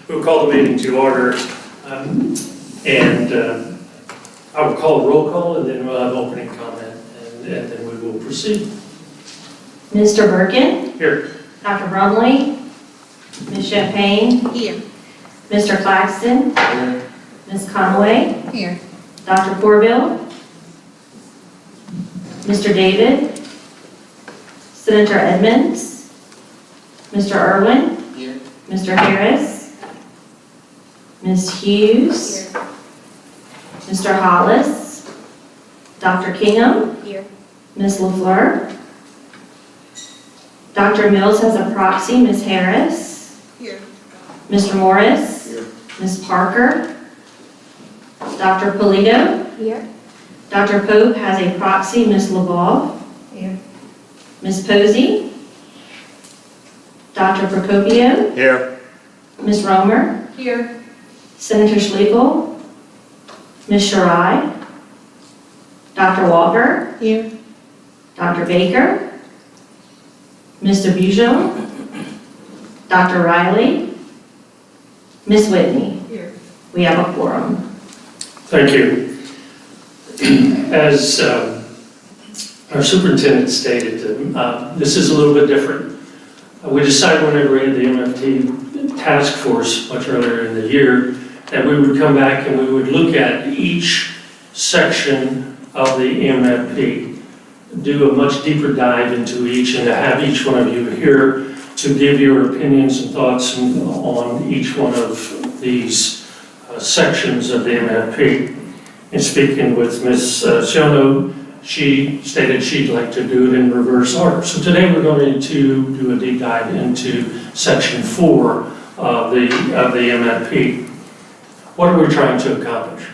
We'll call the meeting to order, and I will call a roll call, and then we'll have opening comment, and then we will proceed. Mr. Birkin? Here. Dr. Brumley? Ms. Champagne? Here. Mr. Claxton? Here. Ms. Conway? Here. Dr. Corville? Mr. David? Senator Edmonds? Mr. Irwin? Here. Mr. Harris? Ms. Hughes? Mr. Hollis? Dr. Kingham? Here. Ms. LaFleur? Dr. Mills has a proxy, Ms. Harris? Here. Mr. Morris? Here. Ms. Parker? Dr. Polito? Here. Dr. Pope has a proxy, Ms. LaValle? Here. Ms. Posey? Dr. Procopio? Here. Ms. Romer? Here. Senator Schlegel? Ms. Shirai? Dr. Walker? Here. Dr. Baker? Mr. Bujon? Dr. Riley? Ms. Whitney? Here. We have a quorum. Thank you. As our superintendent stated, this is a little bit different. We decided when we had the MFP Task Force much earlier in the year that we would come back and we would look at each section of the MFP, do a much deeper dive into each, and to have each one of you here to give your opinions and thoughts on each one of these sections of the MFP. In speaking with Ms. Siono, she stated she'd like to do it in reverse order. So today we're going to do a deep dive into section 4 of the MFP. What are we trying to accomplish?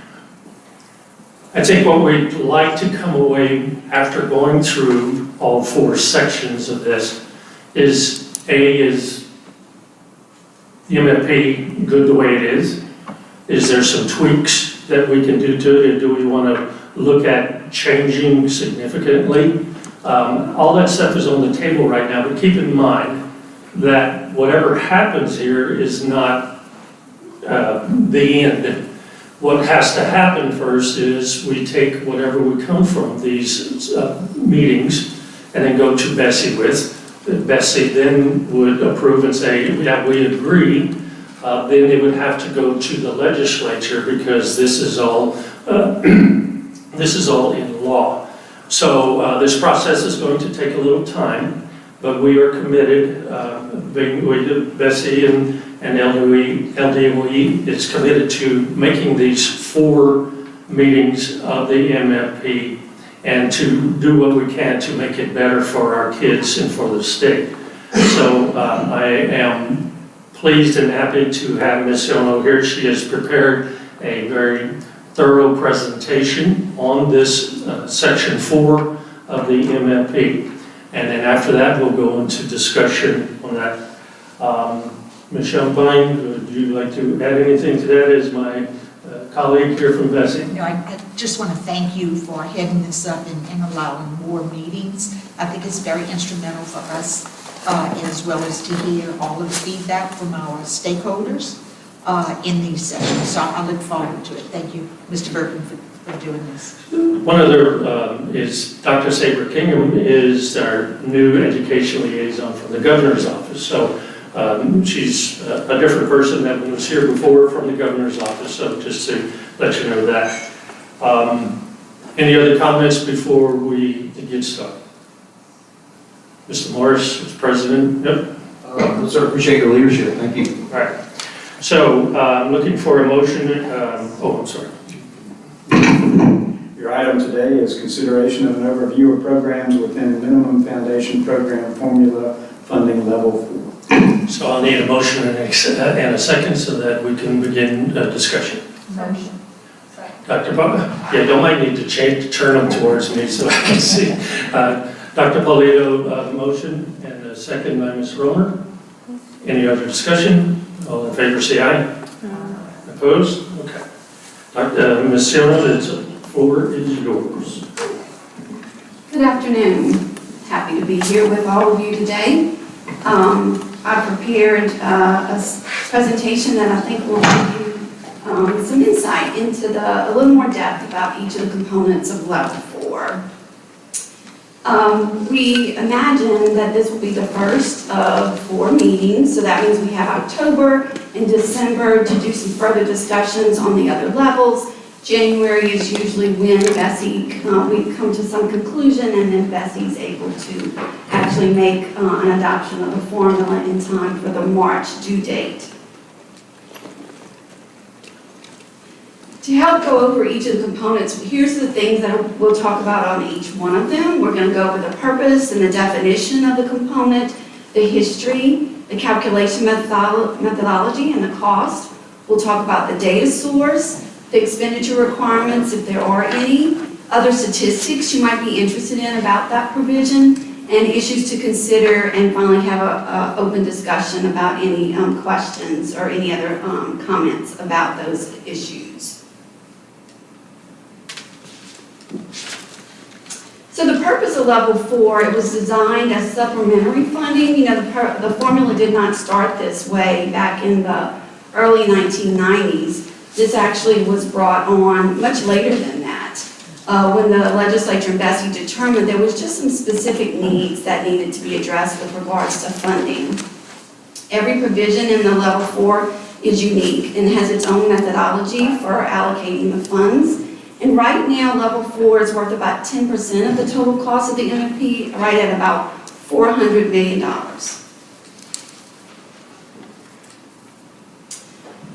I think what we'd like to come away after going through all 4 sections of this is is the MFP good the way it is? Is there some tweaks that we can do to it? Do we want to look at changing significantly? All that stuff is on the table right now, but keep in mind that whatever happens here is not the end. What has to happen first is we take whatever we come from these meetings and then go to Bessie with. Bessie then would approve and say, yeah, we agree. Then they would have to go to the legislature because this is all in law. So this process is going to take a little time, but we are committed, Bessie and LDOE is committed to making these 4 meetings of the MFP and to do what we can to make it better for our kids and for the state. So I am pleased and happy to have Ms. Siono here. She has prepared a very thorough presentation on this section 4 of the MFP. And then after that, we'll go into discussion on that. Ms. Champagne, would you like to add anything to that as my colleague here from Bessie? No, I just want to thank you for heading this up and allowing more meetings. I think it's very instrumental for us as well as to hear all of the feedback from our stakeholders in these sessions. So I look forward to it. Thank you, Mr. Burton, for doing this. One other is Dr. Saber Kingham is our new education liaison from the governor's office. So she's a different person than was here before from the governor's office. So just to let you know that. Any other comments before we get started? Mr. Morris, Mr. President. Yep. Sir, appreciate your leadership. Thank you. All right. So I'm looking for a motion. I'm sorry. Your item today is consideration of an overview of programs within minimum foundation program formula funding level 4. So I'll need a motion and a second so that we can begin discussion. Motion. Dr. Yeah, you might need to turn them towards me so I can see. Dr. Polito, motion, and a second by Ms. Romer. Any other discussion? All in favor, say aye. Opposed? Okay. Ms. Siono, the floor is yours. Good afternoon. Happy to be here with all of you today. I prepared presentation that I think will give you some insight into a little more depth about each of the components of level 4. We imagine that this will be the first of 4 meetings, so that means we have October and December to do some further discussions on the other levels. January is usually when Bessie, we come to some conclusion, and then Bessie's able to actually make an adoption of the formula in time for the March due date. To help go over each of the components, here's the things that we'll talk about on each one of them. We're going to go over the purpose and the definition of the component, the history, the calculation methodology, and the cost. We'll talk about the data source, the expenditure requirements, if there are any, other statistics you might be interested in about that provision, and issues to consider, and finally have an open discussion about any questions or any other comments about those issues. So the purpose of level 4, it was designed as supplementary funding. You know, the formula did not start this way back in the early 1990s. This actually was brought on much later than that, when the legislature and Bessie determined there was just some specific needs that needed to be addressed with regards to funding. Every provision in the level 4 is unique and has its own methodology for allocating the funds. And right now, level 4 is worth about 10% of the total cost of the MFP, right at about $400 million.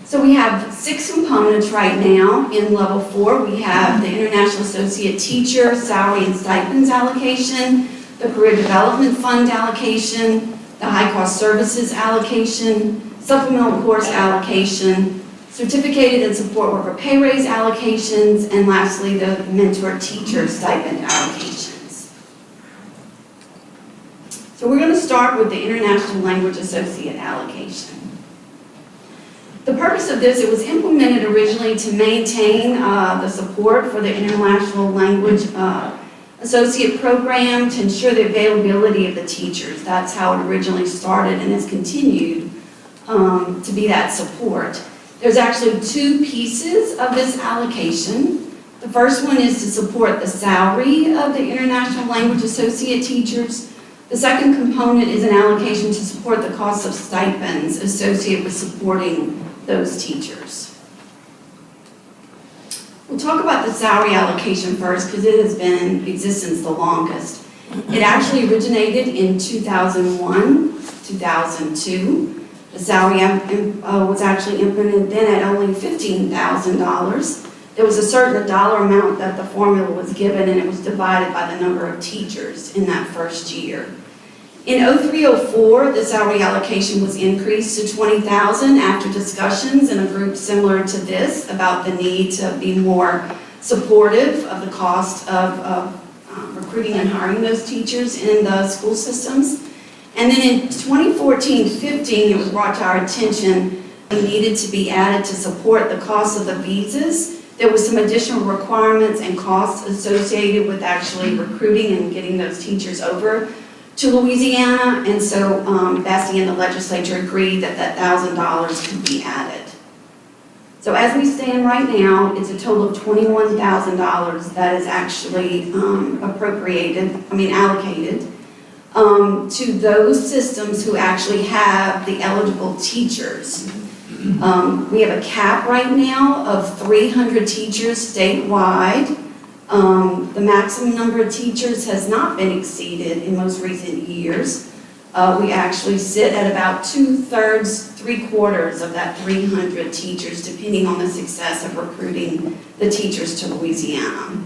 So we have 6 components right now in level 4. We have the International Associate Teacher Salary and Stipends allocation, the Career Development Fund allocation, the High Cost Services allocation, Supplemental Course allocation, Certificated and Support Worker Pay Raise allocations, and lastly, the Mentor Teacher Stipend allocations. So we're going to start with the International Language Associate allocation. The purpose of this, it was implemented originally to maintain the support for the International Language Associate Program to ensure the availability of the teachers. That's how it originally started and has continued to be that support. There's actually 2 pieces of this allocation. The first one is to support the salary of the International Language Associate teachers. The second component is an allocation to support the cost of stipends associated with supporting those teachers. We'll talk about the salary allocation first because it has been in existence the longest. It actually originated in 2001, 2002. The salary was actually implemented then at only $15,000. There was a certain dollar amount that the formula was given, and it was divided by the number of teachers in that first year. In 03-04, the salary allocation was increased to $20,000 after discussions in a group similar to this about the need to be more supportive of the cost of recruiting and hiring those teachers in the school systems. And then in 2014-15, it was brought to our attention it needed to be added to support the cost of the visas. There was some additional requirements and costs associated with actually recruiting and getting those teachers over to Louisiana, and so Bessie and the legislature agreed that that $1,000 could be added. So as we stand right now, it's a total of $21,000 that is actually allocated to those systems who actually have the eligible teachers. We have a cap right now of 300 teachers statewide. The maximum number of teachers has not been exceeded in most recent years. We actually sit at about 2/3, 3/4 of that 300 teachers, depending on the success of recruiting the teachers to Louisiana.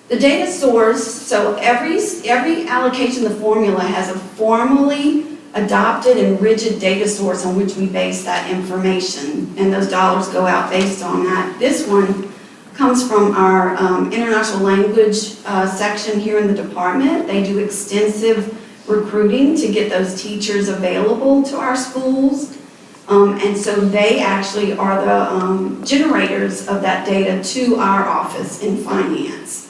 The data source, so every allocation of the formula has a formally adopted and rigid data source on which we base that information, and those dollars go out based on that. This one comes from our international language section here in the department. They do extensive recruiting to get those teachers available to our schools, and so they actually are the generators of that data to our office in finance.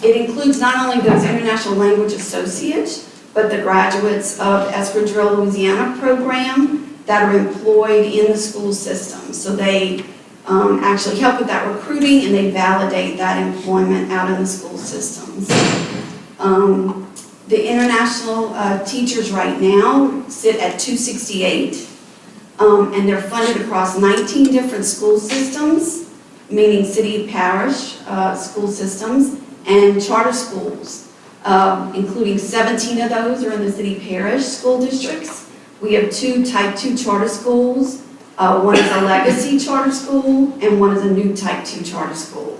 It includes not only those international language associates, but the graduates of the Escadrille, Louisiana program that are employed in the school system. So they actually help with that recruiting and they validate that employment out in the school systems. The international teachers right now sit at 268, and they're funded across 19 different school systems, meaning city, parish school systems, and charter schools, including 17 of those are in the city parish school districts. We have 2 type 2 charter schools. One is a legacy charter school, and one is a new type 2 charter school.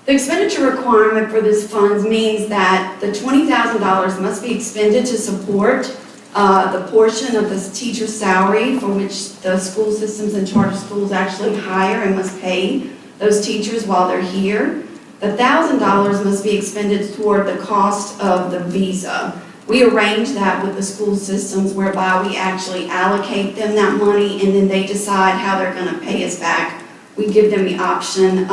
The expenditure requirement for this funds means that the $20,000 must be expended to support the portion of the teacher's salary for which the school systems and charter schools actually hire and must pay those teachers while they're here. The $1,000 must be expended toward the cost of the visa. We arrange that with the school systems whereby we actually allocate them that money and then they decide how they're going to pay us back. We give them the option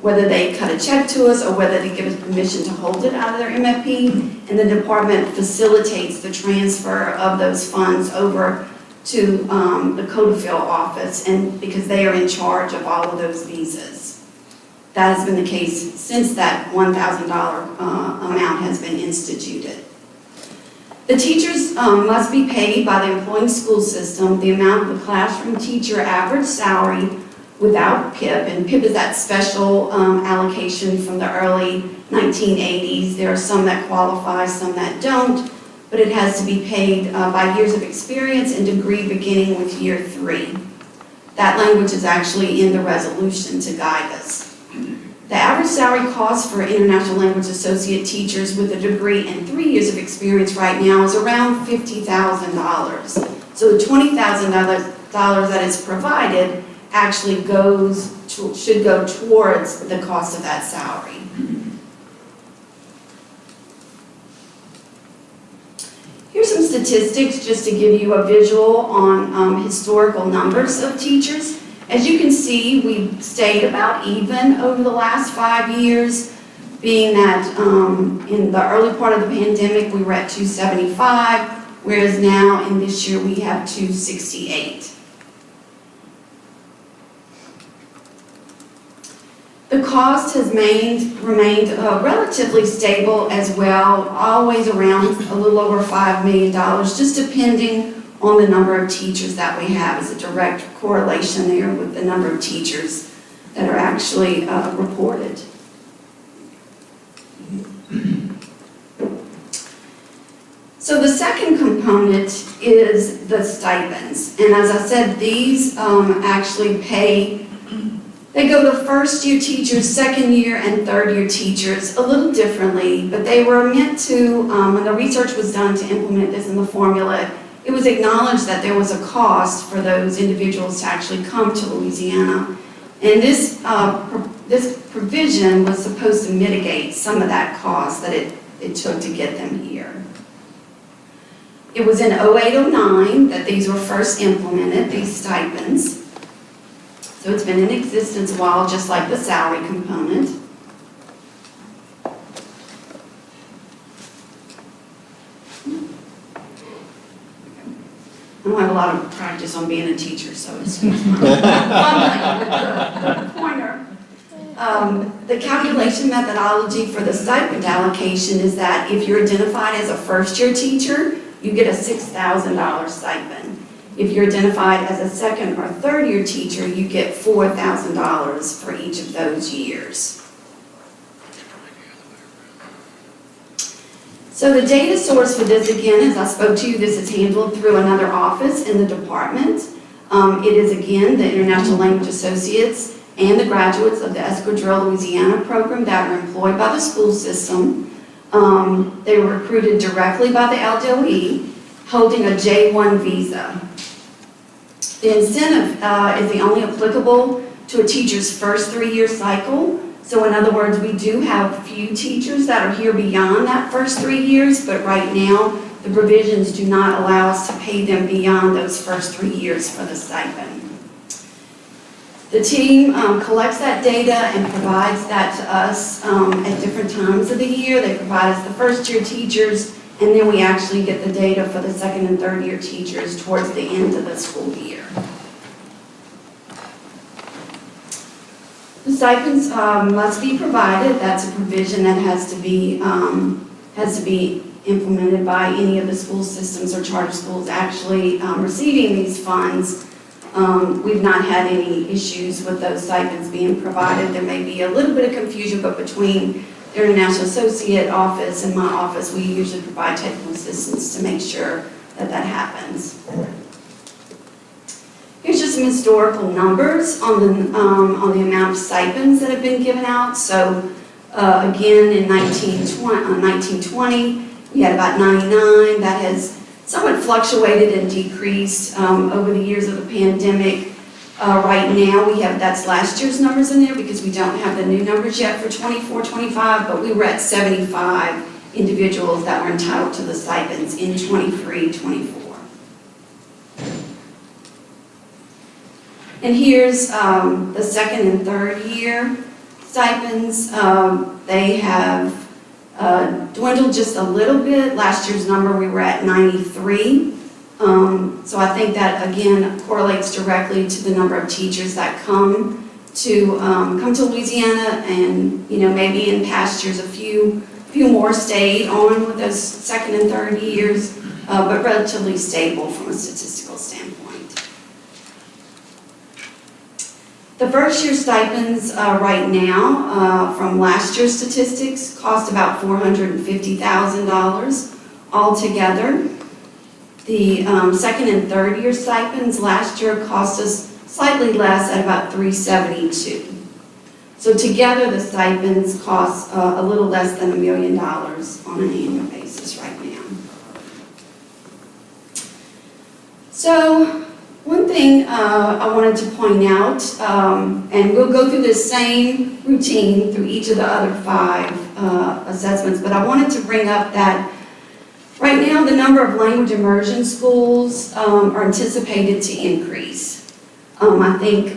whether they cut a check to us or whether they give us permission to hold it out of their MFP, and the department facilitates the transfer of those funds over to the Codeville office, and because they are in charge of all of those visas. That has been the case since that $1,000 amount has been instituted. The teachers must be paid by the employing school system the amount of the classroom teacher average salary without PIP, and PIP is that special allocation from the early 1980s. There are some that qualify, some that don't, but it has to be paid by years of experience and degree beginning with year 3. That language is actually in the resolution to guide us. The average salary cost for international language associate teachers with a degree and 3 years of experience right now is around $50,000. So the $20,000 that is provided actually should go towards the cost of that salary. Here's some statistics just to give you a visual on historical numbers of teachers. As you can see, we've stayed about even over the last 5 years, being that in the early part of the pandemic we were at 275, whereas now in this year we have 268. The cost has remained relatively stable as well, always around a little over $5 million, just depending on the number of teachers that we have. Is a direct correlation there with the number of teachers that are actually reported. So the second component is the stipends. And as I said, these actually they go to first-year teachers, second-year, and third-year teachers a little differently, but they were meant to, when the research was done to implement this in the formula, it was acknowledged that there was a cost for those individuals to actually come to Louisiana. And this provision was supposed to mitigate some of that cost that it took to get them here. It was in 08-09 that these were first implemented, these stipends. So it's been in existence a while, just like the salary component. I don't have a lot of practice on being a teacher, so it's fumbling with the pointer. The calculation methodology for the stipend allocation is that if you're identified as a first-year teacher, you get a $6,000 stipend. If you're identified as a second or third-year teacher, you get $4,000 for each of those years. So the data source for this, again, as I spoke to you, this is handled through another office in the department. It is, again, the International Language Associates and the graduates of the Escadrille, Louisiana program that are employed by the school system. They were recruited directly by the LDOE, holding a J1 visa. The incentive is the only applicable to a teacher's first 3-year cycle. So in other words, we do have a few teachers that are here beyond that first 3 years, but right now the provisions do not allow us to pay them beyond those first 3 years for the stipend. The team collects that data and provides that to us at different times of the year. They provide us the first-year teachers, and then we actually get the data for the second and third-year teachers towards the end of the school year. The stipends must be provided. That's a provision that has to be implemented by any of the school systems or charter schools actually receiving these funds. We've not had any issues with those stipends being provided. There may be a little bit of confusion, but between the International Associate Office and my office, we usually provide technical assistance to make sure that that happens. Here's just some historical numbers on the amount of stipends that have been given out. So again, in 1920, we had about 99. That has somewhat fluctuated and decreased over the years of the pandemic. Right now, we have, that's last year's numbers in there because we don't have the new numbers yet for 24-25, but we were at 75 individuals that were entitled to the stipends in 23-24. And here's the second and third year stipends. They have dwindled just a little bit. Last year's number, we were at 93. So I think that, again, correlates directly to the number of teachers that come to Louisiana, and, you know, maybe in past years, a few more stayed on with those second and third years, but relatively stable from a statistical standpoint. The first year stipends right now, from last year's statistics, cost about $450,000 altogether. The second and third year stipends last year cost us slightly less at about $372,000. So together the stipends cost a little less than $1 million on an annual basis right now. So one thing I wanted to point out, and we'll go through this same routine through each of the other 5 assessments, but I wanted to bring up that right now the number of language immersion schools are anticipated to increase. I think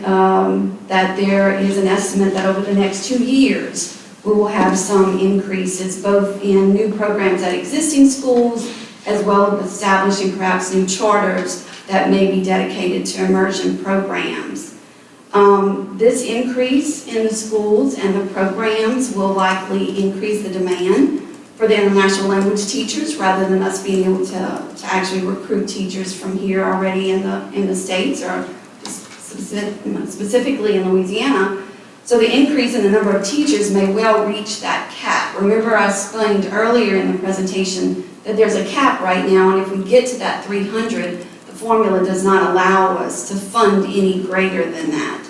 that there is an estimate that over the next 2 years we will have some increases both in new programs at existing schools as well as establishing perhaps new charters that may be dedicated to immersion programs. This increase in the schools and the programs will likely increase the demand for the international language teachers rather than us being able to actually recruit teachers from here already in the States or specifically in Louisiana. So the increase in the number of teachers may well reach that cap. Remember I explained earlier in the presentation that there's a cap right now, and if we get to that 300, formula does not allow us to fund any greater than that.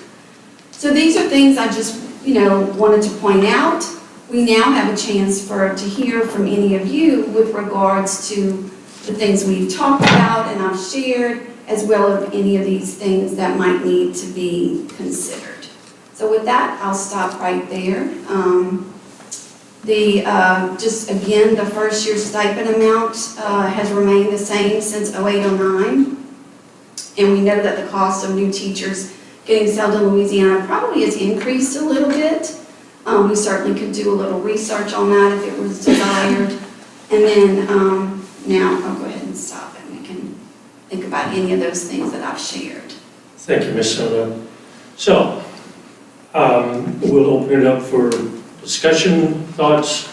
So these are things I just, wanted to point out. We now have a chance to hear from any of you with regards to the things we've talked about and I've shared, as well as any of these things that might need to be considered. So with that, I'll stop right there. Just again, the first year stipend amount has remained the same since 08-09. And we know that the cost of new teachers getting settled in Louisiana probably has increased a little bit. We certainly could do a little research on that if it was desired. And then now I'll go ahead and stop and we can think about any of those things that I've shared. Thank you, Ms. Soto. So, we'll open it up for discussion, thoughts.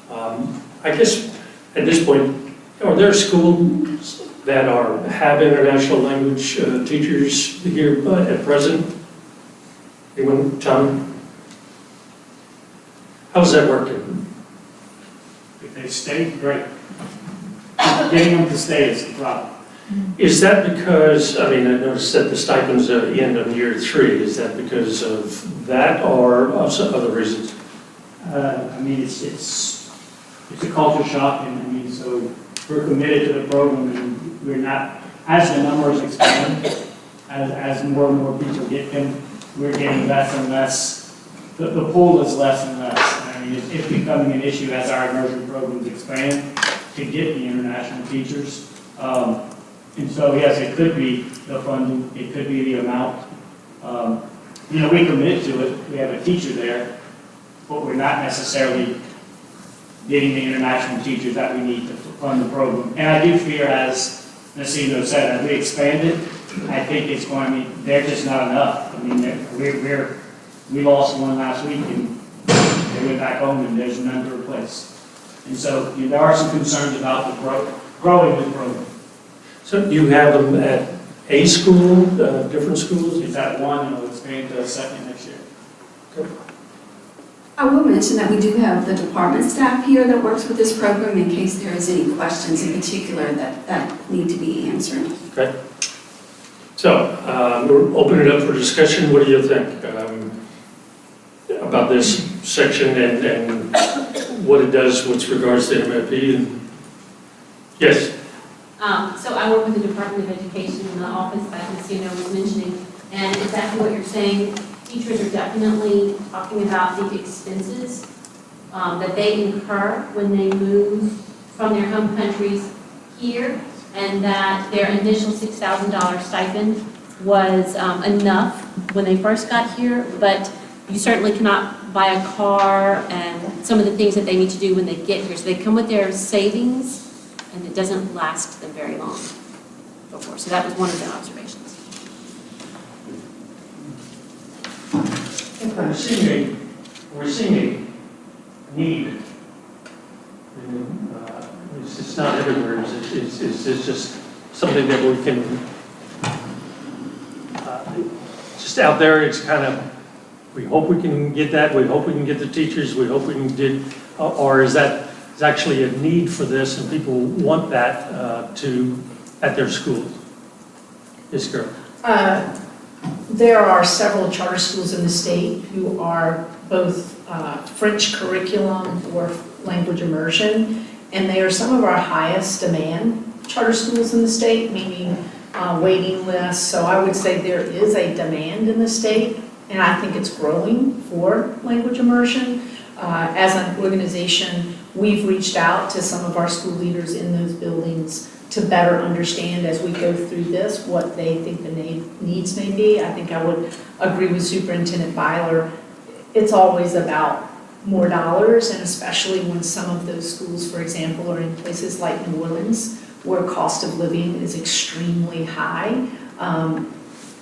I guess at this point, are there schools that have international language teachers here at present? Anyone, Tom? How's that working? If they stay, great. Getting them to stay is the problem. Is that because, I noticed that the stipends at the end of year 3, is that because of that or of some other reasons? It's a culture shock, and so we're committed to the program, and we're not, as the numbers expand, as more and more people get them, we're getting less and less. The pool is less and less. It's becoming an issue as our immersion programs expand to get the international teachers. And so, yes, it could be the funding, it could be the amount. you know, we committed to it, we have a teacher there, but we're not necessarily getting the international teachers that we need to fund the program. And I do fear, as Nacino said, as we expand it, I think it's going to be, they're just not enough. I mean, we lost one last week and they went back home and there's none to replace. And so, you know, there are some concerns about the growing the program. So you have them at a school, different schools? It's at one, and we'll expand to a second next year. I will mention that we do have the department staff here that works with this program in case there is any questions in particular that need to be answered. Okay. So, we'll open it up for discussion. What do you think about this section and what it does with regards to MFP? Yes? So I work with the Department of Education in the office that Nacino was mentioning, and exactly what you're saying, teachers are definitely talking about the expenses that they incur when they move from their home countries here, and that their initial $6,000 stipend was enough when they first got here, but you certainly cannot buy a car and some of the things that they need to do when they get here. So they come with their savings, and it doesn't last them very long before. So that was one of the observations. We're seeing a need. And, it's not everywhere. It's just something that we can, just out there, it's kind of, we hope we can get that, we hope we can get the teachers, we hope we can get, or is that, is actually a need for this and people want that at their schools? Yes, girl. There are several charter schools in the state who are both French curriculum or language immersion, and they are some of our highest demand charter schools in the state, meaning waiting lists. So I would say there is a demand in the state, and I think it's growing for language immersion. As an organization, we've reached out to some of our school leaders in those buildings to better understand as we go through this what they think the needs may be. I think I would agree with Superintendent Byler. It's always about more dollars, and especially when some of those schools, for example, are in places like New Orleans, where cost of living is extremely high.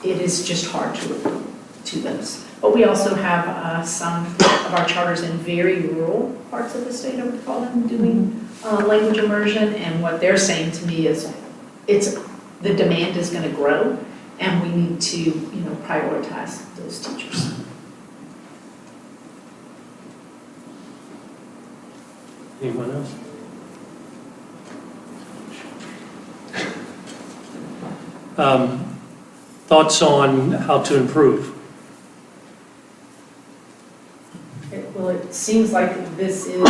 It is just hard to relate to those. But we also have some of our charters in very rural parts of the state, I would call them, doing language immersion, and what they're saying to me is the demand is going to grow, and we need to, prioritize those teachers. Anyone else? Thoughts on how to improve? Well, it seems like this is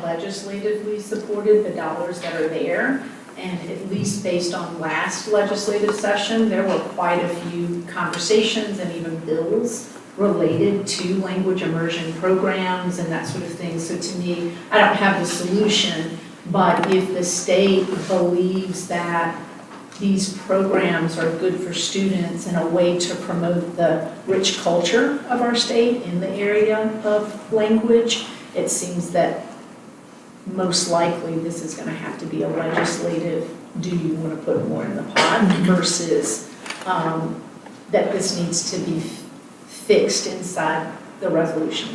legislatively supported, the dollars that are there. And at least based on last legislative session, there were quite a few conversations and even bills related to language immersion programs and that sort of thing. So to me, I don't have the solution, but if the state believes that these programs are good for students and a way to promote the rich culture of our state in the area of language, it seems that most likely this is going to have to be a legislative, do you want to put more in the pot, versus that this needs to be fixed inside the resolution,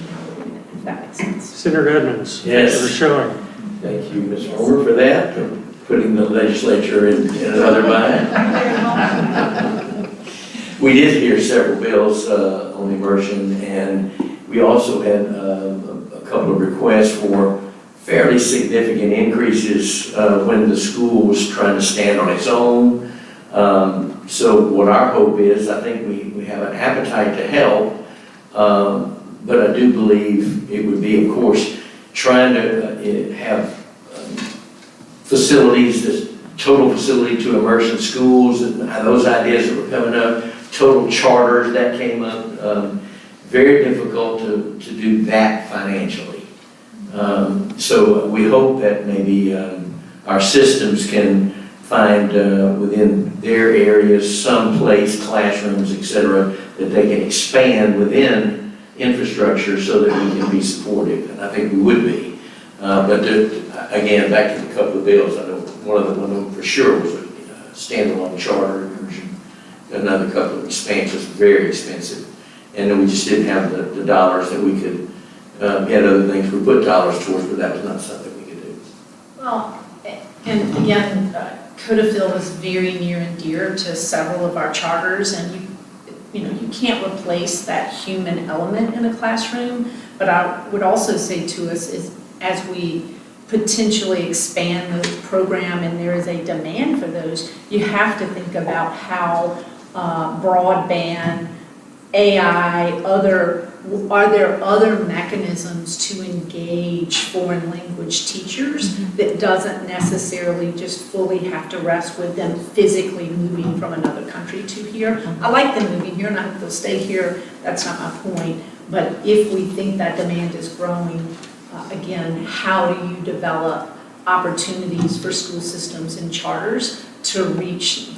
if that makes sense. Senator Edmonds. Yes. For showing. Thank you, Ms. Homer, for that, for putting the legislature in another mind. We did hear several bills on immersion, and we also had a couple of requests for fairly significant increases when the school was trying to stand on its own. So what our hope is, I think we have an appetite to help, but I do believe it would be, of course, trying to have facilities, this total facility to immersion schools, and those ideas that were coming up, total charters that came up, very difficult to do that financially. So we hope that maybe our systems can find within their areas some place, classrooms, et cetera, that they can expand within infrastructure so that we can be supportive, and I think we would be. But again, back to the couple of bills, I know one of them for sure was a standalone charter version, another couple of expansions, very expensive. And then we just didn't have the dollars that we could, we had other things we put dollars towards, but that was not something we could do. Well, and again, Codafil was very near and dear to several of our charters, and you know, you can't replace that human element in a classroom, but I would also say to us is, as we potentially expand the program and there is a demand for those, you have to think about how broadband, AI, are there other mechanisms to engage foreign language teachers that doesn't necessarily just fully have to rest with them physically moving from another country to here? I like them moving here and I hope they'll stay here, that's not my point. But if we think that demand is growing, again, how do you develop opportunities for school systems and charters to reach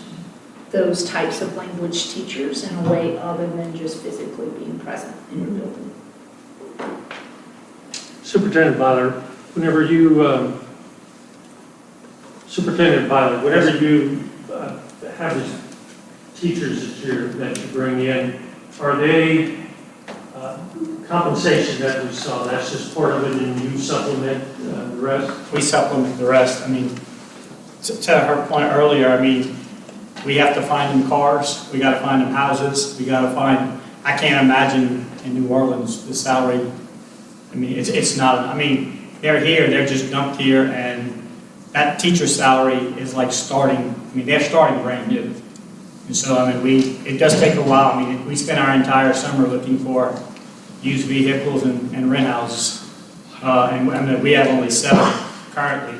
those types of language teachers in a way other than just physically being present in your building? Superintendent Byler, whenever you have these teachers that you bring in, are they compensation that we saw, that's just part of it and you supplement the rest? We supplement the rest. I mean, to her point earlier, I mean, we have to find them cars, we gotta find them houses, we gotta find, I can't imagine in New Orleans, the salary, I mean, it's not, I mean, they're here, they're just dumped here, and that teacher's salary is like starting, I mean, they're starting brand new. And so, I mean, it does take a while. I mean, we spent our entire summer looking for used vehicles and rent houses. And I mean, we have only 7 currently.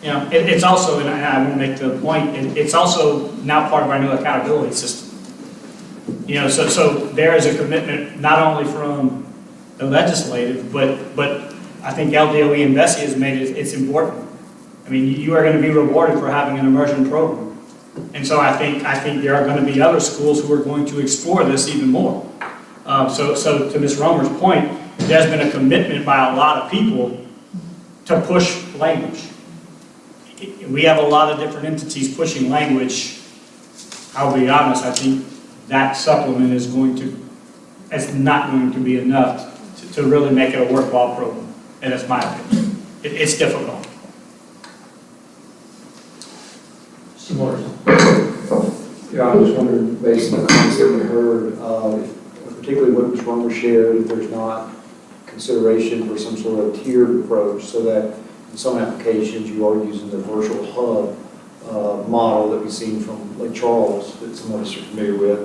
You know, it's also, and I won't make the point, it's also now part of our new accountability system. You know, so there is a commitment not only from the legislative, but I think LDOE and Bessie has made it's important. I mean, you are going to be rewarded for having an immersion program. And so I think there are going to be other schools who are going to explore this even more. So to Ms. Romer's point, there's been a commitment by a lot of people to push language. We have a lot of different entities pushing language. I'll be honest, I think that supplement is not going to be enough to really make it a worthwhile program. And that's my opinion. It's difficult. Some more. Yeah, I was wondering, based on the comments that we heard, particularly what Ms. Romer shared, if there's not consideration for some sort of tiered approach, so that in some applications you are using the virtual hub model that we've seen from Lake Charles that some of us are familiar with,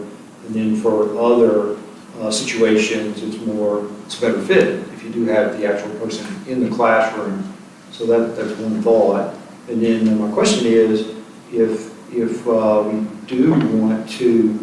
and then for other situations it's a better fit if you do have the actual person in the classroom. So that's one thought. And then my question is, if we do want to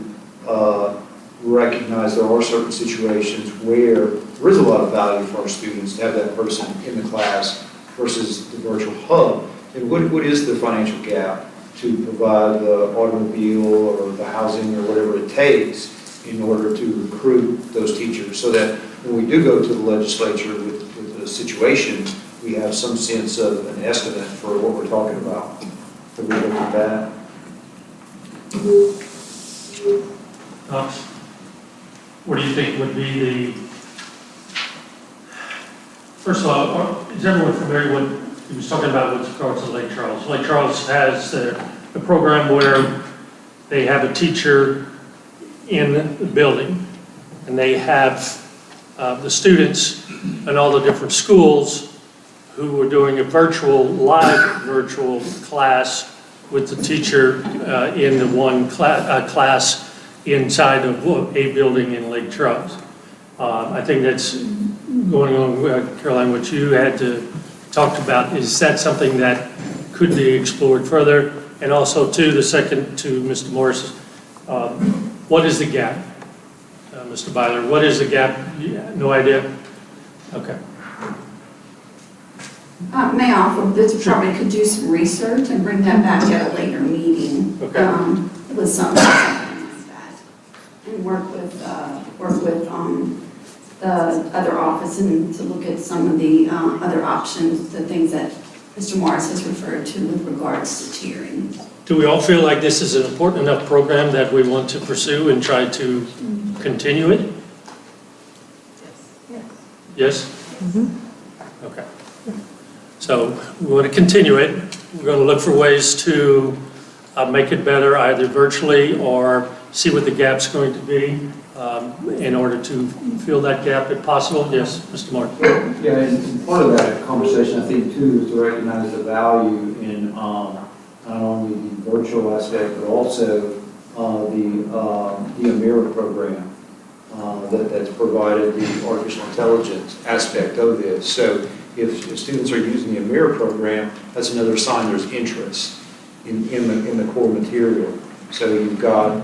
recognize there are certain situations where there is a lot of value for our students to have that person in the class versus the virtual hub, then what is the financial gap to provide the automobile or the housing or whatever it takes in order to recruit those teachers, so that when we do go to the legislature with a situation, we have some sense of an estimate for what we're talking about. Have we looked at that? Knox, what do you think would be first of all, is everyone familiar with, he was talking about what's regards to Lake Charles. Lake Charles has the program where they have a teacher in the building, and they have the students in all the different schools who are doing a live virtual class with the teacher in the one class inside of a building in Lake Charles. I think that's going on, Caroline, what you had talked about. Is that something that could be explored further? And also, the second to Mr. Morris, what is the gap? Mr. Byler, what is the gap? No idea? Okay. May I offer that the department could do some research and bring that back at a later meeting. Okay. With something like that. And and work with the other office and to look at some of the other options, the things that Mr. Morris has referred to with regards to tiering. Do we all feel like this is an important enough program that we want to pursue and try to continue it? Yes? Okay. So we want to continue it. We're going to look for ways to make it better, either virtually or see what the gap's going to be in order to fill that gap if possible. Yes, Mr. Martin? Yeah, and part of that conversation, I think, too, is to recognize the value in not only the virtual aspect, but also the AMIRA program that's provided the artificial intelligence aspect of this. So if students are using the AMIRA program, that's another sign there's interest in the core material. So you've got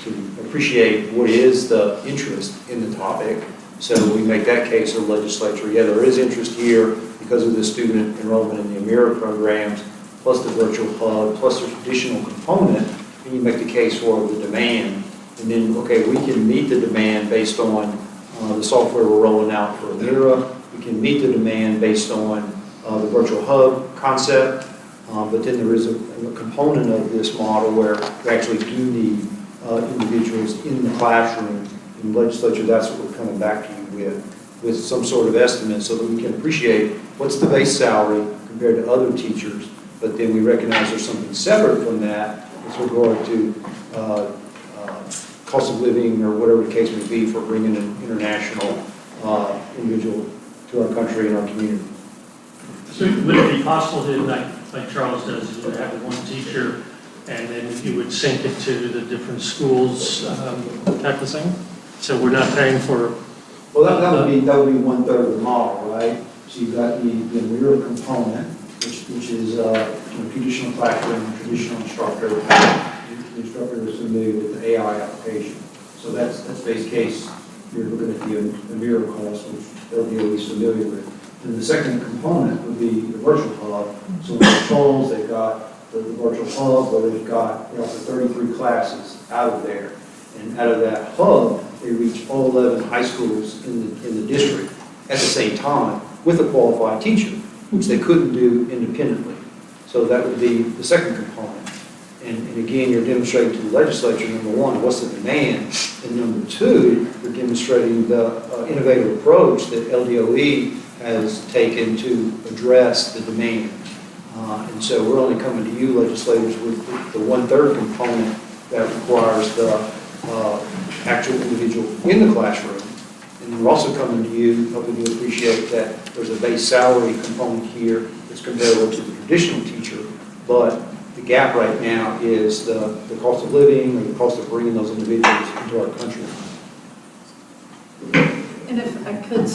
to appreciate what is the interest in the topic. So we make that case to the legislature. Yeah, there is interest here because of the student enrollment in the AMIRA programs, plus the virtual hub, plus the traditional component, and you make the case for the demand. And then, okay, we can meet the demand based on the software we're rolling out for AMIRA. We can meet the demand based on the virtual hub concept. But then there is a component of this model where we actually do need individuals in the classroom. In the legislature, that's what we're coming back to you with some sort of estimate so that we can appreciate what's the base salary compared to other teachers, but then we recognize there's something separate from that with regard to cost of living or whatever the case may be for bringing an international individual to our country and our community. So would it be possible to, like Charles does, you would have one teacher and then you would sync it to the different schools type of thing? So we're not paying for... Well, that would be 1/3 of the model, right? So you've got the AMIRA component, which is traditional classroom, traditional instructor. The instructor is familiar with the AI application. So that's base case. You're looking at the AMIRA cost, which LDO is familiar with. And the second component would be the virtual hub. So in the Charles, they've got the virtual hub where they've got 33 classes out of there. And out of that hub, they reach all 11 high schools in the district at the same time with a qualified teacher, which they couldn't do independently. So that would be the second component. And again, you're demonstrating to the legislature, number one, what's the demand? And number two, you're demonstrating the innovative approach that LDOE has taken to address the demand. And so we're only coming to you legislators with the 1/3 component that requires the actual individual in the classroom. And we're also coming to you, helping you appreciate that there's a base salary component here that's comparable to the traditional teacher, but the gap right now is the cost of living or the cost of bringing those individuals into our country. And if I could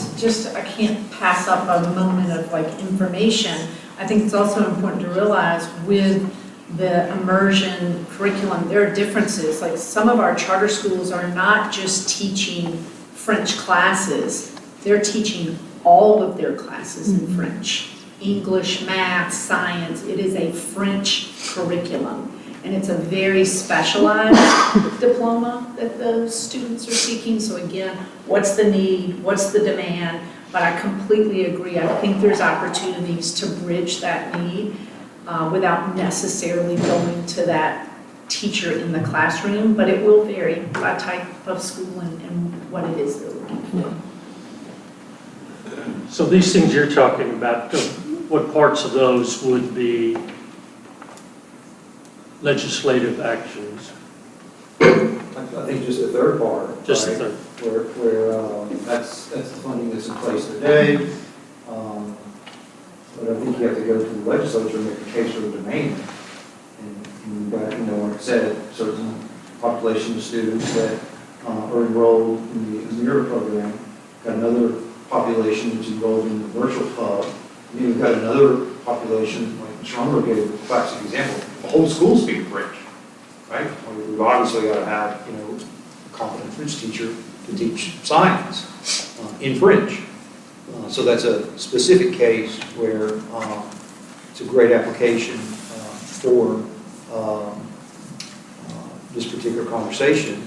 I can't pass up a moment of information. I think it's also important to realize with the immersion curriculum, there are differences. Like some of our charter schools are not just teaching French classes, they're teaching all of their classes in French. English, math, science, it is a French curriculum. And it's a very specialized diploma that those students are seeking. So again, what's the need, what's the demand? But I completely agree. I think there's opportunities to bridge that need without necessarily going to that teacher in the classroom, but it will vary by type of school and what it is they're looking for. So these things you're talking about, what parts of those would be legislative actions? I think just the third part. Just right? the third. Where that's the funding that's in place today. But I think you have to go to the legislature and make a case for the demand. And like I said, certain population of students that are enrolled in the AMIRA program, got another population that's enrolled in the virtual hub, and then you've got another population, like Ms. Rummer gave a classic example, the whole school speaks French, right? Well, we've obviously got to have, a competent French teacher to teach science in French. So that's a specific case where it's a great application for this particular conversation.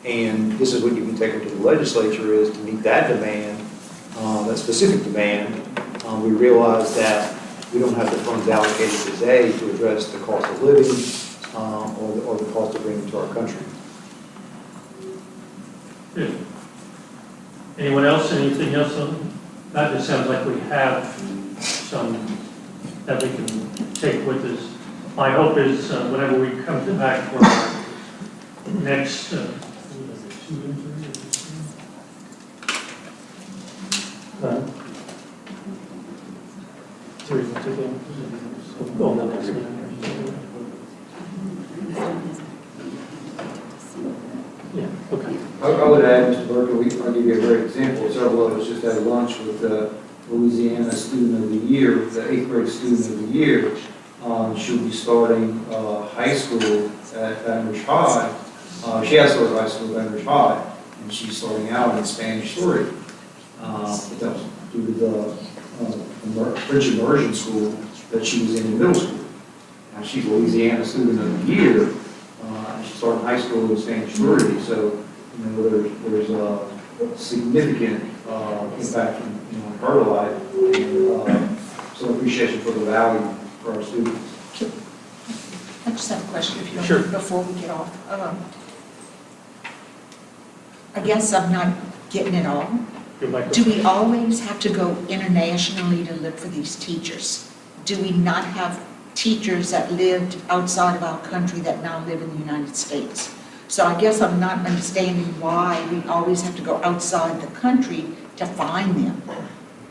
And this is what you can take them to the legislature is to meet that demand, that specific demand. We realize that we don't have the funds allocated today to address the cost of living or the cost of bringing to our country. Good. Anyone else, anything else on that? It sounds like we have some that we can take with us. My hope is whenever we come back for our next, yeah, okay. I would add, Mr. Burke, I'll give you a great example. Several of us just had lunch with the Louisiana Student of the Year, the 8th grade Student of the Year. She'll be starting high school at Baton Rouge High. She has started high school at Baton Rouge High, and she's starting out in Spanish 3. But that was due to the French immersion school that she was in middle school. Now she's Louisiana Student of the Year. She's starting high school in Spanish 3, so there's a significant impact in her life, and some appreciation for the value for our students. I just have a question, if you don't, Sure. before we get off. I guess I'm not getting it all. Your microphone. Do we always have to go internationally to look for these teachers? Do we not have teachers that lived outside of our country that now live in the United States? So I guess I'm not understanding why we always have to go outside the country to find them.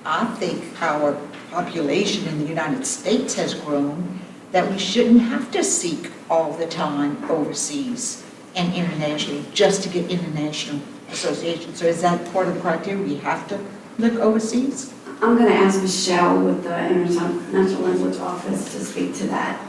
I think our population in the United States has grown, that we shouldn't have to seek all the time overseas and internationally just to get international association. So is that part of the criteria? We have to look overseas? I'm going to ask Michelle with the International Language Office to speak to that.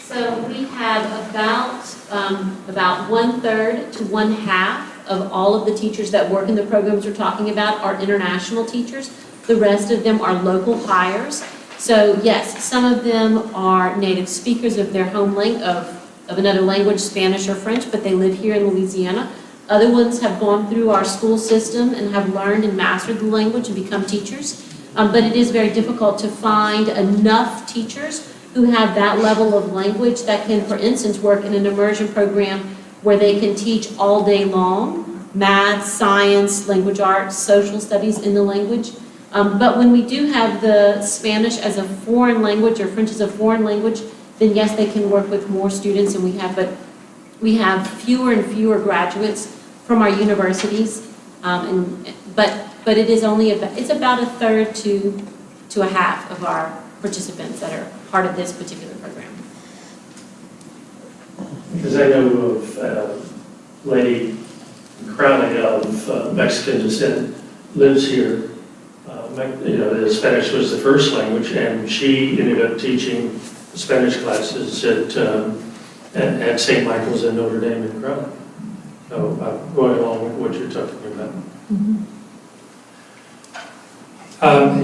So we have about 1/3 to 1/2 of all of the teachers that work in the programs we're talking about are international teachers. The rest of them are local hires. So yes, some of them are native speakers of their home of another language, Spanish or French, but they live here in Louisiana. Other ones have gone through our school system and have learned and mastered the language and become teachers. But it is very difficult to find enough teachers who have that level of language that can, for instance, work in an immersion program where they can teach all day long, math, science, language arts, social studies in the language. But when we do have the Spanish as a foreign language or French as a foreign language, then yes, they can work with more students, and we have fewer and fewer graduates from our universities. But it is only it's about 1/3 to 1/2 of our participants that are part of this particular program. Because I know of a lady, Crowley, of Mexican descent, lives here. The Spanish was the first language, and she ended up teaching Spanish classes at St. Michael's and Notre Dame in Crowley. So I'm going along with what you're talking about.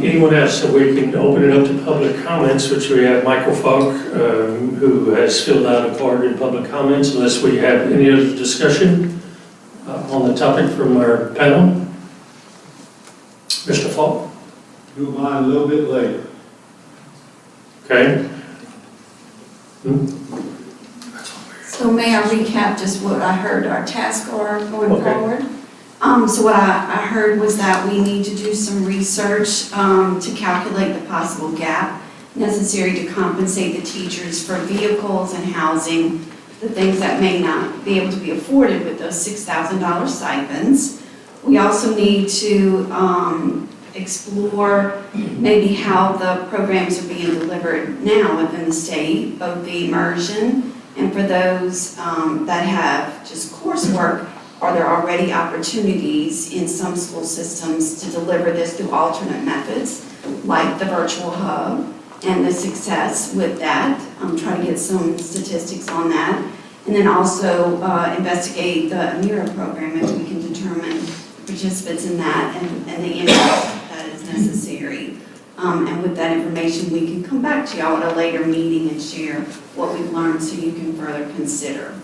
Anyone else? So we can open it up to public comments, which we have Michael Falk, who has filled out a card in public comments, unless we have any other discussion on the topic from our panel. Mr. Falk? Do mine a little bit later. Okay. So may I recap just what I heard our tasks are going Okay. forward? So what I heard was that we need to do some research to calculate the possible gap necessary to compensate the teachers for vehicles and housing, the things that may not be able to be afforded with those $6,000 stipends. We also need to explore maybe how the programs are being delivered now within the state, both the immersion and for those that have just coursework. Are there already opportunities in some school systems to deliver this through alternate methods, like the virtual hub, and the success with that? Try to get some statistics on that. And then also investigate the AMIRA program if we can determine participants in that and the impact that is necessary. And with that information, we can come back to y'all at a later meeting and share what we've learned so you can further consider.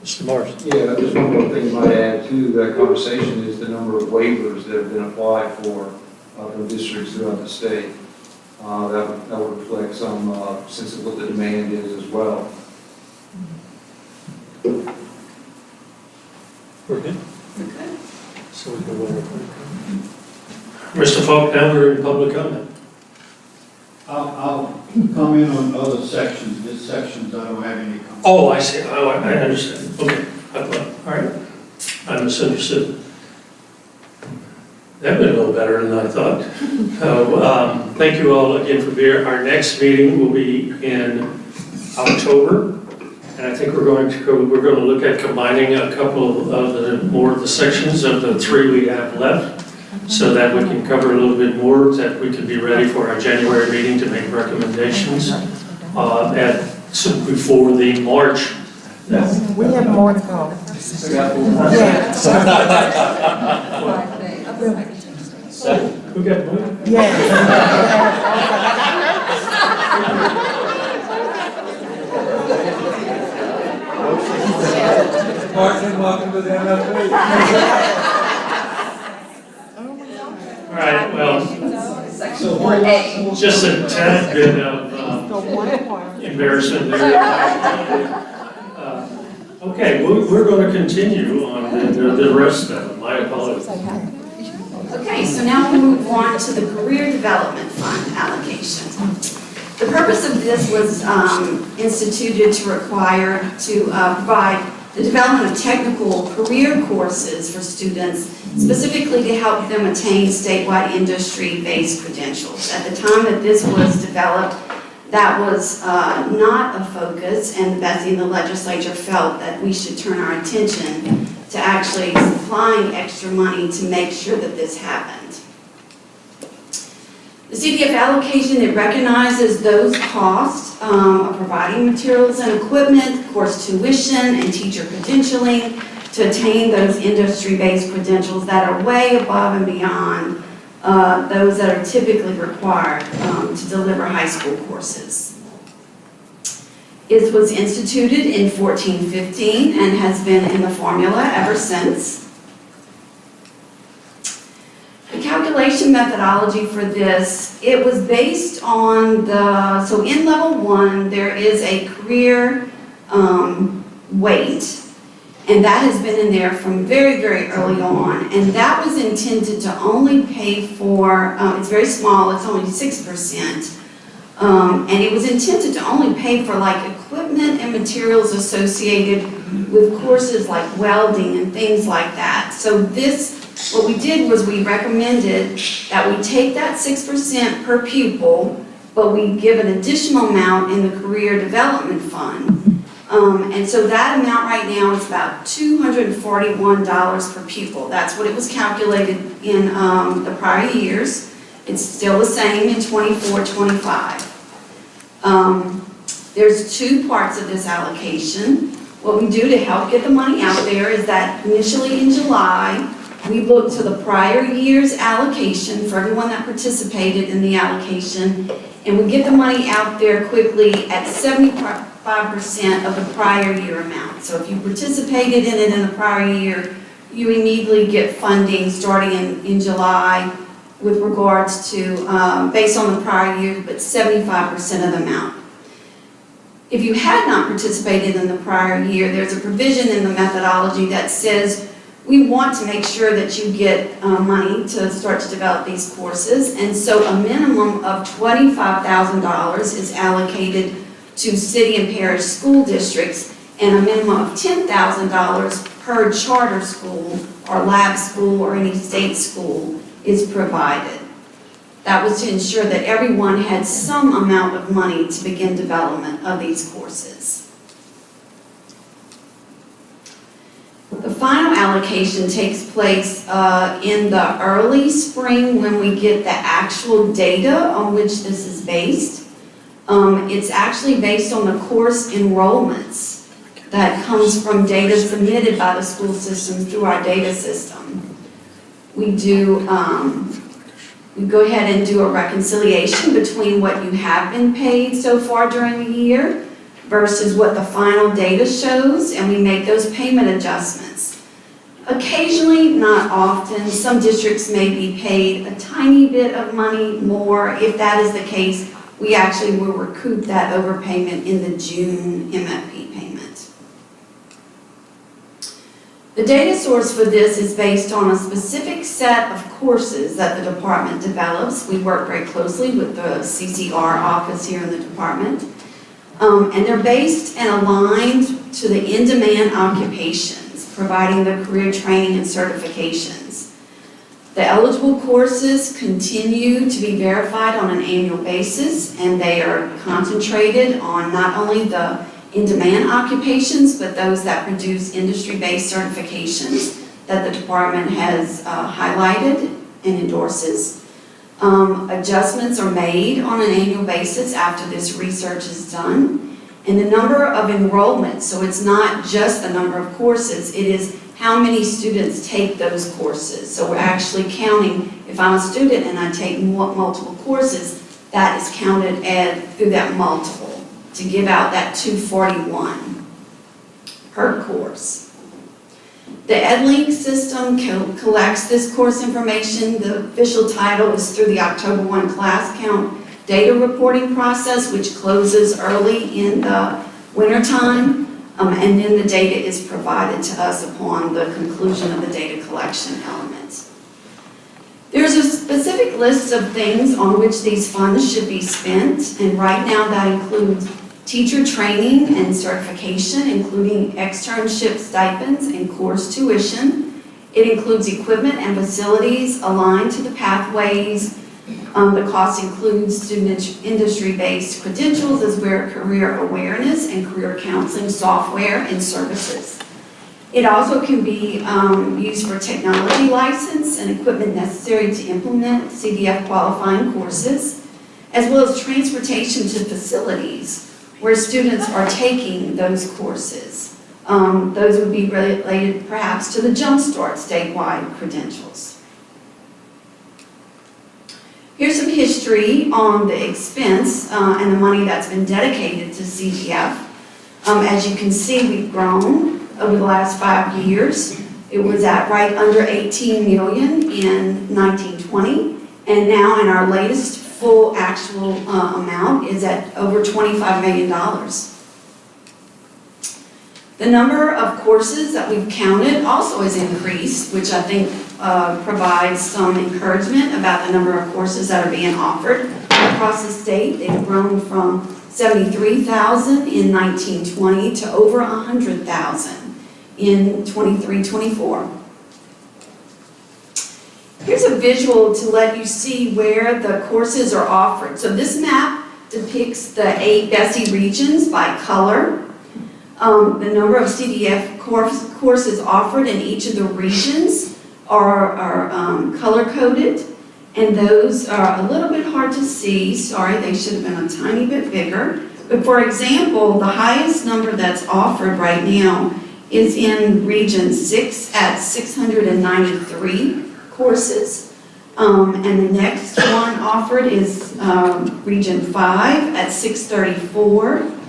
Mr. Morris? Yeah, just one more thing I might add to that conversation is the number of waivers that have been applied for from districts throughout the state. That would reflect some sense of what the demand is as well. We're good? Okay. So we can go over. Mr. Falk, now we're in public comment. I'll comment on other sections, this sections I don't have any comment. Oh, I see. Oh, I understand. Okay. I thought, all right. I misunderstood. That went a little better than I thought. Thank you all again for being here. Our next meeting will be in October. And I think we're going to look at combining a couple of more of the sections of the 3 we have left, so that we can cover a little bit more, that we can be ready for our January meeting to make recommendations before the March. We have more to go. Who got more? Yes. Martin, welcome to the MFP. All right, well, just a tad bit of embarrassment there. Okay, we're going to continue on the rest of them. My apologies. Okay, so now we'll move on to the Career Development Fund allocation. The purpose of this was instituted to provide the development of technical career courses for students, specifically to help them attain statewide industry-based credentials. At the time that this was developed, that was not a focus, and Betsy and the legislature felt that we should turn our attention to actually supplying extra money to make sure that this happened. The CDF allocation, it recognizes those costs of providing materials and equipment, course tuition, and teacher credentialing to attain those industry-based credentials that are way above and beyond those that are typically required to deliver high school courses. It was instituted in 1415 and has been in the formula ever since. The calculation methodology for this, it was based on so in level 1, there is a career weight, and that has been in there from very, very early on, and that was intended to only pay for, it's very small, it's only 6%, and it was intended to only pay for like equipment and materials associated with courses like welding and things like that. So what we did was we recommended that we take that 6% per pupil, but we give an additional amount in the Career Development Fund. And so that amount right now is about $241 per pupil. That's what it was calculated in the prior years. It's still the same in 24-25. There's 2 parts of this allocation. What we do to help get the money out there is that initially in July, we look to the prior year's allocation for everyone that participated in the allocation, and we get the money out there quickly at 75% of the prior year amount. So if you participated in it in the prior year, you immediately get funding starting in July with regards to, based on the prior year, but 75% of the amount. If you had not participated in the prior year, there's a provision in the methodology that says we want to make sure that you get money to start to develop these courses, and so a minimum of $25,000 is allocated to city and parish school districts, and a minimum of $10,000 per charter school or lab school or any state school is provided. That was to ensure that everyone had some amount of money to begin development of these courses. The final allocation takes place in the early spring when we get the actual data on which this is based. It's actually based on the course enrollments that comes from data submitted by the school system through our data system. We go ahead and do a reconciliation between what you have been paid so far during the year versus what the final data shows, and we make those payment adjustments. Occasionally, not often, some districts may be paid a tiny bit of money more. If that is the case, we actually will recoup that overpayment in the June MFP payment. The data source for this is based on a specific set of courses that the department develops. We work very closely with the CCR office here in the department. And they're based and aligned to the in-demand occupations, providing the career training and certifications. The eligible courses continue to be verified on an annual basis, and they are concentrated on not only the in-demand occupations, but those that produce industry-based certifications that the department has highlighted and endorses. Adjustments are made on an annual basis after this research is done. And the number of enrollments, so it's not just the number of courses, it is how many students take those courses. So we're actually counting, if I'm a student and I take multiple courses, that is counted through that multiple to give out that 241 per course. The EdLink system collects this course information. The official title is through the October 1 class count data reporting process, which closes early in the wintertime, and then the data is provided to us upon the conclusion of the data collection elements. There's a specific list of things on which these funds should be spent, and right now that includes teacher training and certification, including externship stipends and course tuition. It includes equipment and facilities aligned to the pathways. The cost includes student industry-based credentials as well as career awareness and career counseling software and services. It also can be used for technology license and equipment necessary to implement CDF qualifying courses, as well as transportation to facilities where students are taking those courses. Those would be related perhaps to the Jumpstart statewide credentials. Here's some history on the expense and the money that's been dedicated to CDF. As you can see, we've grown over the last 5 years. It was at right under 18 million in 1920, and now in our latest full actual amount is at over $25 million. The number of courses that we've counted also has increased, which I think provides some encouragement about the number of courses that are being offered across the state. They've grown from 73,000 in 1920 to over 100,000 in 23-24. Here's a visual to let you see where the courses are offered. So this map depicts the 8 Bessie regions by color. The number of CDF courses offered in each of the regions are color-coded, and those are a little bit hard to see. Sorry, they should have been a tiny bit bigger. But for example, the highest number that's offered right now is in Region 6 at 693 courses. And the next one offered is Region 5 at 634.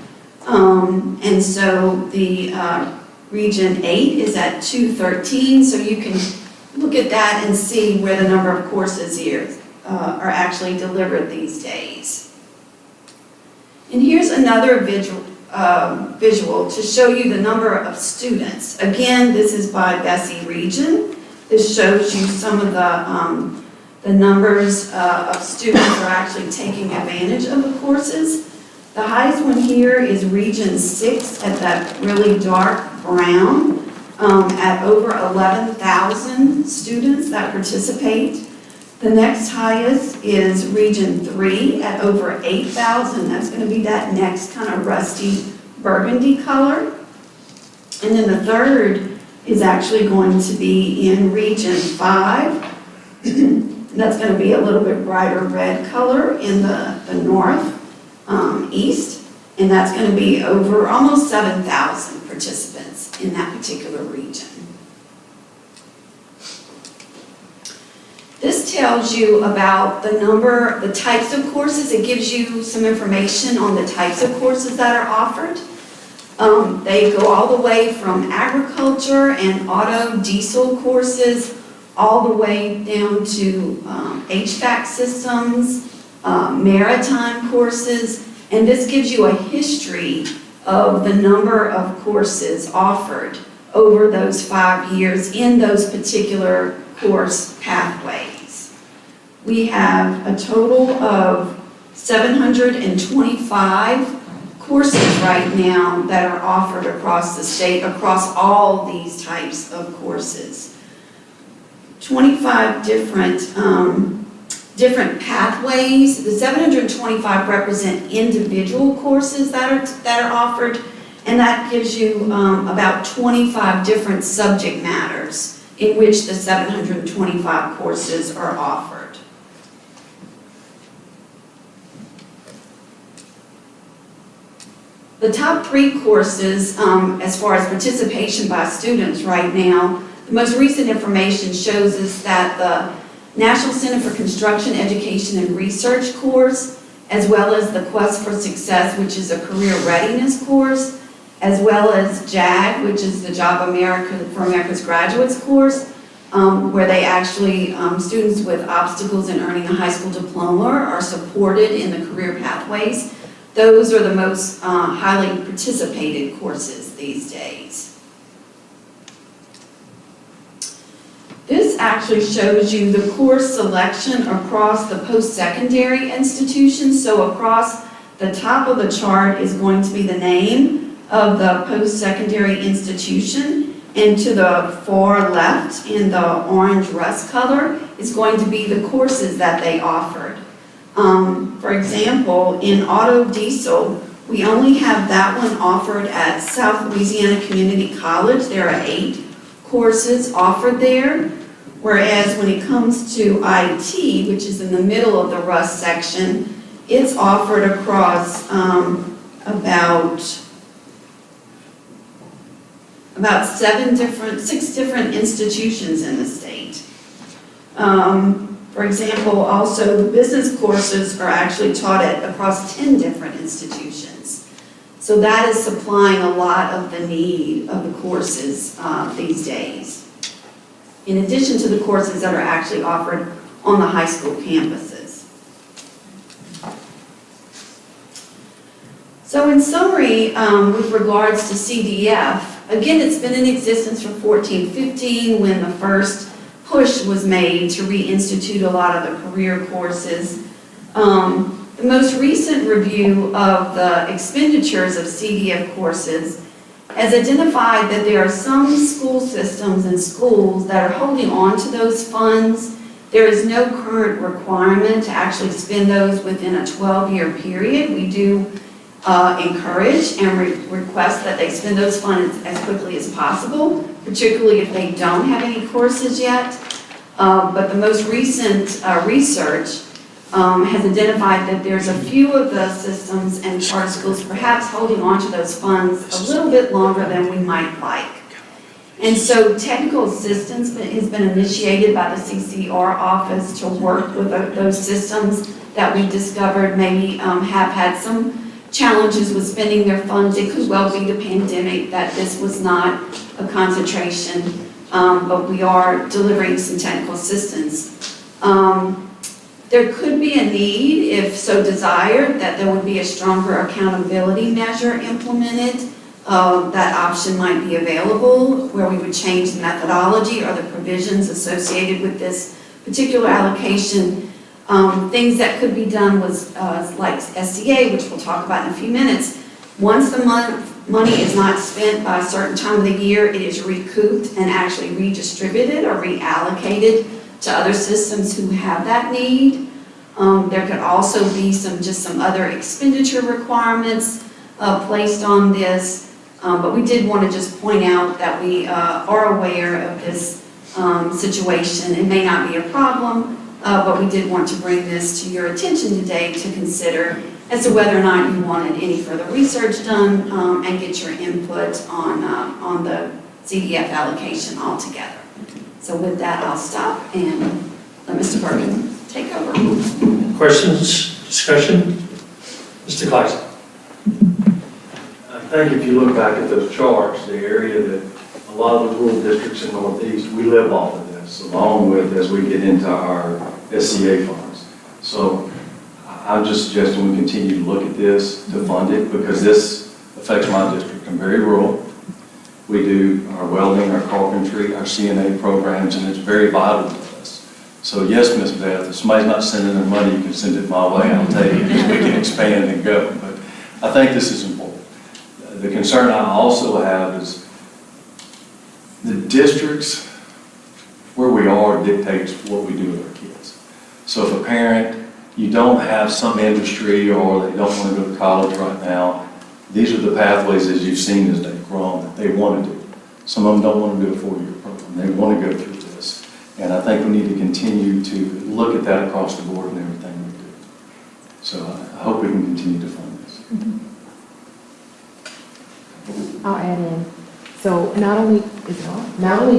And so the Region 8 is at 213. So you can look at that and see where the number of courses here are actually delivered these days. And here's another visual to show you the number of students. Again, this is by Bessie region. This shows you some of the numbers of students who are actually taking advantage of the courses. The highest one here is Region 6 at that really dark brown at over 11,000 students that participate. The next highest is Region 3 at over 8,000. That's going to be that next kind of rusty burgundy color. And then the third is actually going to be in Region 5. That's going to be a little bit brighter red color in the north east. And that's going to be over almost 7,000 participants in that particular region. This tells you about the types of courses. It gives you some information on the types of courses that are offered. They go all the way from agriculture and auto diesel courses, all the way down to HVAC systems, maritime courses, and this gives you a history of the number of courses offered over those 5 years in those particular course pathways. We have a total of 725 courses right now that are offered across the state, across all these types of courses. 25 different pathways. The 725 represent individual courses that are offered, and that gives you about 25 different subject matters in which the 725 courses are offered. The top 3 courses, as far as participation by students right now, the most recent information shows us that the National Center for Construction Education and Research course, as well as the Quest for Success, which is a career readiness course, as well as JAG, which is the Job for America's Graduates course, where they actually, students with obstacles in earning a high school diploma are supported in the career pathways. Those are the most highly participated courses these days. This actually shows you the course selection across the post-secondary institutions. So across the top of the chart is going to be the name of the post-secondary institution, and to the far left in the orange rust color is going to be the courses that they offered. For example, in auto diesel, we only have that one offered at South Louisiana Community College. There are 8 courses offered there, whereas when it comes to IT, which is in the middle of the rust section, it's offered across about 6 different institutions in the state. For example, also the business courses are actually taught across 10 different institutions. So that is supplying a lot of the need of the courses these days, in addition to the courses that are actually offered on the high school campuses. So in summary, with regards to CDF, again, it's been in existence from 14-15 when the first push was made to reinstitute a lot of the career courses. The most recent review of the expenditures of CDF courses has identified that there are some school systems and schools that are holding on to those funds. There is no current requirement to actually spend those within a 12-year period. We do encourage and request that they spend those funds as quickly as possible, particularly if they don't have any courses yet. But the most recent research has identified that there's a few of the systems and charter schools perhaps holding on to those funds a little bit longer than we might like. And so technical assistance has been initiated by the CCR office to work with those systems that we've discovered maybe have had some challenges with spending their funds. It could well be the pandemic that this was not a concentration, but we are delivering some technical assistance. There could be a need, if so desired, that there would be a stronger accountability measure implemented. That option might be available, where we would change the methodology or the provisions associated with this particular allocation. Things that could be done was like SCA, which we'll talk about in a few minutes. Once the money is not spent by a certain time of the year, it is recouped and actually redistributed or reallocated to other systems who have that need. There could also be some other expenditure requirements placed on this, but we did want to just point out that we are aware of this situation. It may not be a problem, but we did want to bring this to your attention today to consider as to whether or not you wanted any further research done and get your input on the CDF allocation altogether. So with that, I'll stop and let Mr. Bergen take over. Questions, discussion? Mr. Kleisen. think if you look back at those charts, the area that a lot of the rural districts in Northeast, we live off of this, along with as we get into our SCA funds. So I'm just suggesting we continue to look at this to fund it, because this affects my district. I'm very rural. We do our welding, our carpentry, our CNA programs, and it's very vital to us. So yes, Ms. Beth, if somebody's not sending their money, you can send it my way, I'll take it, we can expand and go. But I think this is important. The concern I also have is the districts where we are dictates what we do with our kids. So if a parent, you don't have some industry or they don't want to go to college right now, these are the pathways, as you've seen as they've grown, that they want to do. Some of them don't want to do a 4-year program. They want to go through this. And I think we need to continue to look at that across the board in everything we do. So I hope we can continue to fund this. I'll add in. So not only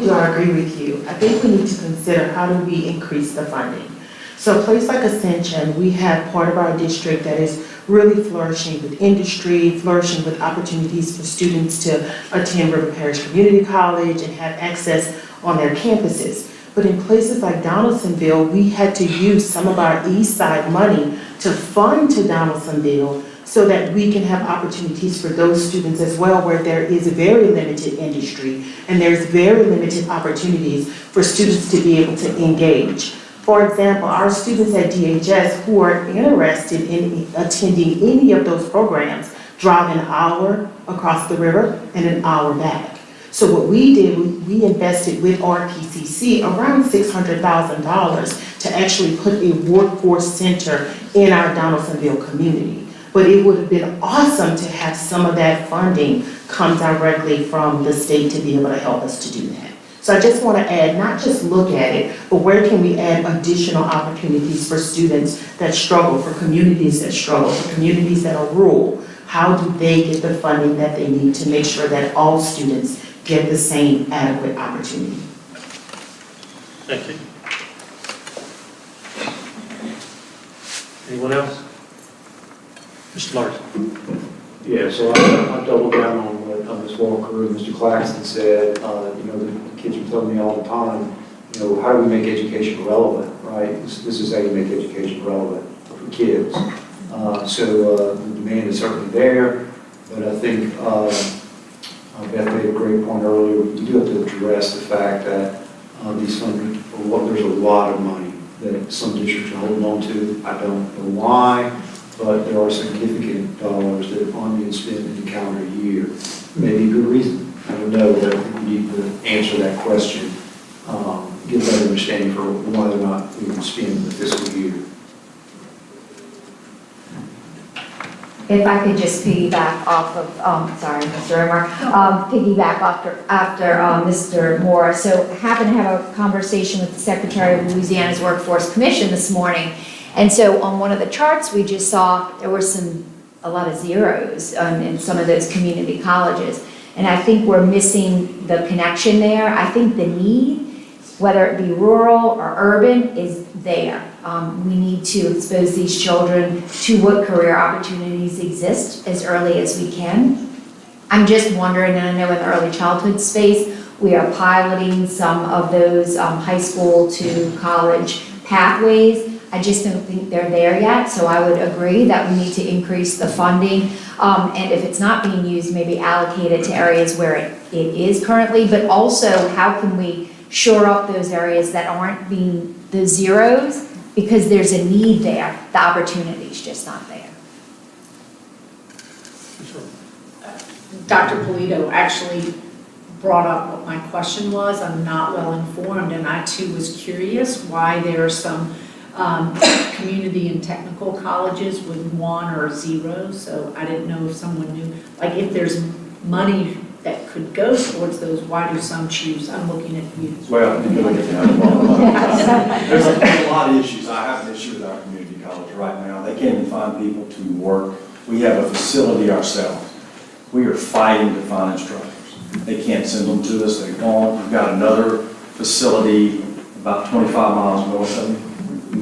do I agree with you, I think we need to consider how do we increase the funding. So a place like Ascension, we have part of our district that is really flourishing with industry, flourishing with opportunities for students to attend River Parish Community College and have access on their campuses. But in places like Donaldsonville, we had to use some of our east side money to fund to Donaldsonville so that we can have opportunities for those students as well, where there is very limited industry and there's very limited opportunities for students to be able to engage. For example, our students at DHS who are interested in attending any of those programs drive an hour across the river and an hour back. So what we did, we invested with RPCC around $600,000 to actually put a workforce center in our Donaldsonville community. But it would have been awesome to have some of that funding come directly from the state to be able to help us to do that. So I just want to add, not just look at it, but where can we add additional opportunities for students that struggle, for communities that struggle, for communities that are rural? How do they get the funding that they need to make sure that all students get the same adequate opportunity? Thank you. Anyone else? Mr. Larson. Yeah, so I double down on what Ms. Walker and Mr. Claxton said. The kids are telling me all the time, how do we make education relevant, right? This is how you make education relevant for kids. So the demand is certainly there, but I think Beth made a great point earlier. We do have to address the fact that these funding, there's a lot of money that some districts are holding on to. I don't know why, but there are significant dollars that aren't being spent in the calendar year. Maybe a good reason. I don't know, but I think we need to answer that question, get a better understanding for whether or not we can spend the fiscal year. If I could just piggyback off of, sorry, Mr. Omar, piggyback after Mr. Moore. So I happened to have a conversation with the Secretary of Louisiana's Workforce Commission this morning. And so on one of the charts we just saw, there were a lot of zeros in some of those community colleges. And I think we're missing the connection there. I think the need, whether it be rural or urban, is there. We need to expose these children to what career opportunities exist as early as we can. I'm just wondering, and I know in the early childhood space, we are piloting some of those high school to college pathways. I just don't think they're there yet, so I would agree that we need to increase the funding. And if it's not being used, maybe allocate it to areas where it is currently, but also how can we shore up those areas that aren't being the zeros, because there's a need there, the opportunity's just not there. Dr. Polito actually brought up what my question was. I'm not well informed, and I too was curious why there are some community and technical colleges with 1 or 0. So I didn't know if someone knew, like if there's money that could go towards those, why do some choose? I'm looking at you. Well, you look at that. There's a lot of issues. I have an issue with our community college right now. They can't even find people to work. We have a facility ourselves. We are fighting to find instructors. They can't send them to us. They won't. We've got another facility about 25 miles north of me.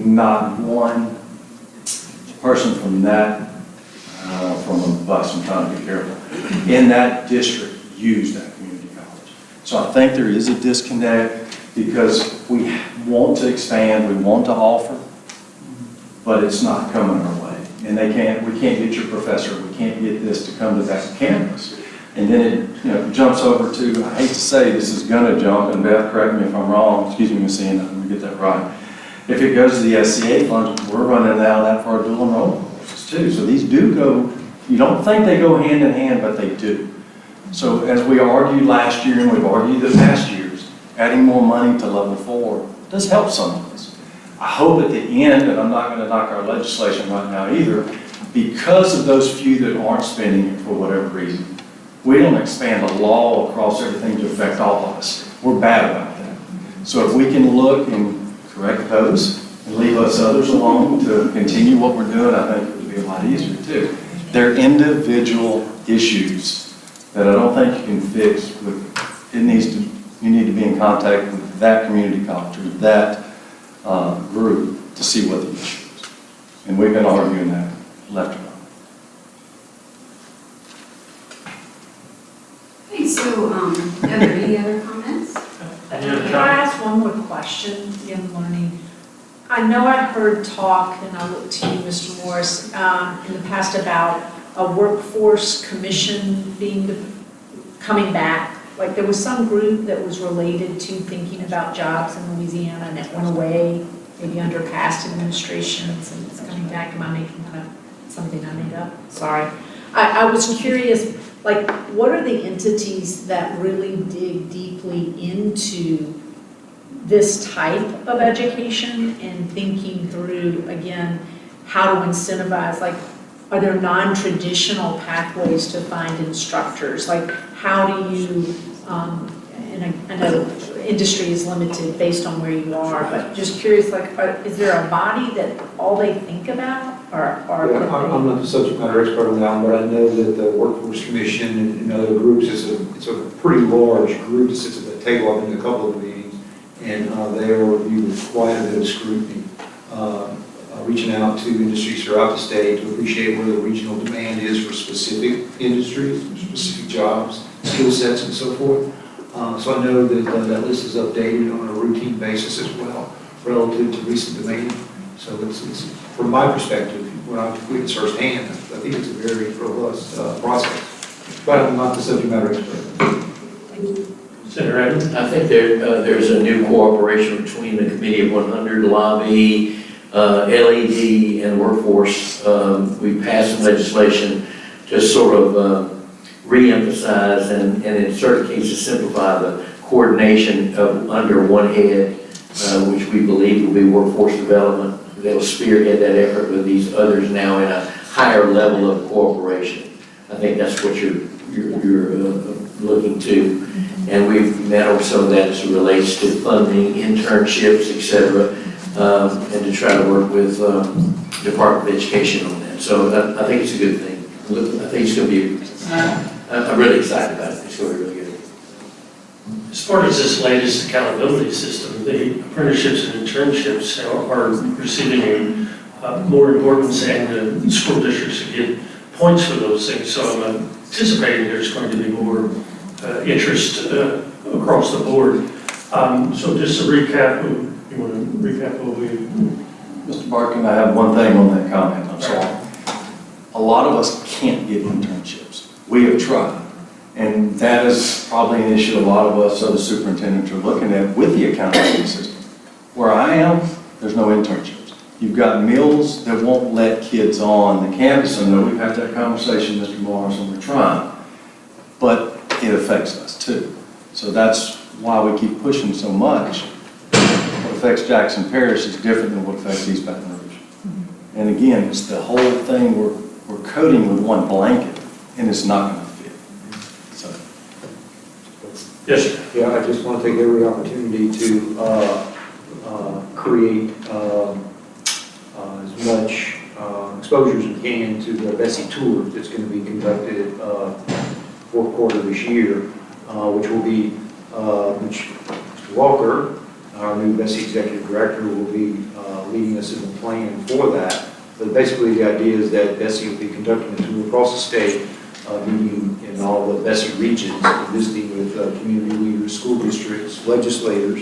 Not one person from that from a bus. I'm trying to be careful. In that district, use that community college. So I think there is a disconnect because we want to expand, we want to offer, but it's not coming our way. And we can't get your professor, we can't get this to come to that campus. And then it, jumps over to, I hate to say this is gonna jump, and Beth, correct me if I'm wrong, excuse me, Ms. Ian, let me get that right. If it goes to the SCA funds, we're running out of that for our dual enrollment courses too. So these do go, you don't think they go hand in hand, but they do. So as we argued last year and we've argued the past years, adding more money to level 4 does help some of us. I hope at the end, and I'm not gonna knock our legislation right now either, because of those few that aren't spending it for whatever reason, we don't expand the law across everything to affect all of us. We're bad about that. So if we can look and correct those and leave us others alone to continue what we're doing, I think it would be a lot easier too. They're individual issues that I don't think you can fix with, you need to be in contact with that community college or that group to see what the issue is. And we've been arguing that left and right. Okay, so, are there any other comments? Can I ask one more question, Young Learning? I know I heard talk, and I look to you, Mr. Morris, in the past about a workforce commission coming back. Like there was some group that was related to thinking about jobs in Louisiana and it went away, maybe under past administrations, and it's coming back. Am I making that up? Something I made up? Sorry. I was curious, like, what are the entities that really dig deeply into this type of education and thinking through, again, how to incentivize? Like, are there non-traditional pathways to find instructors? Like, how do you, and I know industry is limited based on where you are, but just curious, like, is there a body that all they think about? Yeah, I'm not the subject matter expert on that one, but I know that the Workforce Commission and other groups, it's a pretty large group that sits at the table. I've been to a couple of the meetings, and they are reviewed with quite a bit of scrutiny, reaching out to industries throughout the state to appreciate where the regional demand is for specific industries, for specific jobs, skill sets, and so forth. So I know that that list is updated on a routine basis as well, relative to recent demand. So it's from my perspective, when I witness firsthand, I think it's a very robust process. But I'm not the subject matter expert. Senator Evans? I think there's a new cooperation between the Committee of 100, Lobby, LED, and Workforce. We passed some legislation to sort of re-emphasize and in certain cases simplify the coordination of under one head, which we believe will be workforce development. They'll spearhead that effort with these others now in a higher level of cooperation. I think that's what you're looking to. And we've met on some of that as it relates to funding, internships, et cetera, and to try to work with Department of Education on that. So I think it's a good thing. I think it's going to be, I'm really excited about it. It's going to be really good. As far as this latest accountability system, the apprenticeships and internships are receiving more importance, and the school districts get points for those things. So I'm anticipating there's going to be more interest across the board. So just to recap, you want to recap what we... Mr. Barkin, I have one thing on that comment, I'm sorry. A lot of us can't get internships. We have tried. And that is probably an issue a lot of us other superintendents are looking at with the accountability system. Where I am, there's no internships. You've got mills that won't let kids on the campus. I know we've had that conversation, Mr. Morris, and we're trying. But it affects us too. So that's why we keep pushing so much. What affects Jackson Parish is different than what affects East Baton Rouge. And again, it's the whole thing we're coating with one blanket, and it's not going to fit. So. Yes, sir. Yeah, I just want to take every opportunity to create as much exposure as we can to the Bessie Tour that's going to be conducted fourth quarter this year, which will be, which Mr. Walker, our new Bessie Executive Director, will be leading us in the plan for that. But basically, the idea is that Bessie will be conducting a tour across the state, meeting in all the Bessie regions, visiting with community leaders, school districts, legislators,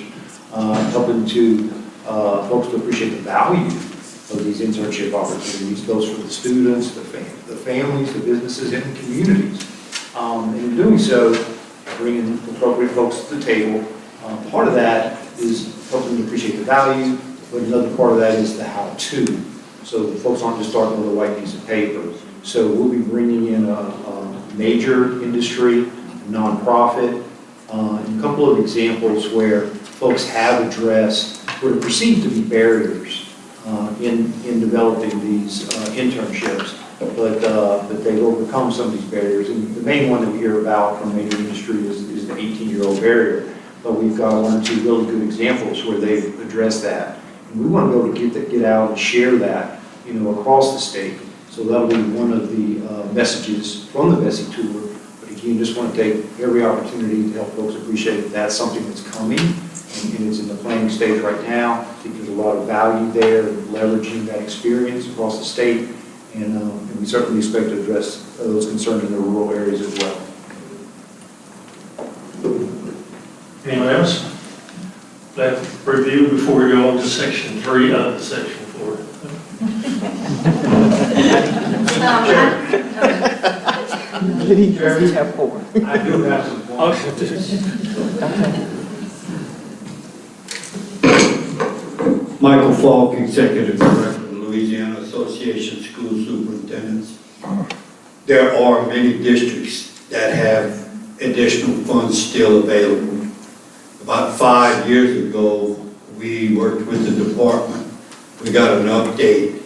helping to folks to appreciate the value of these internship opportunities, both for the students, the families, the businesses, and the communities. And in doing so, bringing appropriate folks to the table. Part of that is helping them appreciate the value, but another part of that is the how-to. So the folks aren't just starting with a white piece of paper. So we'll be bringing in a major industry, nonprofit, and a couple of examples where folks have addressed what are perceived to be barriers in developing these internships, but they've overcome some of these barriers. And the main one that we hear about from major industry is the 18-year-old barrier. But we've got one or two really good examples where they've addressed that. And we want to be able to get out and share that, across the state. So that'll be one of the messages from the Bessie tour. But again, just want to take every opportunity to help folks appreciate that that's something that's coming, and it's in the planning stage right now. I think there's a lot of value there, leveraging that experience across the state, and we certainly expect to address those concerns in the rural areas as well. Anyone else? Let's review before we go on to section 3 of section 4. I do have some points. Michael Falk, Executive Director of the Louisiana Association of School Superintendents. There are many districts that have additional funds still available. About 5 years ago, we worked with the department. We got an update,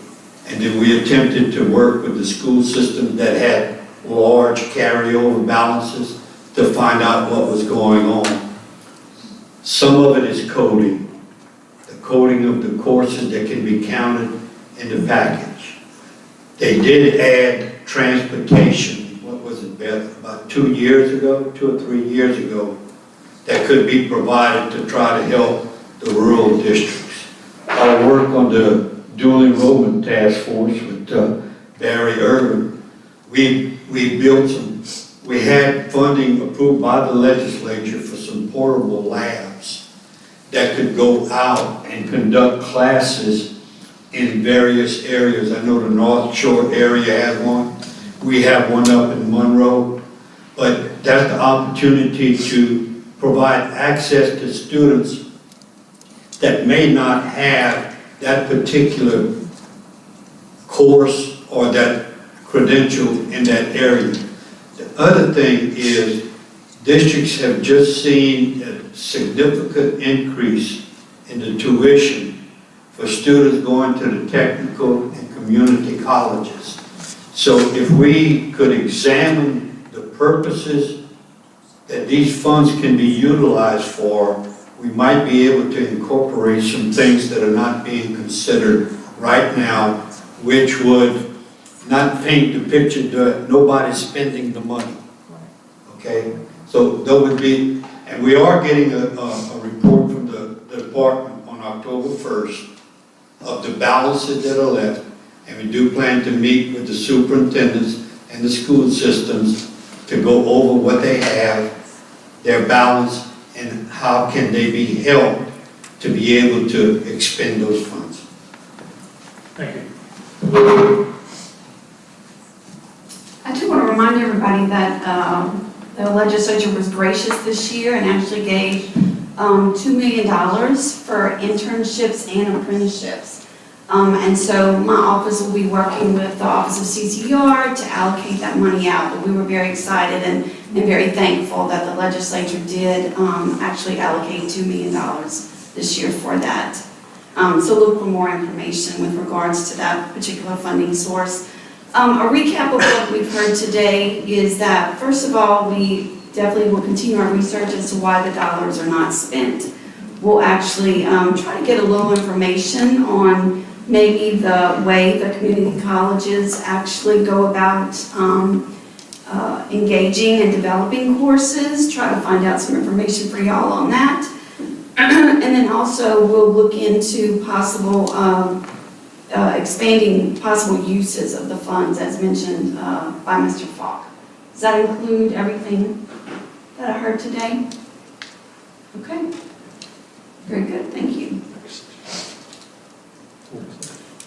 and then we attempted to work with the school system that had large carryover balances to find out what was going on. Some of it is coding. The coding of the courses that can be counted in the package. They did add transportation, what was it, Beth, about 2 years ago, 2 or 3 years ago, that could be provided to try to help the rural districts. Our work on the dual enrollment task force with Barry Irvin, we had funding approved by the legislature for some portable labs that could go out and conduct classes in various areas. I know the North Shore area has one. We have one up in Monroe. But that's the opportunity to provide access to students that may not have that particular course or that credential in that area. The other thing is districts have just seen a significant increase in the tuition for students going to the technical and community colleges. So if we could examine the purposes that these funds can be utilized for, we might be able to incorporate some things that are not being considered right now, which would not paint the picture that nobody's spending the money. Okay? So that would be, and we are getting a report from the department on October 1st of the balances that are left, and we do plan to meet with the superintendents and the school systems to go over what they have, their balance, and how can they be helped to be able to expend those funds. Thank you. I do want to remind everybody that the legislature was gracious this year and actually gave $2 million for internships and apprenticeships. And so my office will be working with the Office of CCR to allocate that money out. But we were very excited and very thankful that the legislature did actually allocate $2 million this year for that. So look for more information with regards to that particular funding source. A recap of what we've heard today is that, first of all, we definitely will continue our research as to why the dollars are not spent. We'll actually try to get a little information on maybe the way the community colleges actually go about engaging and developing courses, try to find out some information for y'all on that. And then also we'll look into possible expanding possible uses of the funds as mentioned by Mr. Falk. Does that include everything that I heard today? Okay. Very good, thank you.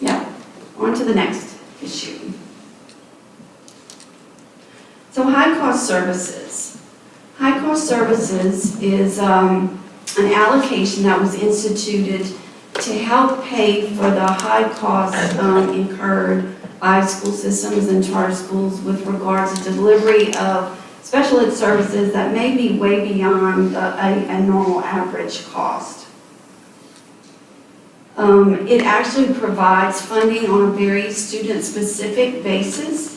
Yeah, on to the next issue. So high-cost services. High-cost services is an allocation that was instituted to help pay for the high costs incurred by school systems and charter schools with regards to delivery of special ed services that may be way beyond a normal average cost. It actually provides funding on a very student-specific basis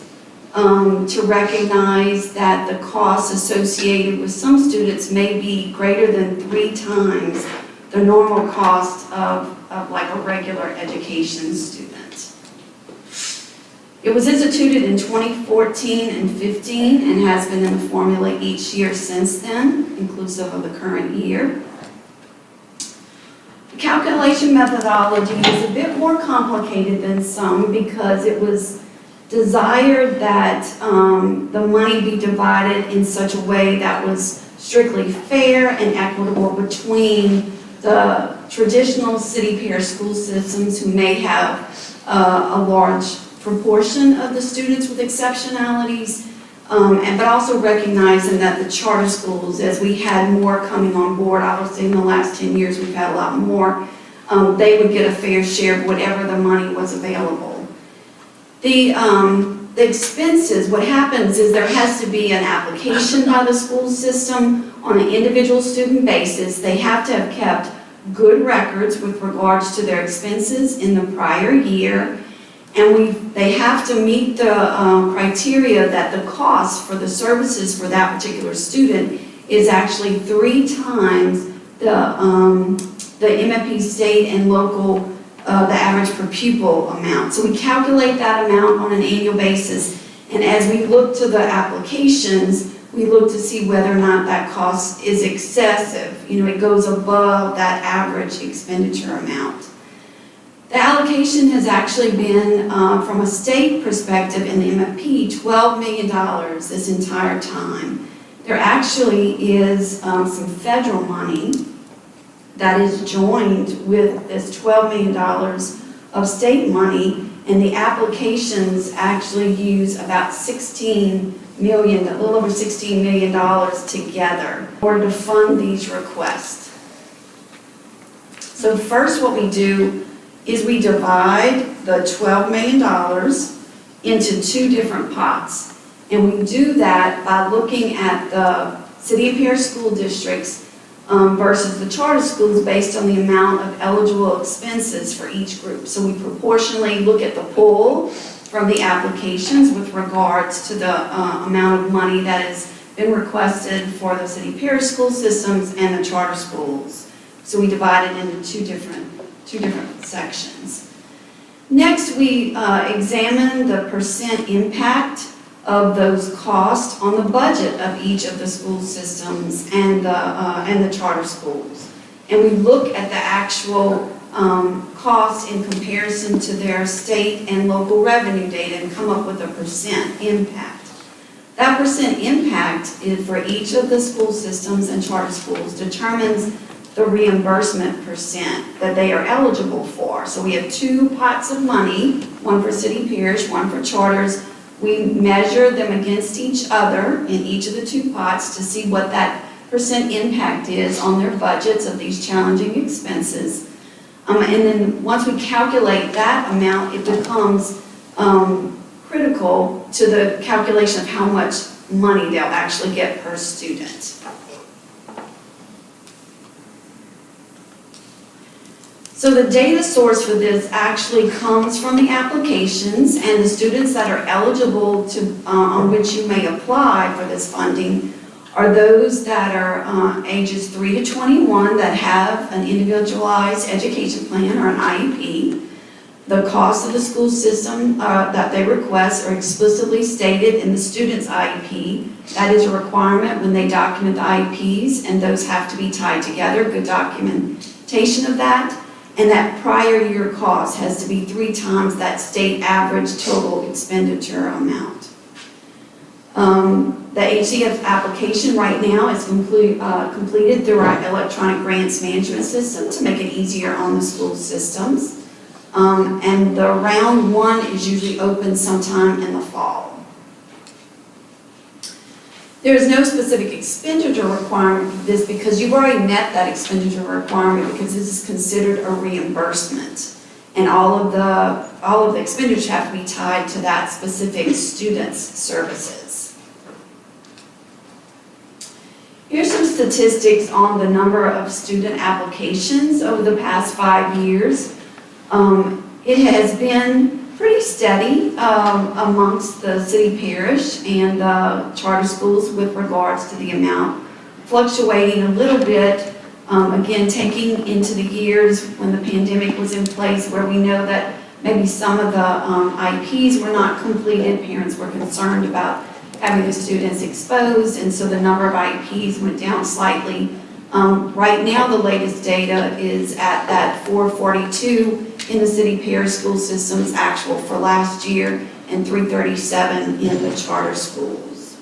to recognize that the costs associated with some students may be greater than 3 times the normal cost of like a regular education student. It was instituted in 2014 and 15 and has been in the formula each year since then, inclusive of the current year. The calculation methodology is a bit more complicated than some because it was desired that the money be divided in such a way that was strictly fair and equitable between the traditional city peer school systems who may have a large proportion of the students with exceptionalities, but also recognizing that the charter schools, as we had more coming on board, obviously in the last 10 years we've had a lot more, they would get a fair share of whatever the money was available. The expenses, what happens is there has to be an application by the school system on an individual student basis. They have to have kept good records with regards to their expenses in the prior year. And they have to meet the criteria that the cost for the services for that particular student is actually 3 times the MFP state and local, the average per pupil amount. So we calculate that amount on an annual basis. And as we look to the applications, we look to see whether or not that cost is excessive. You know, it goes above that average expenditure amount. The allocation has actually been, from a state perspective in the MFP, $12 million this entire time. There actually is some federal money that is joined with this $12 million of state money, and the applications actually use about $16 million, a little over $16 million together in order to fund these requests. So first what we do is we divide the $12 million into 2 different pots. And we do that by looking at the City of Pierce school districts versus the charter schools based on the amount of eligible expenses for each group. So we proportionally look at the pool from the applications with regards to the amount of money that has been requested for the City of Pierce school systems and the charter schools. So we divide it into two different sections. Next, we examine the percent impact of those costs on the budget of each of the school systems and the charter schools. And we look at the actual costs in comparison to their state and local revenue data and come up with a percent impact. That percent impact is for each of the school systems and charter schools determines the reimbursement percent that they are eligible for. So we have 2 pots of money, one for city peers, one for charters. We measure them against each other in each of the 2 pots to see what that percent impact is on their budgets of these challenging expenses. And then once we calculate that amount, it becomes critical to the calculation of how much money they'll actually get per student. So the data source for this actually comes from the applications, and the students that are eligible to, on which you may apply for this funding are those that are ages 3 to 21 that have an individualized education plan or an IEP. The cost of the school system that they request are explicitly stated in the student's IEP. That is a requirement when they document the IEPs, and those have to be tied together, good documentation of that. and that prior year cost has to be 3 times that state average total expenditure amount. The HCF application right now is completed through our electronic grants management system to make it easier on the school systems. And the round 1 is usually open sometime in the fall. There is no specific expenditure requirement for this because you've already met that expenditure requirement because this is considered a reimbursement. And all of the expenditure have to be tied to that specific student's services. Here's some statistics on the number of student applications over the past 5 years. It has been pretty steady amongst the city parish and charter schools with regards to the amount, fluctuating a little bit, again, taking into the years when the pandemic was in place where we know that maybe some of the IEPs were not completed, parents were concerned about having the students exposed, and so the number of IEPs went down slightly. Right now, the latest data is at that 442 in the city parish school systems actual for last year and 337 in the charter schools.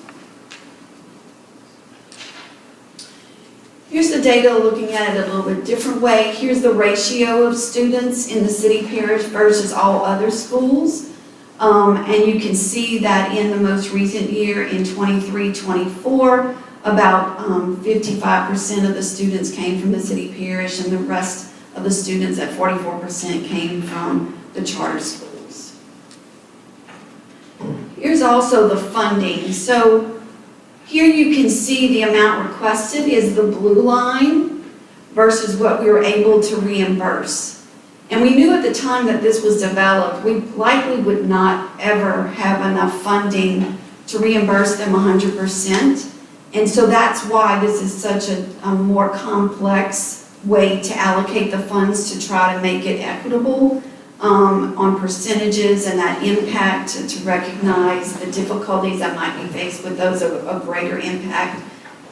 Here's the data looking at it a little bit different way. Here's the ratio of students in the city parish versus all other schools. And you can see that in the most recent year in 23-24, about 55% of the students came from the city parish and the rest of the students at 44% came from the charter schools. Here's also the funding. So here you can see the amount requested is the blue line versus what we were able to reimburse. And we knew at the time that this was developed, we likely would not ever have enough funding to reimburse them 100%. And so that's why this is such a more complex way to allocate the funds to try to make it equitable on percentages and that impact to recognize the difficulties that might be faced with those of greater impact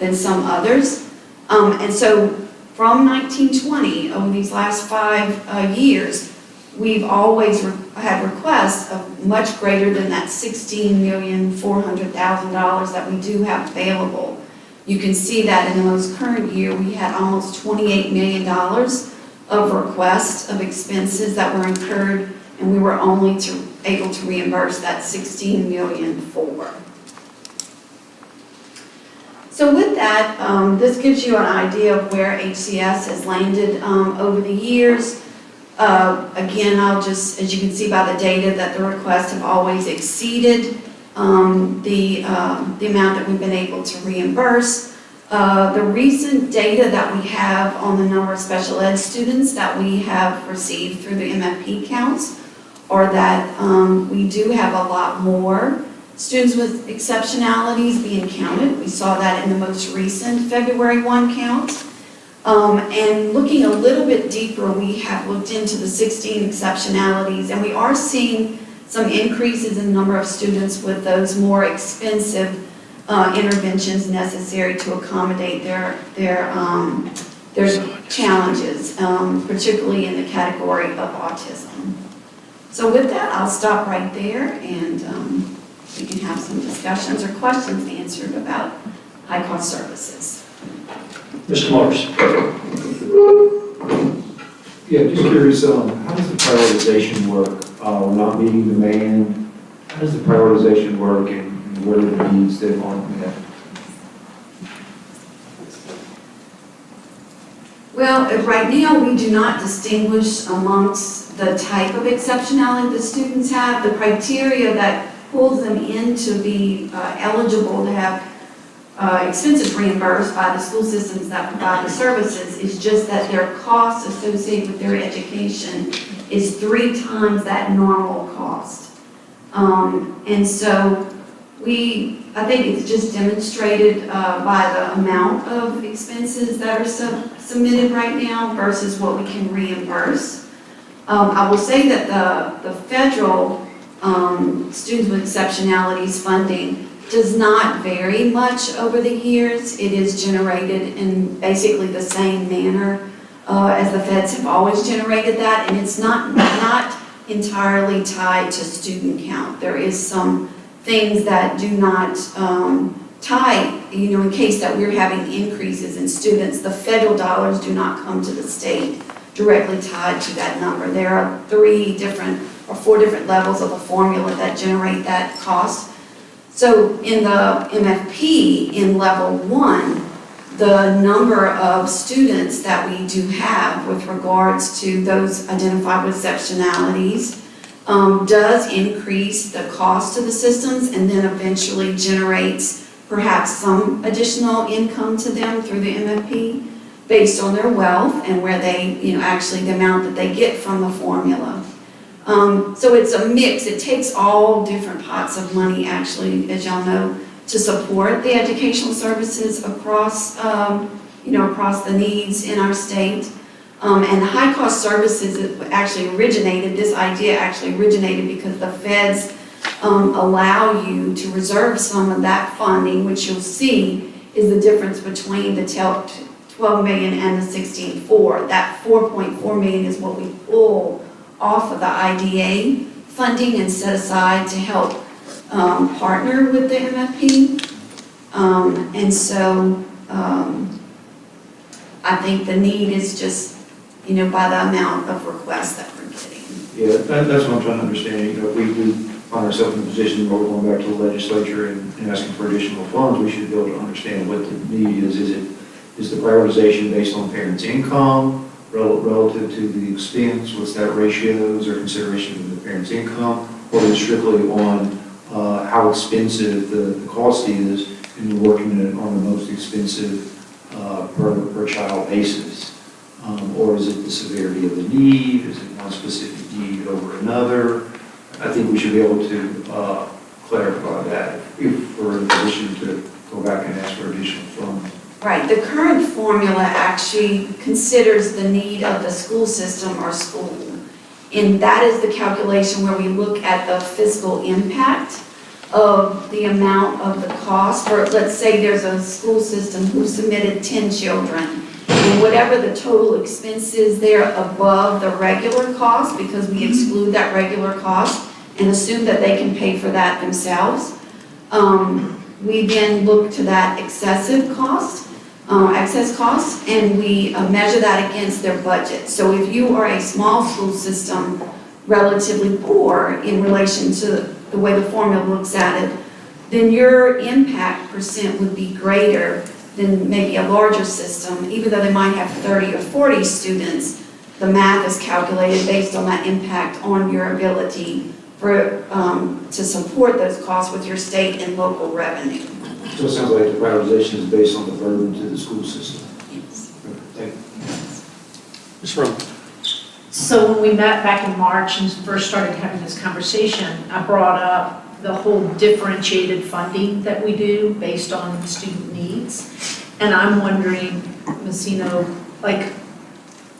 than some others. And so from 1920, over these last 5 years, we've always had requests of much greater than that $16,400,000 that we do have available. You can see that in the most current year, we had almost $28 million of requests of expenses that were incurred, and we were only able to reimburse that $16 million for. So with that, this gives you an idea of where HCS has landed over the years. Again, I'll just, as you can see by the data, that the requests have always exceeded the amount that we've been able to reimburse. The recent data that we have on the number of special ed students that we have received through the MFP counts are that we do have a lot more students with exceptionalities being counted. We saw that in the most recent February 1 count. And looking a little bit deeper, we have looked into the 16 exceptionalities, and we are seeing some increases in the number of students with those more expensive interventions necessary to accommodate their challenges, particularly in the category of autism. So with that, I'll stop right there, and we can have some discussions or questions answered about high-cost services. Mr. Morris. Yeah, just curious, how does the prioritization work? We're not meeting demand. How does the prioritization work, and what are the needs that aren't met? Well, right now, we do not distinguish amongst the type of exceptionality the students have. The criteria that pulls them in to be eligible to have expenses reimbursed by the school systems that provide the services is just that their cost associated with their education is 3 times that normal cost. And so I think it's just demonstrated by the amount of expenses that are submitted right now versus what we can reimburse. I will say that the federal students with exceptionalities funding does not vary much over the years. It is generated in basically the same manner as the feds have always generated that, and it's not entirely tied to student count. There is some things that do not tie, in case that we're having increases in students, the federal dollars do not come to the state directly tied to that number. There are 4 different levels of a formula that generate that cost. So in the MFP, in level 1, the number of students that we do have with regards to those identified with exceptionalities does increase the cost to the systems and then eventually generates perhaps some additional income to them through the MFP based on their wealth and where they, actually the amount that they get from the formula. So it's a mix. It takes all different pots of money, actually, as y'all know, to support the educational services across, across the needs in our state. And the high-cost services this idea actually originated because the feds allow you to reserve some of that funding, which you'll see is the difference between the 12 million and the 16.4. That 4.4 million is what we pull off of the IDA funding and set aside to help partner with the MFP. And so I think the need is just, by the amount of requests that we're getting. Yeah, that's what I'm trying to understand. If we find ourselves in a position where we're going back to the legislature and asking for additional funds, we should be able to understand what the need is. Is the prioritization based on parents' income relative to the expense? What's that ratio? Is there consideration of the parents' income? Or is it strictly on how expensive the cost is and you're working it on the most expensive per child basis? Or is it the severity of the need? Is it one specific need over another? I think we should be able to clarify that if we're in a position to go back and ask for additional funds. Right, the current formula actually considers the need of the school system or school. And that is the calculation where we look at the fiscal impact of the amount of the cost. For, let's say there's a school system who submitted 10 children. And whatever the total expense is there above the regular cost, because we exclude that regular cost and assume that they can pay for that themselves, we then look to that excess cost, and we measure that against their budget. So if you are a small school system, relatively poor in relation to the way the formula looks at it, then your impact percent would be greater than maybe a larger system. Even though they might have 30 or 40 students, the math is calculated based on that impact on your ability to support those costs with your state and local revenue. So it sounds like the prioritization is based on the burden to the school system. Yes. Thank you. Ms. Rowe. So when we met back in March and first started having this conversation, I brought up the whole differentiated funding that we do based on student needs. And I'm wondering, Messino, like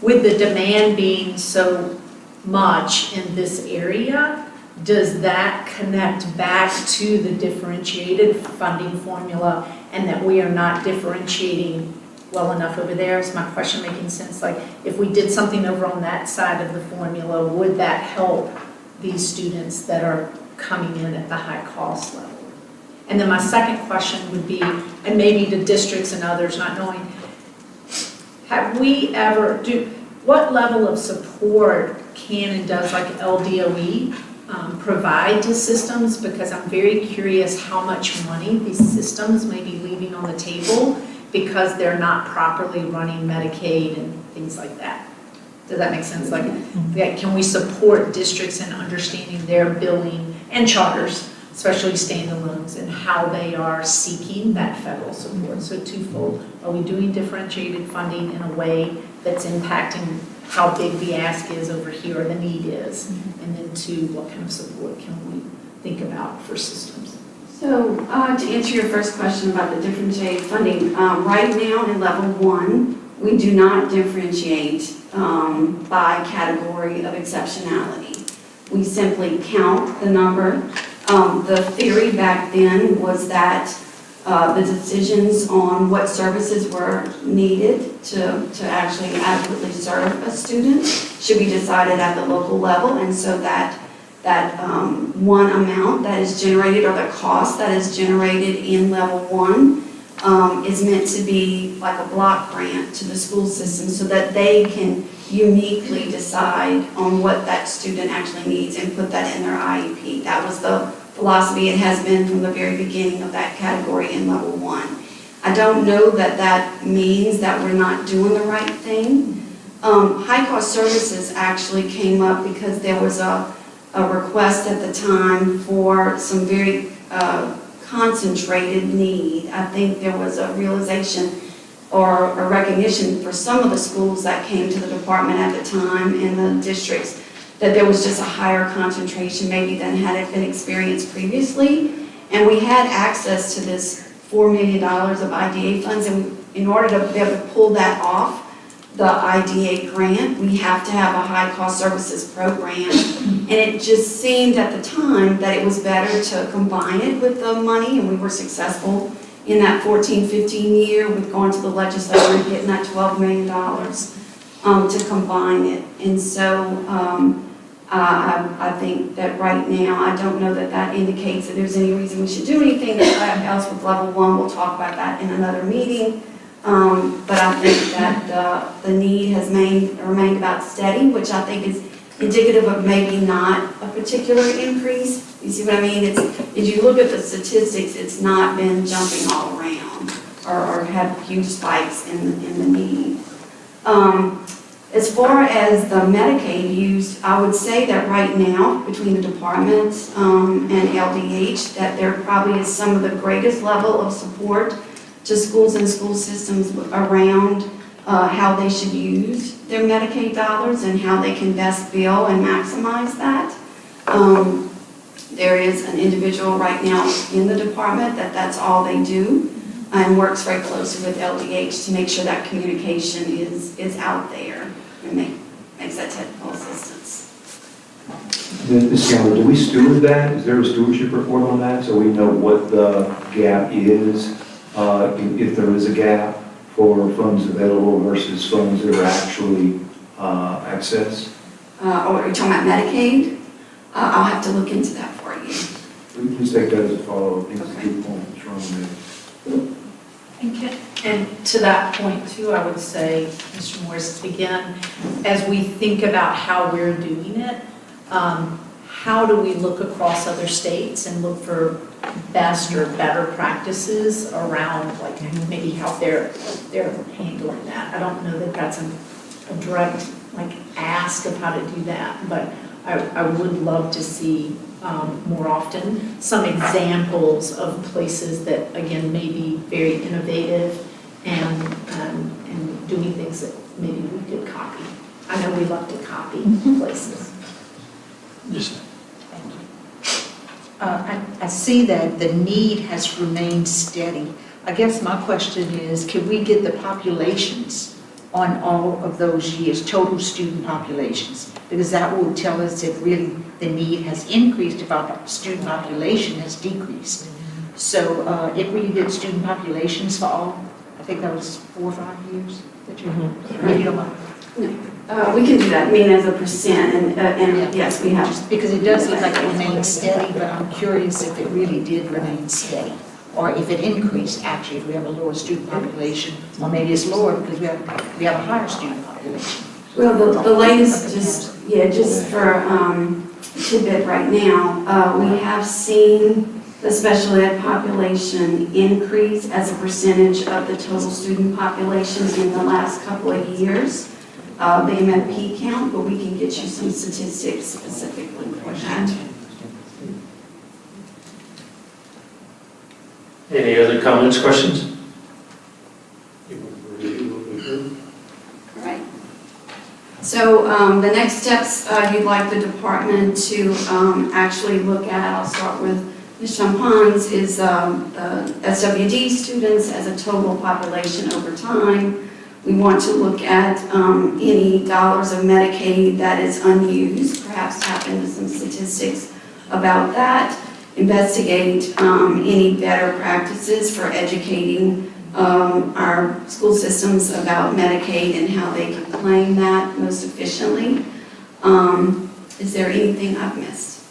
with the demand being so much in this area, does that connect back to the differentiated funding formula and that we are not differentiating well enough over there? Is my question making sense? Like if we did something over on that side of the formula, would that help these students that are coming in at the high cost level? And then my second question would be, and maybe the districts and others not knowing, have we ever, what level of support can and does like LDOE provide to systems? Because I'm very curious how much money these systems may be leaving on the table because they're not properly running Medicaid and things like that. Does that make sense? Like, can we support districts in understanding their billing and charters, especially standalones, and how they are seeking that federal support? So twofold, are we doing differentiated funding in a way that's impacting how big the ask is over here or the need is? And then two, what kind of support can we think about for systems? So to answer your first question about the differentiated funding, right now in level 1, we do not differentiate by category of exceptionality. We simply count the number. The theory back then was that the decisions on what services were needed to actually adequately serve a student should be decided at the local level, and so that one amount that is generated, or the cost that is generated in level 1, is meant to be like a block grant to the school system so that they can uniquely decide on what that student actually needs and put that in their IEP. That was the philosophy. It has been from the very beginning of that category in level 1. I don't know that that means that we're not doing the right thing. High-cost services actually came up because there was a request at the time for some very concentrated need. I think there was a realization or a recognition for some of the schools that came to the department at the time in the districts that there was just a higher concentration maybe than had it been experienced previously. And we had access to this $4 million of IDA funds, and in order to be able to pull that off, the IDA grant, we have to have a high-cost services program. And it just seemed at the time that it was better to combine it with the money, and we were successful in that 14-15 year with going to the legislature and getting that $12 million to combine it. And so I think that right now, I don't know that that indicates that there's any reason we should do anything else with level 1. We'll talk about that in another meeting. But I think that the need has remained about steady, which I think is indicative of maybe not a particular increase. You see what I mean? If you look at the statistics, it's not been jumping all around or had huge spikes in the need. As far as the Medicaid used, I would say that right now, between the department and LDH, that there probably is some of the greatest level of support to schools and school systems around how they should use their Medicaid dollars and how they can best bill and maximize that. There is an individual right now in the department that's all they do and works very closely with LDH to make sure that communication is out there and makes that technical assistance. Ms. Campbell, do we steward that? Is there a stewardship report on that so we know what the gap is, if there is a gap for funds available versus funds that are actually accessed? Are you talking about Medicaid? I'll have to look into that for you. Please take that as a follow-up. I think it's a good point. What's wrong with it? And to that point too, I would say, Mr. Morris, again, as we think about how we're doing it, how do we look across other states and look for best or better practices around like maybe how they're handling that? I don't know that that's a direct like ask of how to do that, but I would love to see more often some examples of places that again may be very innovative and doing things that maybe we could copy. I know we love to copy places. Yes. I see that the need has remained steady. I guess my question is, can we get the populations on all of those years, total student populations? Because that will tell us if really the need has increased, if our student population has decreased. So if we get student populations for all, I think that was 4 or 5 years that you don't mind. We can do that, I mean, as a percent, and yes, we have. Because it does look like it remained steady, but I'm curious if it really did remain steady, or if it increased actually, if we have a lower student population, or maybe it's lower because we have a higher student population. Well, the latest, just for tidbit right now, we have seen the special ed population increase as a percentage of the total student population in the last couple of years. The MFP count, but we can get you some statistics specifically for that. Any other comments, questions? All right. So the next steps you'd like the department to actually look at, I'll start with Ms. Champagne's, is the SWD students as a total population over time. We want to look at any dollars of Medicaid that is unused, perhaps tap into some statistics about that. investigate any better practices for educating our school systems about Medicaid and how they can claim that most efficiently. Is there anything I've missed?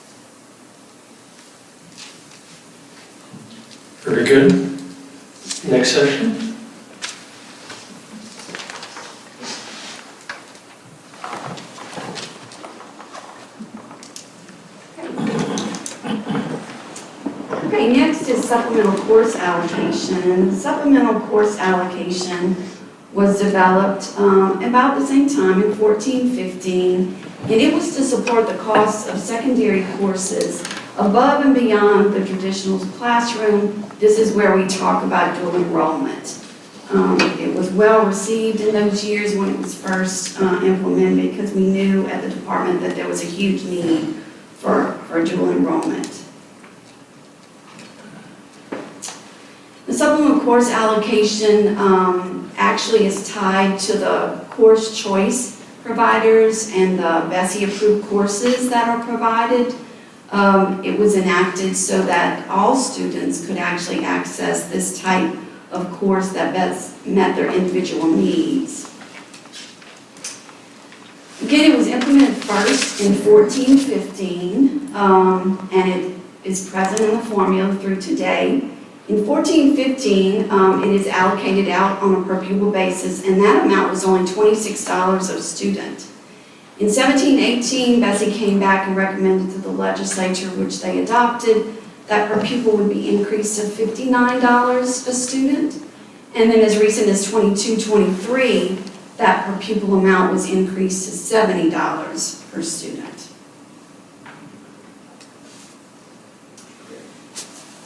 Very good. Next session. Okay, next is supplemental course allocation. Supplemental course allocation was developed about the same time in 14-15, and it was to support the costs of secondary courses above and beyond the traditional classroom. This is where we talk about dual enrollment. It was well received in those years when it was first implemented, because we knew at the department that there was a huge need for dual enrollment. The supplemental course allocation actually is tied to the course choice providers and the BESI-approved courses that are provided. It was enacted so that all students could actually access this type of course that best met their individual needs. Again, it was implemented first in 14-15, and it is present in the formula through today. In 14-15, it is allocated out on a per pupil basis, and that amount was only $26 a student. In 17-18, BESI came back and recommended to the legislature, which they adopted, that per pupil would be increased to $59 a student. And then as recent as 22-23, that per pupil amount was increased to $70 per student.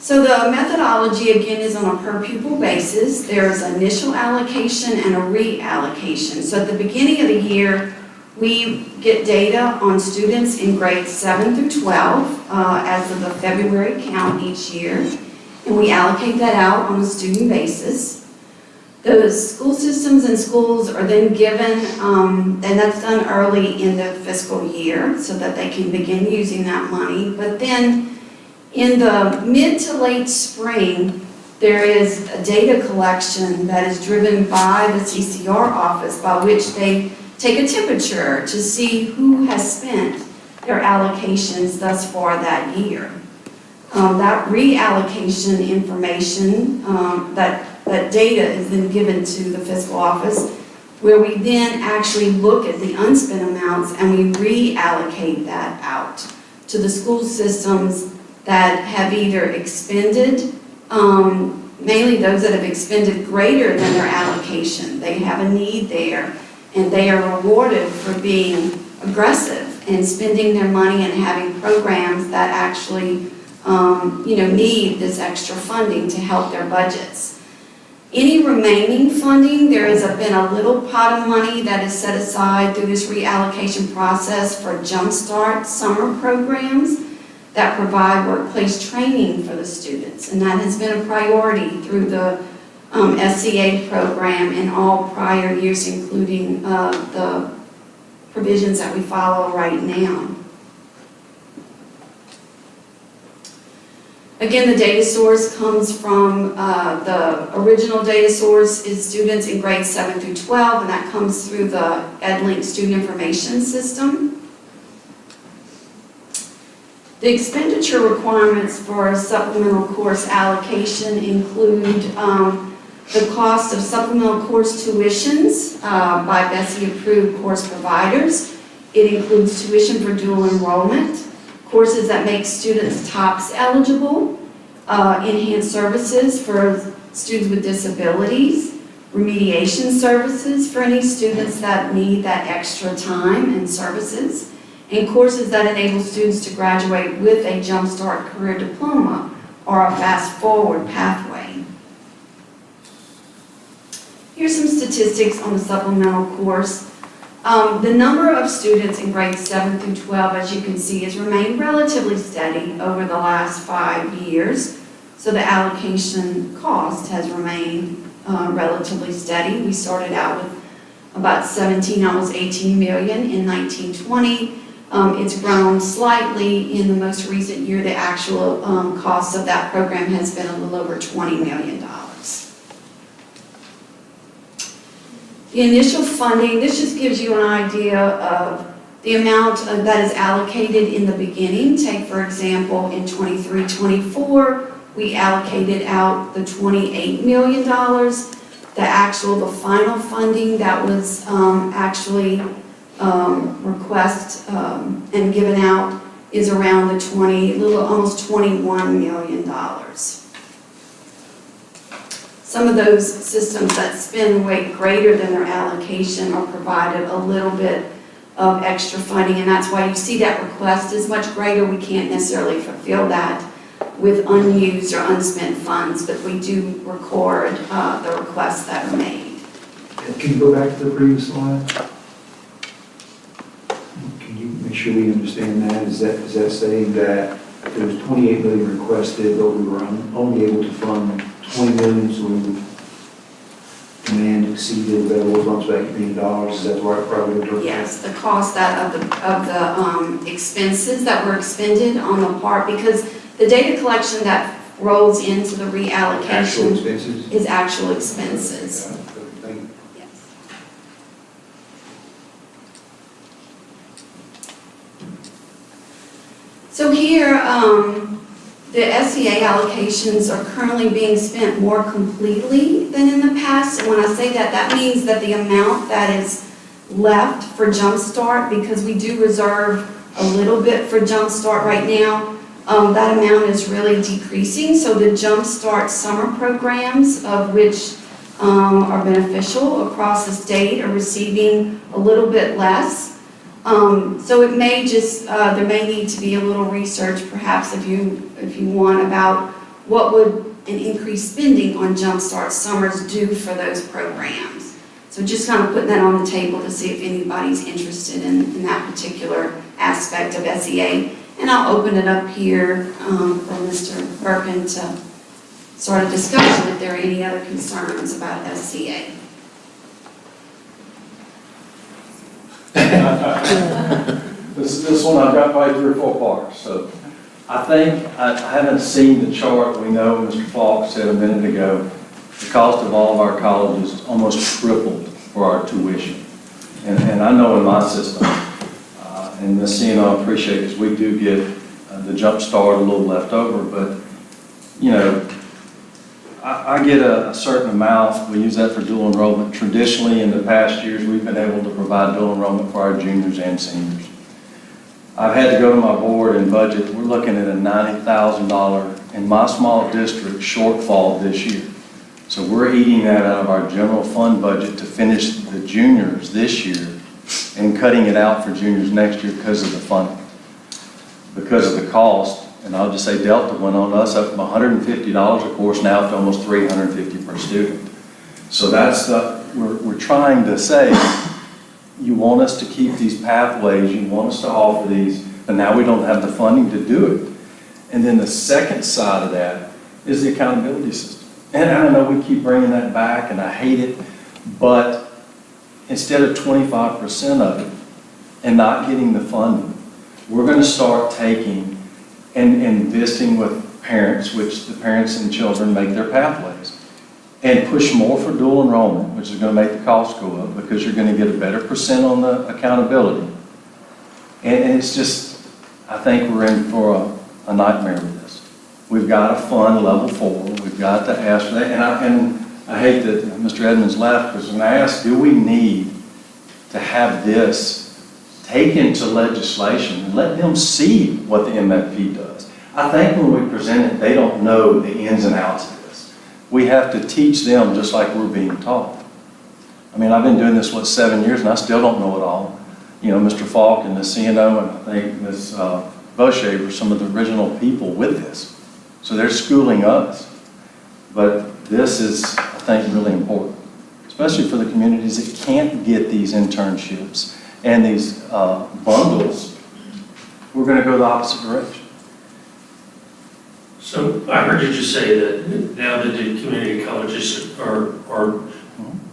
So the methodology, again, is on a per pupil basis. There's initial allocation and a reallocation. So at the beginning of the year, we get data on students in grades 7 through 12 as of the February count each year, and we allocate that out on a student basis. Those school systems and schools are then given, and that's done early in the fiscal year so that they can begin using that money. But then in the mid to late spring, there is a data collection that is driven by the CCR office, by which they take a temperature to see who has spent their allocations thus far that year. That reallocation information, that data is then given to the fiscal office, where we then actually look at the unspent amounts and we reallocate that out to the school systems that have either expended, mainly those that have expended greater than their allocation. They have a need there, and they are rewarded for being aggressive and spending their money and having programs that actually need this extra funding to help their budgets. Any remaining funding, there has been a little pot of money that is set aside through this reallocation process for Jumpstart summer programs that provide workplace training for the students, and that has been a priority through the SCA program in all prior years, including the provisions that we follow right now. Again, the data source comes from, the original data source is students in grades 7 through 12, and that comes through the EdLink Student Information System. The expenditure requirements for supplemental course allocation include the cost of supplemental course tuitions by BESI-approved course providers. It includes tuition for dual enrollment, courses that make students TOPS eligible, enhanced services for students with disabilities, remediation services for any students that need that extra time and services, and courses that enable students to graduate with a Jumpstart Career Diploma or a Fast Forward pathway. Here's some statistics on the supplemental course. The number of students in grades 7 through 12, as you can see, has remained relatively steady over the last 5 years. So the allocation cost has remained relatively steady. We started out with about 17, almost 18 million in 1920. It's grown slightly in the most recent year. The actual cost of that program has been a little over $20 million. The initial funding, this just gives you an idea of the amount that is allocated in the beginning. Take, for example, in 23-24, we allocated out the $28 million. The final funding that was actually request and given out is around almost $21 million. Some of those systems that spend way greater than their allocation are provided a little bit of extra funding, and that's why you see that request is much greater. We can't necessarily fulfill that with unused or unspent funds, but we do record the requests that are made. Can you go back to the previous slide? Can you make sure we understand that? Is that saying that there was 28 million requested, but we were only able to fund 20 million, so we would demand exceeded available funds by $8 million? Is that the right probably? Yes, the cost of the expenses that were expended on the part, because the data collection that rolls into the reallocation Actual expenses? is actual expenses. Thank you. Yes. So here, the SEA allocations are currently being spent more completely than in the past. And when I say that, that means that the amount that is left for Jumpstart, because we do reserve a little bit for Jumpstart right now, that amount is really decreasing. So the Jumpstart summer programs, of which are beneficial across the state, are receiving a little bit less. So it may just, there may need to be a little research perhaps if you want about what would an increased spending on Jumpstart Summers do for those programs. So just kind of putting that on the table to see if anybody's interested in that particular aspect of SEA. And I'll open it up here for Mr. Birkin to start a discussion if there are any other concerns about SEA. This one I've got probably 3 or 4 parts. So I think, I haven't seen the chart. We know Mr. Falk said a minute ago, the cost of all of our colleges almost tripled for our tuition. And I know in my system, and the CNO appreciate because we do get the Jump Start a little left over, but you know, I get a certain amount. We use that for dual enrollment. Traditionally, in the past years, we've been able to provide dual enrollment for our juniors and seniors. I've had to go to my board and budget. We're looking at a $90,000 in my small district shortfall this year. So we're eating that out of our general fund budget to finish the juniors this year and cutting it out for juniors next year because of the funding, because of the cost. And I'll just say Delta went on us up from $150 a course now to almost $350 per student. So that's we're trying to say, you want us to keep these pathways, you want us to offer these, but now we don't have the funding to do it. And then the second side of that is the accountability system. And I know we keep bringing that back and I hate it, but instead of 25% of it and not getting the funding, we're going to start taking and investing with parents, which the parents and children make their pathways, and push more for dual enrollment, which is going to make the cost go up because you're going to get a better percent on the accountability. And it's just, I think we're in for a nightmare with this. We've got to fund level 4. We've got to ask for that. And I hate that Mr. Edmonds left, because when I asked, do we need to have this taken to legislation and let them see what the MFP does? I think when we present it, they don't know the ins and outs of this. We have to teach them just like we're being taught. I mean, I've been doing this, 7 years, and I still don't know it all. You know, Mr. Falk and the CNO and I think Ms. Boucher were some of the original people with this. So they're schooling us. But this is, I think, really important, especially for the communities that can't get these internships and these bundles. We're going to go the opposite direction. So I heard you just say that now that the community colleges are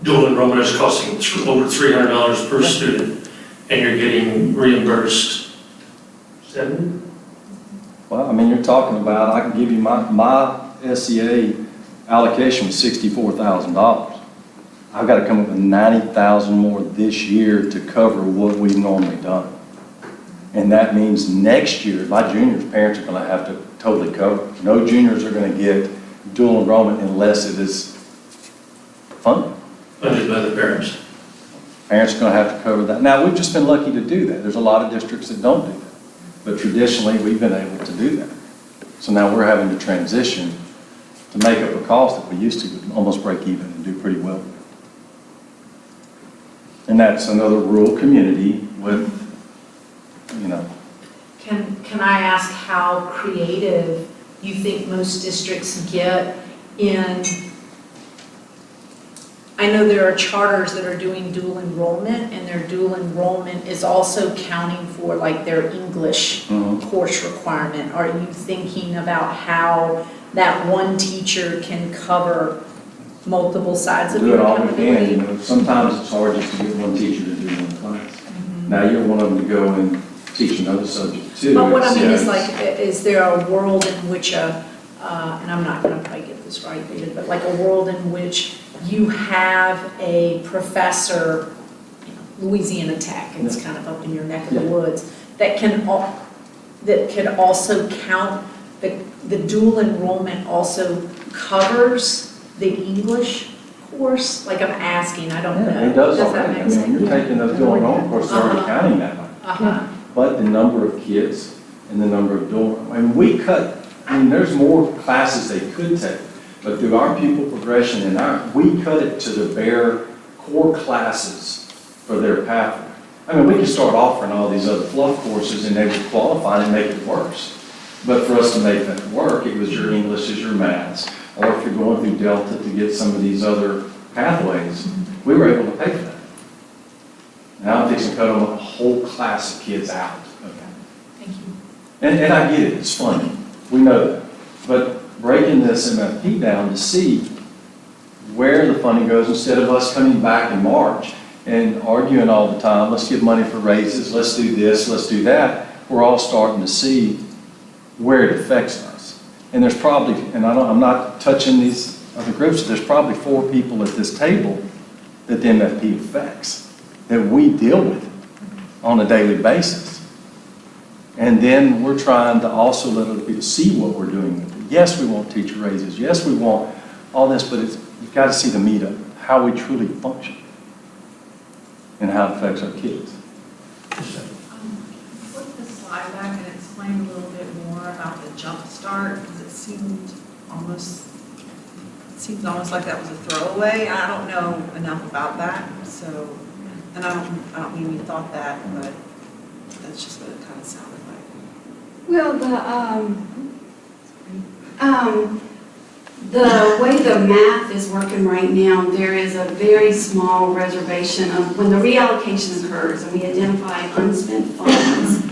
dual enrollment is costing over $300 per student, and you're getting reimbursed 70? Well, I mean, you're talking about, I can give you my SEA allocation was $64,000. I've got to come up with 90,000 more this year to cover what we've normally done. And that means next year, my juniors' parents are going to have to totally cover. No juniors are going to get dual enrollment unless it is funded. Funded by the parents. Parents are going to have to cover that. Now, we've just been lucky to do that. There's a lot of districts that don't do that. But traditionally, we've been able to do that. So now we're having to transition to make up a cost that we used to almost break even and do pretty well. And that's another rural community with, you know, Can I ask how creative you think most districts get in, I know there are charters that are doing dual enrollment, and their dual enrollment is also counting for like their English course requirement. Are you thinking about how that one teacher can cover multiple sides of do your it all we can. accountability? You know, sometimes it's hard just to get one teacher to do one class. Now you want them to go and teach another subject too. But what I mean It's- is like, is there a world in which and I'm not gonna probably get this right, David, but like a world in which you have a professor, you know, Louisiana Tech, it's kind of up in your neck of the woods, that can also count, the dual enrollment also covers the English course? Like I'm asking, I don't know. Yeah, it does that already. make I mean, sense? when you're taking those dual enrollment courses, they're already counting that way. But the number of kids and the number of dual, I mean, there's more classes they could take, but through our pupil progression and we cut it to the bare core classes for their pathway. I mean, we could start offering all these other fluff courses and they would qualify and make it worse. But for us to make that work, it was your English is your maths, or if you're going through Delta to get some of these other pathways, we were able to pay for that. Now I'm fixing to cut a whole class of kids out. Thank you. And I get it, it's funny, we know that. But breaking this MFP down to see where the funding goes instead of us coming back in March and arguing all the time, let's give money for raises, let's do this, let's do that. We're all starting to see where it affects us. And there's probably, and I'm not touching these other groups, there's probably 4 people at this table that the MFP affects, that we deal with on a daily basis. And then we're trying to also let other people see what we're doing with it. Yes, we want teacher raises. Yes, we want all this, but you've got to see the meat of it, how we truly function and how it affects our kids. Flip the slide back and explain a little bit more about the jump start, because it seemed almost like that was a throwaway. I don't know enough about that, so, and I don't mean we thought that, but that's just what it kind of sounded like. Well, the way the math is working right now, there is a very small reservation of when the reallocation occurs and we identify unspent funds.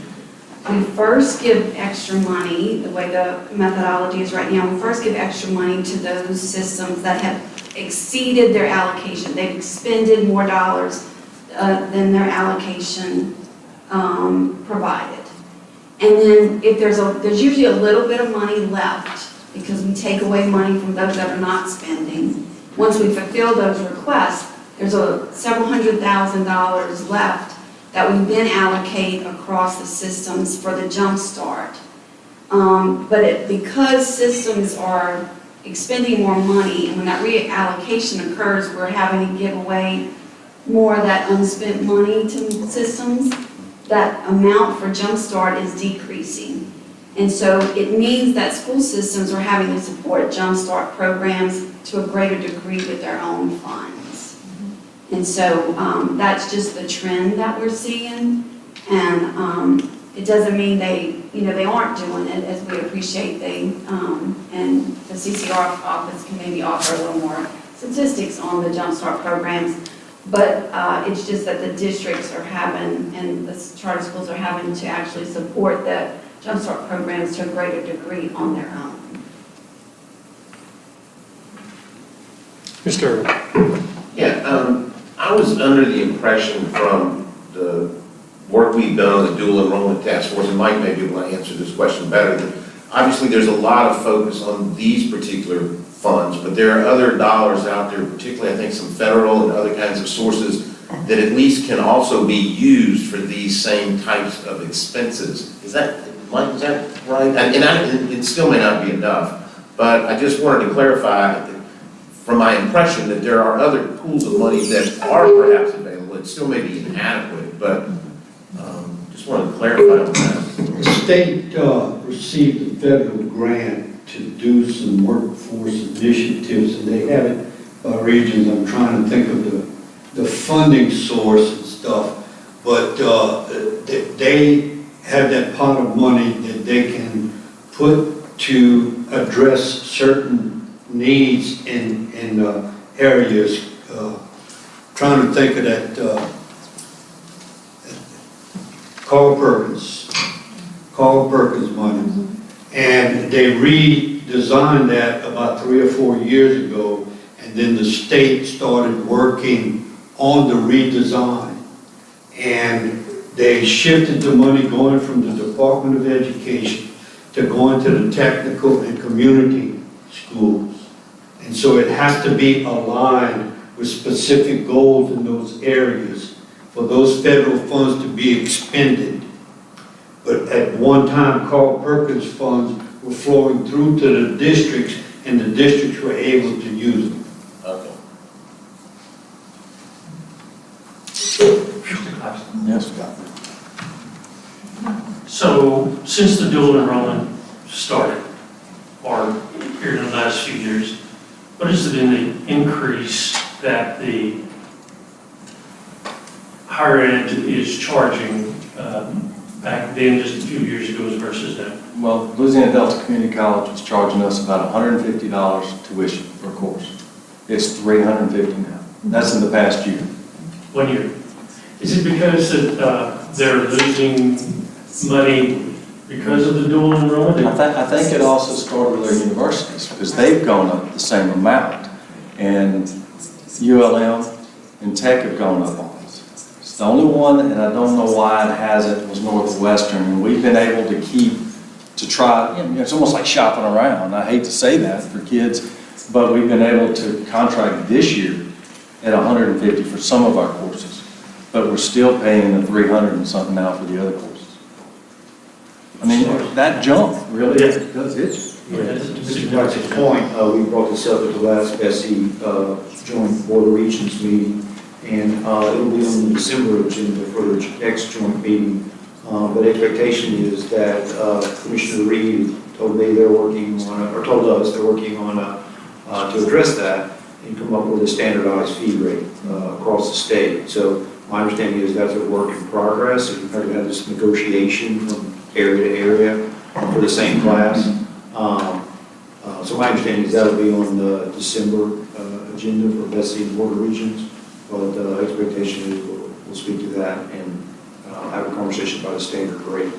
We first give extra money, the way the methodology is right now, we first give extra money to those systems that have exceeded their allocation. They've expended more dollars than their allocation provided. And then if there's usually a little bit of money left because we take away money from those that are not spending. Once we fulfill those requests, there's several $100,000 left that we then allocate across the systems for the jump start. Because systems are expending more money, and when that reallocation occurs, we're having to give away more of that unspent money to systems, that amount for jump start is decreasing. And so it means that school systems are having to support jump start programs to a greater degree with their own funds. And so that's just the trend that we're seeing. And it doesn't mean they aren't doing it, as we appreciate and the CCR office can maybe offer a little more statistics on the jump start programs. But it's just that the districts are having, and the charter schools are having to actually support the Jump Start programs to a greater degree on their own. Mr. Yeah, I was under the impression from the work we've done on the dual enrollment task force, and Mike may be able to answer this question better, that obviously there's a lot of focus on these particular funds, but there are other dollars out there, particularly I think some federal and other kinds of sources that at least can also be used for these same types of expenses. Is that, Mike, is that right? And it still may not be enough, but I just wanted to clarify from my impression that there are other pools of money that are perhaps available. It still may be inadequate, but just wanted to clarify on that. The state received a federal grant to do some workforce initiatives, and they have it by regions. I'm trying to think of the funding source and stuff, but they have that pot of money that they can put to address certain needs in areas. Trying to think of that Carl Perkins money. And they redesigned that about 3 or 4 years ago, and then the state started working on the redesign. And they shifted the money going from the Department of Education to going to the technical and community schools. And so it has to be aligned with specific goals in those areas for those federal funds to be expended. But at one time, Carl Perkins funds were flowing through to the districts, and the districts were able to use them. Okay. Yes, Scott. So since the dual enrollment started, or here in the last few years, what has been the increase that the higher ed is charging back then, just a few years ago versus now? Well, Louisiana Delta Community College was charging us about $150 tuition for a course. It's $350 now. That's in the past year. 1 year. Is it because that they're losing money because of the dual enrollment? I think it also started with our universities, because they've gone up the same amount. And ULM and Tech have gone up on us. It's the only one, and I don't know why it hasn't, was Northwestern. And we've been able to try, it's almost like shopping around. I hate to say that for kids, but we've been able to contract this year at $150 for some of our courses. But we're still paying the $300 and something now for the other courses. I mean, that jump really does hit you. Mr. Clark's point, we brought this up at the last SE Joint Board of Regents meeting, and it'll be on the December agenda for the next joint meeting. But expectation is that Commissioner Reed told me they're working on, or told us they're working on to address that and come up with a standardized fee rate across the state. So my understanding is that's a work in progress, and we've had to have this negotiation from area to area for the same class. So my understanding is that'll be on the December agenda for Bessie and Board of Regents, but expectation is we'll speak to that and have a conversation about a standard rate.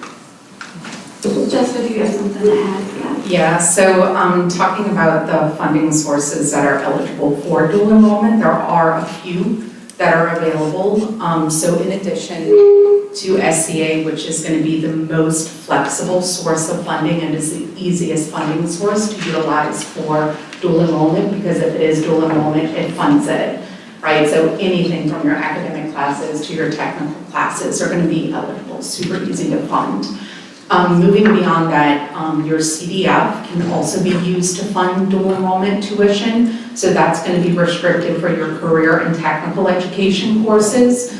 Jessica, do you have something to add? Yeah, so talking about the funding sources that are eligible for dual enrollment, there are a few that are available. So in addition to SCA, which is going to be the most flexible source of funding and is the easiest funding source to utilize for dual enrollment, because if it is dual enrollment, it funds it, right? So anything from your academic classes to your technical classes are going to be eligible, super easy to fund. Moving beyond that, your CDF can also be used to fund dual enrollment tuition. So that's going to be restricted for your career and technical education courses,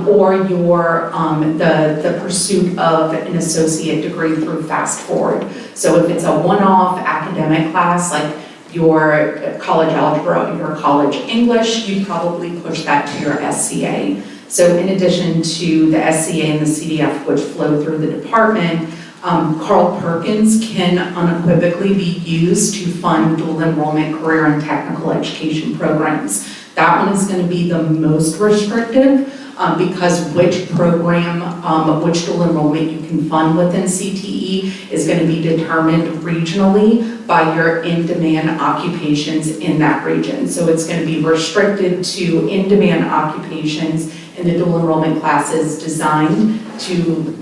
or your the pursuit of an associate degree through Fast Forward. So if it's a one-off academic class, like your college algebra, your college English, you'd probably push that to your SCA. So in addition to the SCA and the CDF, which flow through the department, Carl Perkins can unequivocally be used to fund dual enrollment career and technical education programs. That one is going to be the most restrictive because which program, which dual enrollment you can fund within CTE is going to be determined regionally by your in-demand occupations in that region. So it's going to be restricted to in-demand occupations in the dual enrollment classes designed to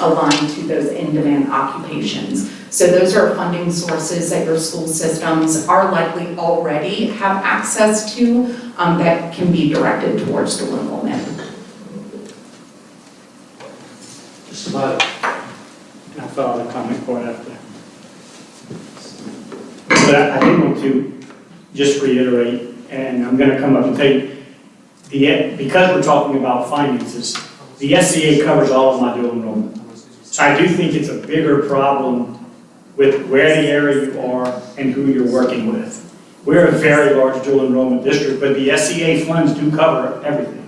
align to those in-demand occupations. So those are funding sources that your school systems are likely already have access to that can be directed towards dual enrollment. Just about it. And I thought I'd comment for it after. But I did want to just reiterate, and I'm going to come up and tell you, because we're talking about finances, the SCA covers all of my dual enrollment. So I do think it's a bigger problem with where the area you are and who you're working with. We're a very large dual enrollment district, but the SCA funds do cover everything.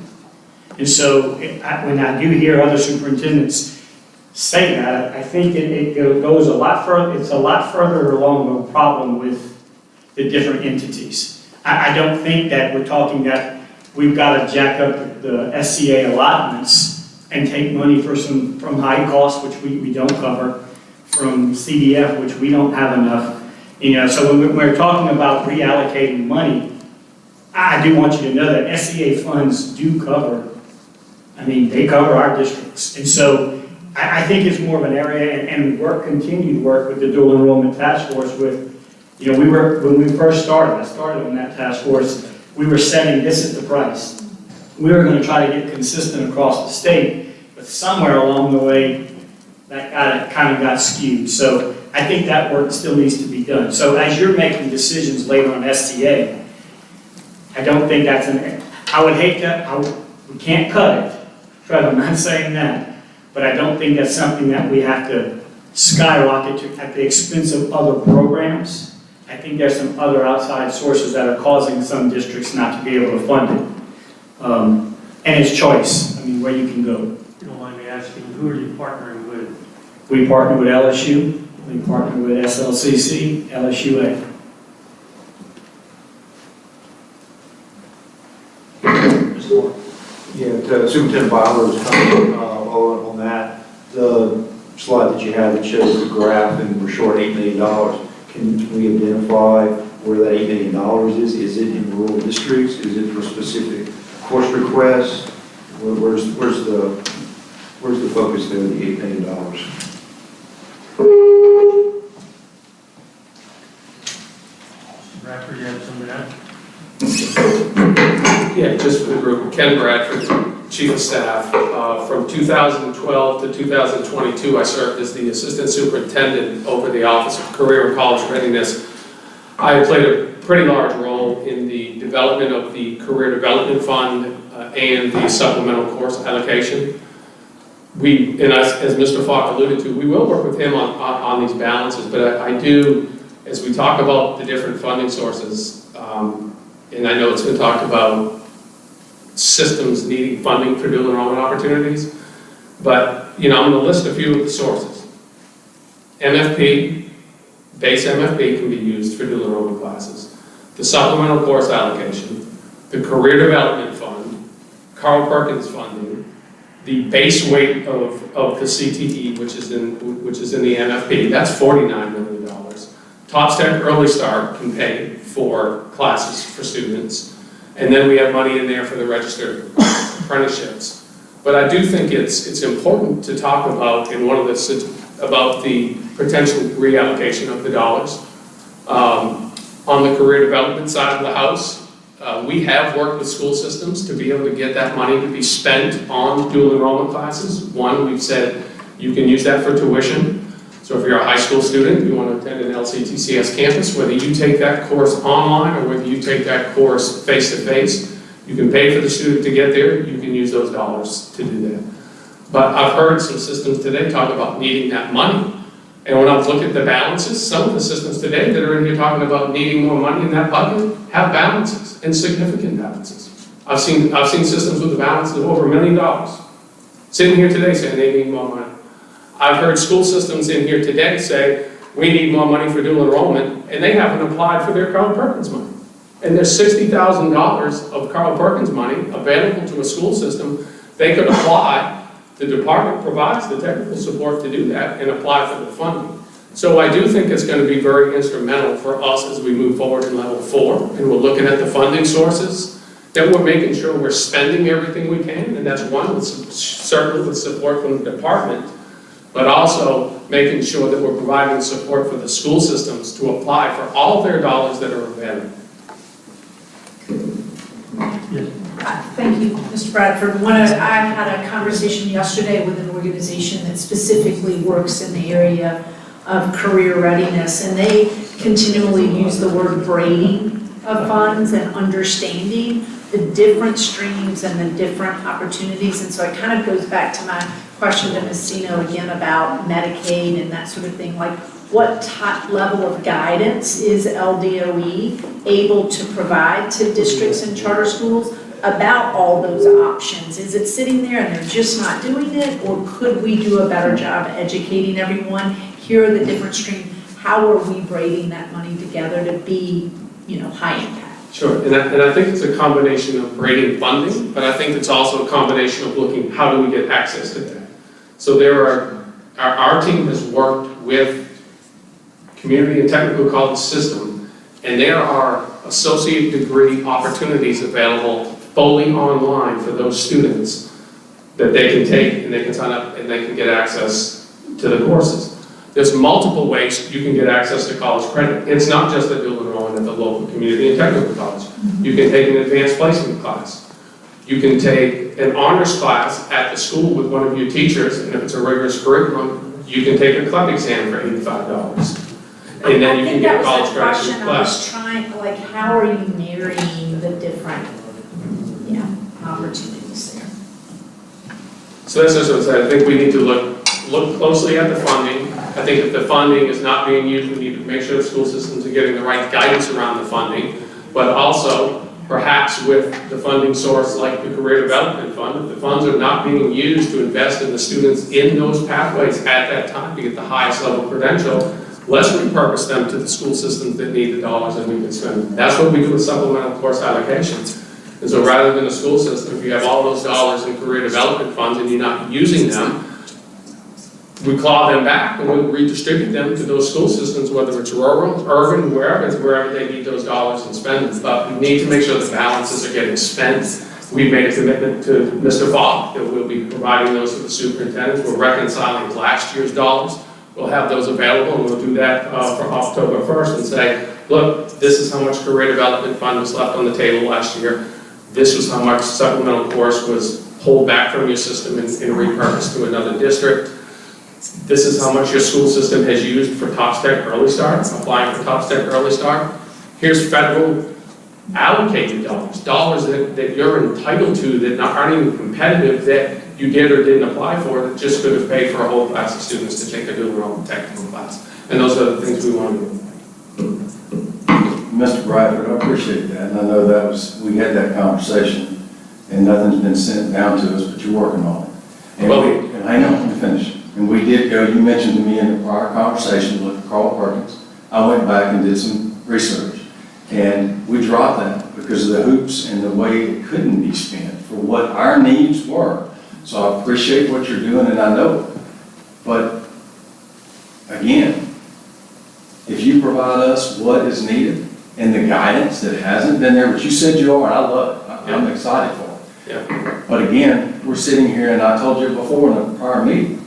And so when I do hear other superintendents say that, I think it goes a lot further, it's a lot further along the problem with the different entities. I don't think that we're talking that we've got to jack up the SCA allotments and take money from high cost, which we don't cover, from CDF, which we don't have enough. So when we're talking about reallocating money, I do want you to know that SCA funds do cover, they cover our districts. And so I think it's more of an area, and continued work with the dual enrollment task force with, when we first started, I started on that task force, we were setting this at the price. We were going to try to get consistent across the state, but somewhere along the way, that kind of got skewed. So I think that work still needs to be done. So as you're making decisions later on SCA, I don't think that's I would hate to, we can't cut it. Fred, I'm not saying that. But I don't think that's something that we have to skyrocket to at the expense of other programs. I think there's some other outside sources that are causing some districts not to be able to fund it. And it's choice, where you can go. You don't mind me asking, who are you partnering with? We partner with LSU, we partner with SLCC, LSUA. Yeah, to Superintendent Byler's comment on that, the slide that you had that shows the graph and we're short $8 million. Can we identify where that $8 million is? Is it in rural districts? Is it for specific course requests? Where's the focus there, the $8 million? Bradford, you have something to add? Yeah, just for the group, Ken Bradford, Chief of Staff. From 2012 to 2022, I served as the Assistant Superintendent over the Office of Career and College Readiness. I played a pretty large role in the development of the Career Development Fund and the supplemental course allocation. And as Mr. Falk alluded to, we will work with him on these balances, but I do, as we talk about the different funding sources, and I know it's been talked about systems needing funding for dual enrollment opportunities, but I'm going to list a few of the sources. MFP, base MFP can be used for dual enrollment classes. The supplemental course allocation, the Career Development Fund, Carl Perkins funding, the base weight of the CTE, which is in the MFP, that's $49 million. Tots Tech Early Start can pay for classes for students. And then we have money in there for the registered apprenticeships. But I do think it's important to talk about about the potential reallocation of the dollars. On the career development side of the house, we have worked with school systems to be able to get that money to be spent on dual enrollment classes. One, we've said you can use that for tuition. So if you're a high school student, you want to attend an LCTCS campus, whether you take that course online or whether you take that course face-to-face, you can pay for the student to get there, you can use those dollars to do that. But I've heard some systems today talk about needing that money. And when I look at the balances, some of the systems today that are in here talking about needing more money in that bucket have balances, and significant balances. I've seen systems with a balance of over $1 million sitting here today saying they need more money. I've heard school systems in here today say, we need more money for dual enrollment, and they haven't applied for their Carl Perkins money. And there's $60,000 of Carl Perkins money available to a school system. They could apply. The department provides the technical support to do that and apply for the funding. So I do think it's going to be very instrumental for us as we move forward in level 4, and we're looking at the funding sources that we're making sure we're spending everything we can, and that's one, certainly with support from the department, but also making sure that we're providing support for the school systems to apply for all their dollars that are available. Thank you, Mr. Bradford. I had a conversation yesterday with an organization that specifically works in the area of career readiness, and they continually use the word braiding of funds and understanding the different streams and the different opportunities. And so it kind of goes back to my question to Ms. Sino again about Medicaid and that sort of thing. Like, what level of guidance is LDOE able to provide to districts and charter schools about all those options? Is it sitting there and they're just not doing it, or could we do a better job educating everyone? Here are the different streams. How are we braiding that money together to be, high impact? Sure, and I think it's a combination of braiding funding, but I think it's also a combination of looking, how do we get access to that? So our team has worked with community and technical college system, and there are associate degree opportunities available fully online for those students that they can take, and they can sign up and they can get access to the courses. There's multiple ways you can get access to college credit. It's not just a dual enrollment at the local community and technical college. You can take an advanced placement class. You can take an honors class at the school with one of your teachers, and if it's a rigorous curriculum, you can take a club exam for $85. And then you can get college credit for the class. How are you marrying the different, opportunities there? So that's what I said. I think we need to look closely at the funding. I think if the funding is not being used, we need to make sure the school systems are getting the right guidance around the funding, but also perhaps with the funding source like the Career Development Fund, if the funds are not being used to invest in the students in those pathways at that time to get the highest level credential, let's repurpose them to the school systems that need the dollars and we can spend them. That's what we do with supplemental course allocations. And so rather than a school system, if you have all those dollars in career development funds and you're not using them, we claw them back and we'll redistribute them to those school systems, whether it's rural, urban, wherever they need those dollars and spend them. But we need to make sure the balances are getting spent. We've made a commitment to Mr. Falk that we'll be providing those to the superintendents. We're reconciling last year's dollars. We'll have those available, and we'll do that for October 1st and say, look, this is how much career development fund was left on the table last year. This was how much supplemental course was pulled back from your system and repurposed to another district. This is how much your school system has used for Top Step Early Start, applying for Top Step Early Start. Here's federal allocated dollars that you're entitled to that aren't even competitive that you did or didn't apply for that just could have paid for a whole class of students to take a dual enrollment technical class. And those are the things we want to do. Mr. Bradford, I appreciate that, and I know we had that conversation, and nothing's been sent down to us, but you're working on it. And hang on, let me finish. And we did go, you mentioned to me in the prior conversation with Carl Perkins, I went back and did some research, and we dropped that because of the hoops and the way it couldn't be spent for what our needs were. So I appreciate what you're doing, and I know it. But again, if you provide us what is needed and the guidance that hasn't been there, but you said you are, and I love it. I'm excited for it. Yeah. But again, we're sitting here, and I told you before in the prior meeting,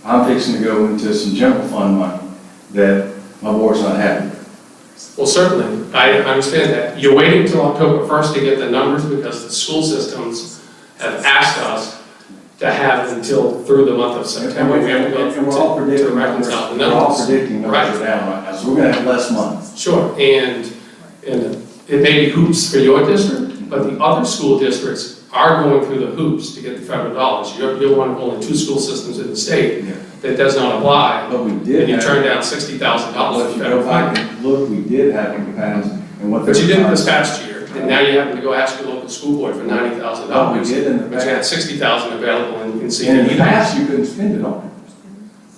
I'm fixing to go into some general fund money that my board's not happy with. Well, certainly, I understand that. You're waiting until October 1st to get the numbers because the school systems have asked us to have until through the month of September. We have to go to reconcile the numbers. We're all predicting numbers are down right now, so we're going to have less money. Sure, and it may be hoops for your district, but the other school districts are going through the hoops to get the federal dollars. You're one of only 2 school systems in the state that does not apply. But we did. And you turned down $60,000 If you go back and look, we did have the capacity. But you didn't this past year, and now you have to go ask your local school board for $90,000. No, we did in the But you had $60,000 available and you can see. And in the past, you couldn't spend it on.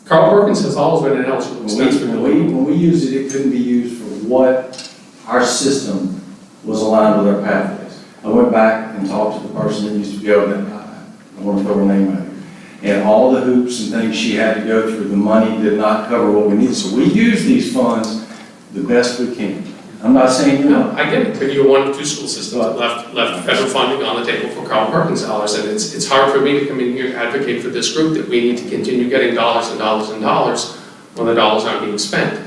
Carl Perkins has always been an eligible expense for When we used it, it couldn't be used for what our system was aligned with our pathways. I went back and talked to the person that used to go there. I want to throw her name out here. And all the hoops and things she had to go through, the money did not cover what we needed. So we use these funds the best we can. I'm not saying you No, won't. I get it, but you're one of two school systems that left federal funding on the table for Carl Perkins dollars, and it's hard for me to come in here and advocate for this group that we need to continue getting dollars and dollars and dollars when the dollars aren't being spent.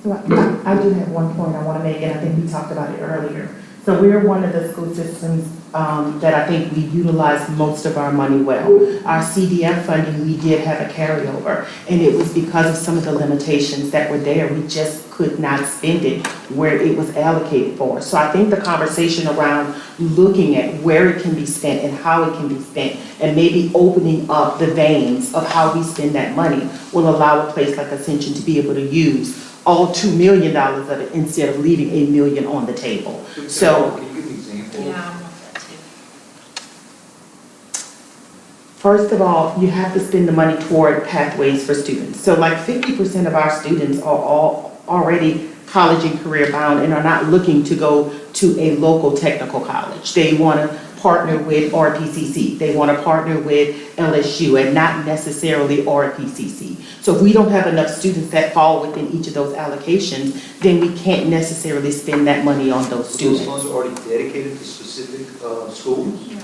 So I do have one point I want to make, and I think we talked about it earlier. So we're one of the school systems that I think we utilize most of our money well. Our CDF funding, we did have a carryover, and it was because of some of the limitations that were there. We just could not spend it where it was allocated for. So I think the conversation around looking at where it can be spent and how it can be spent, and maybe opening up the veins of how we spend that money will allow a place like Ascension to be able to use all $2 million of it instead of leaving $1 million on the table. So, Can you give an example? Yeah, I want that too. first of all, you have to spend the money toward pathways for students. So like 50% of our students are all already college and career bound and are not looking to go to a local technical college. They want to partner with RPCC. They want to partner with LSU and not necessarily RPCC. So if we don't have enough students that fall within each of those allocations, then we can't necessarily spend that money on those students. Those funds are already dedicated to specific schools?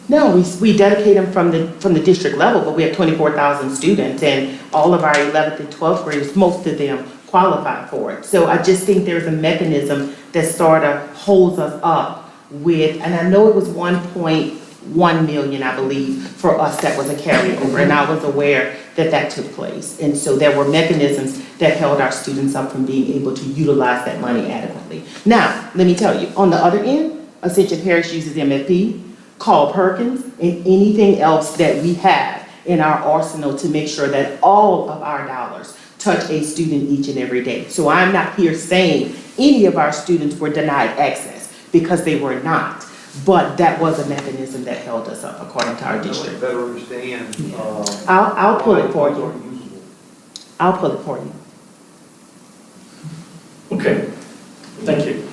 No, we dedicate them from the district level, but we have 24,000 students, and all of our 11th and 12th graders, most of them qualify for it. So I just think there's a mechanism that sort of holds us up with, and I know it was 1.1 million, I believe, for us that was a carryover, and I was aware that that took place. And so there were mechanisms that held our students up from being able to utilize that money adequately. Now, let me tell you, on the other end, Ascension Parish uses MFP, Carl Perkins, and anything else that we have in our arsenal to make sure that all of our dollars touch a student each and every day. So I'm not here saying any of our students were denied access, because they were not. But that was a mechanism that held us up according to our district. Better understand. I'll pull it for you. I'll pull it for you. Okay, thank you.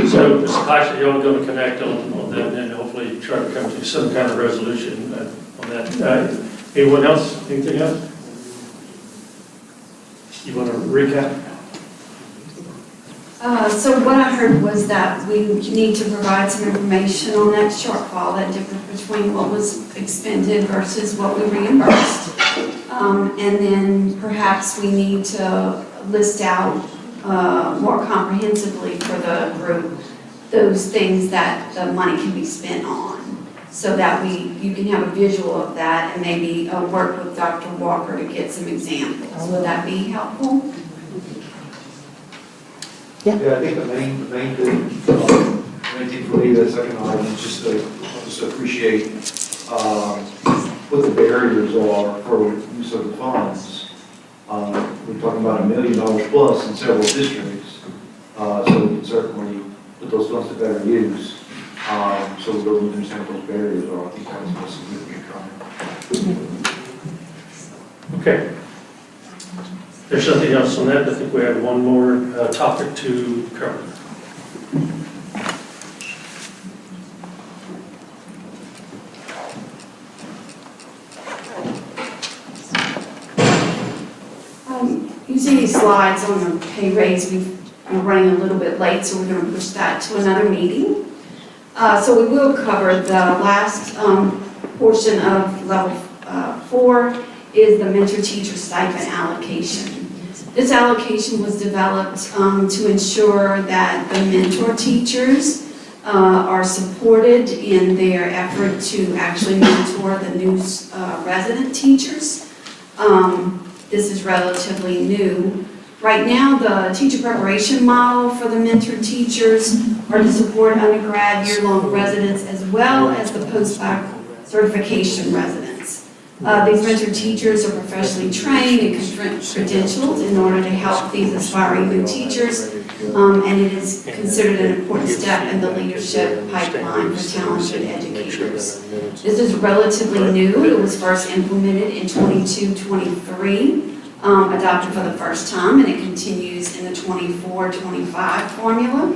So, Mr. Cox, you're all going to connect on that and hopefully try to come to some kind of resolution on that. Anyone else, anything else? You want to recap? So what I heard was that we need to provide some information on that shortfall, that difference between what was expended versus what we reimbursed. And then perhaps we need to list out more comprehensively for the group those things that the money can be spent on, so that you can have a visual of that and maybe work with Dr. Walker to get some examples. Would that be helpful? Yeah, I think the main thing for me that's second item is just to appreciate what the barriers are for use of the funds. We're talking about $1 million plus in several districts, so we can certainly put those funds to better use. So we really understand what those barriers are. I think that's a significant comment. Okay. There's nothing else on that. I think we have one more topic to cover. You see these slides on the pay raise. We're running a little bit late, so we're going to push that to another meeting. So we will cover the last portion of level 4 is the mentor teacher stipend allocation. This allocation was developed to ensure that the mentor teachers are supported in their effort to actually mentor the new resident teachers. This is relatively new. Right now, the teacher preparation model for the mentor teachers are to support undergrad year-long residents as well as the post-bac certification residents. These mentor teachers are professionally trained and credentialed in order to help these aspiring new teachers, and it is considered an important step in the leadership pipeline for talented educators. This is relatively new. It was first implemented in 22-23. Adopted for the first time, and it continues in the 24-25 formula.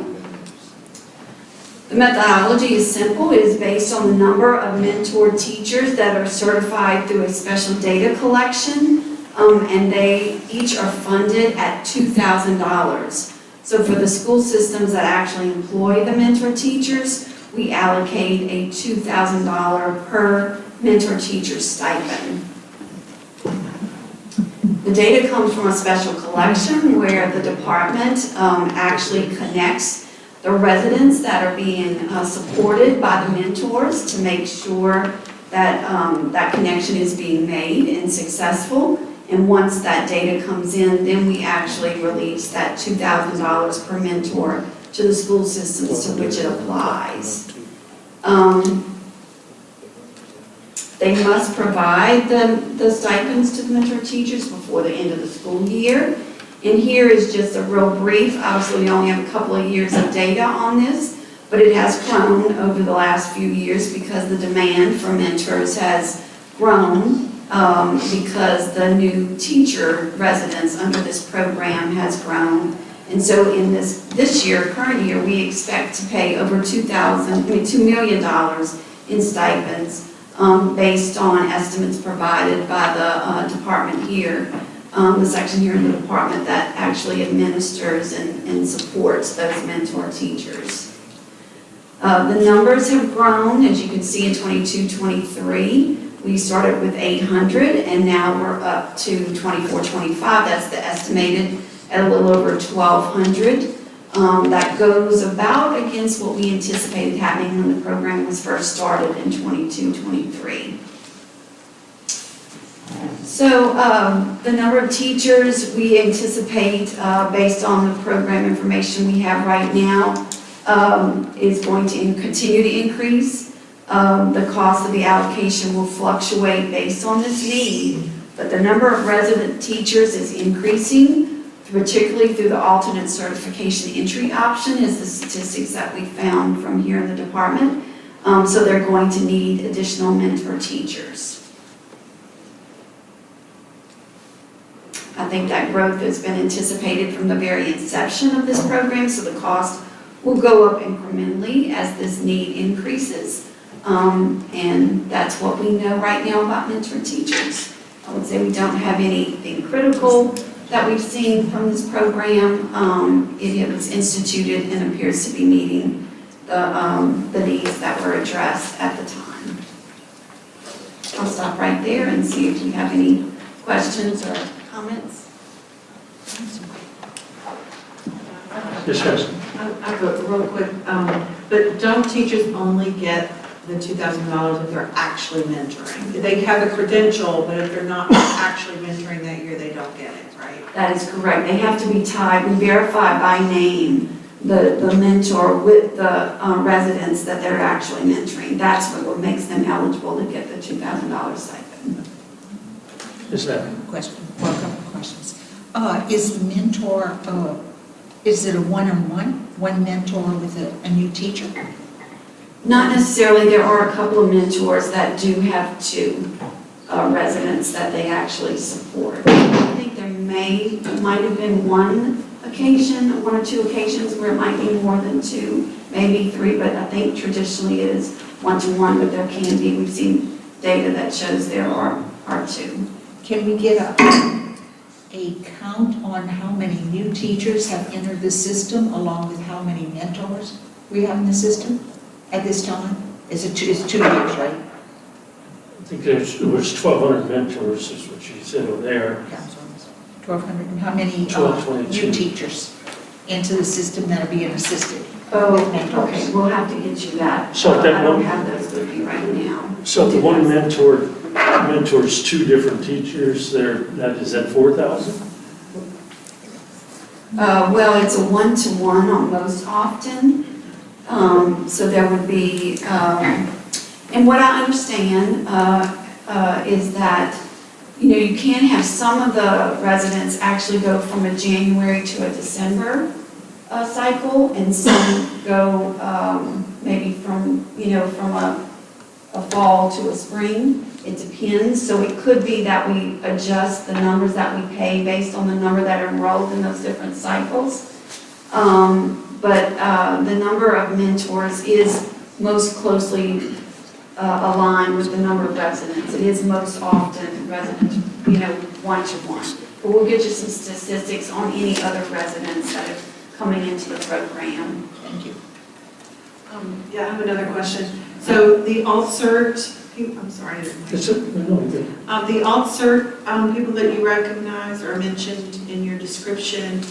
The methodology is simple. It is based on the number of mentored teachers that are certified through a special data collection and they each are funded at $2,000. So for the school systems that actually employ the mentor teachers, we allocate a $2,000 per mentor teacher stipend. The data comes from a special collection where the department actually connects the residents that are being supported by the mentors to make sure that that connection is being made and successful. And once that data comes in, then we actually release that $2,000 per mentor to the school systems to which it applies. They must provide the stipends to the mentor teachers before the end of the school year. And here is just a real brief, obviously we only have a couple of years of data on this, but it has grown over the last few years because the demand for mentors has grown because the new teacher residents under this program has grown. And so in this year, current year, we expect to pay over $2 million in stipends based on estimates provided by the department here, the section here in the department that actually administers and supports those mentor teachers. The numbers have grown, as you can see in 22-23. We started with 800 and now we're up to 24-25. That's the estimated at a little over 1,200. That goes about against what we anticipated happening when the program was first started in 22-23. So the number of teachers we anticipate based on the program information we have right now is going to continue to increase. The cost of the allocation will fluctuate based on this need, but the number of resident teachers is increasing, particularly through the alternate certification entry option is the statistics that we found from here in the department. So they're going to need additional mentor teachers. I think that growth has been anticipated from the very inception of this program, so the cost will go up incrementally as this need increases. And that's what we know right now about mentor teachers. I would say we don't have anything critical that we've seen from this program. It was instituted and appears to be meeting the needs that were addressed at the time. I'll stop right there and see if you have any questions or comments. Discussion. I have a real quick, but don't teachers only get the $2,000 if they're actually mentoring? They have a credential, but if they're not actually mentoring that year, they don't get it, right? That is correct. They have to be tied, we verify by name the mentor with the residents that they're actually mentoring. That's what makes them eligible to get the $2,000 stipend. Is that? Question, well, a couple of questions. Is the mentor, is it a one-on-one, one mentor with a new teacher? Not necessarily. There are a couple of mentors that do have two residents that they actually support. I think there might have been one or two occasions where it might be more than two, maybe three, but I think traditionally it is one-to-one, but there can be, we've seen data that shows there are two. Can we get a count on how many new teachers have entered the system along with how many mentors we have in the system at this time? It's 2 years, right? I think it was 1,200 mentors is what she said over there. 1,200, and how many 1,222. new teachers into the system that are being assisted with Oh, mentors? okay, we'll have to get you that. So that I don't one- have those with me right now. So if the one mentors two different teachers, that is at 4,000? Well, it's a one-to-one most often. So there would be, and what I understand is that, you can have some of the residents actually go from a January to a December cycle, and some go maybe from a fall to a spring. It depends. So it could be that we adjust the numbers that we pay based on the number that are enrolled in those different cycles. But the number of mentors is most closely aligned with the number of residents. It is most often residents, one-to-one. But we'll get you some statistics on any other residents that are coming into the program. Thank you. Yeah, I have another question. So the alt-cert, I'm sorry. I didn't- The alt-cert people that you recognize or mentioned in your description,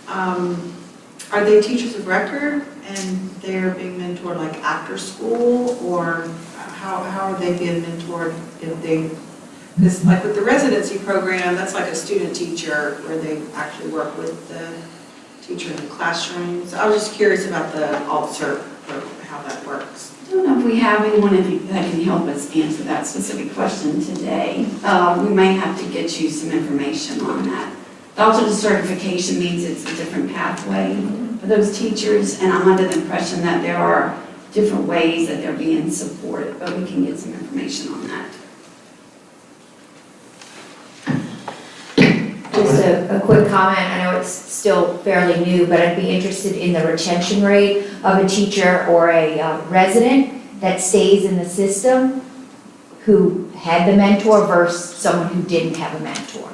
are they teachers of record and they're being mentored like after school, or how are they being mentored if they, because like with the residency program, that's like a student teacher where they actually work with the teacher in the classroom. So I was just curious about the alt-cert program, how that works. I don't know if we have anyone that can help us answer that specific question today. We may have to get you some information on that. Also, the certification means it's a different pathway for those teachers, and I'm under the impression that there are different ways that they're being supported, but we can get some information on that. Just a quick comment, I know it's still fairly new, but I'd be interested in the retention rate of a teacher or a resident that stays in the system who had the mentor versus someone who didn't have a mentor.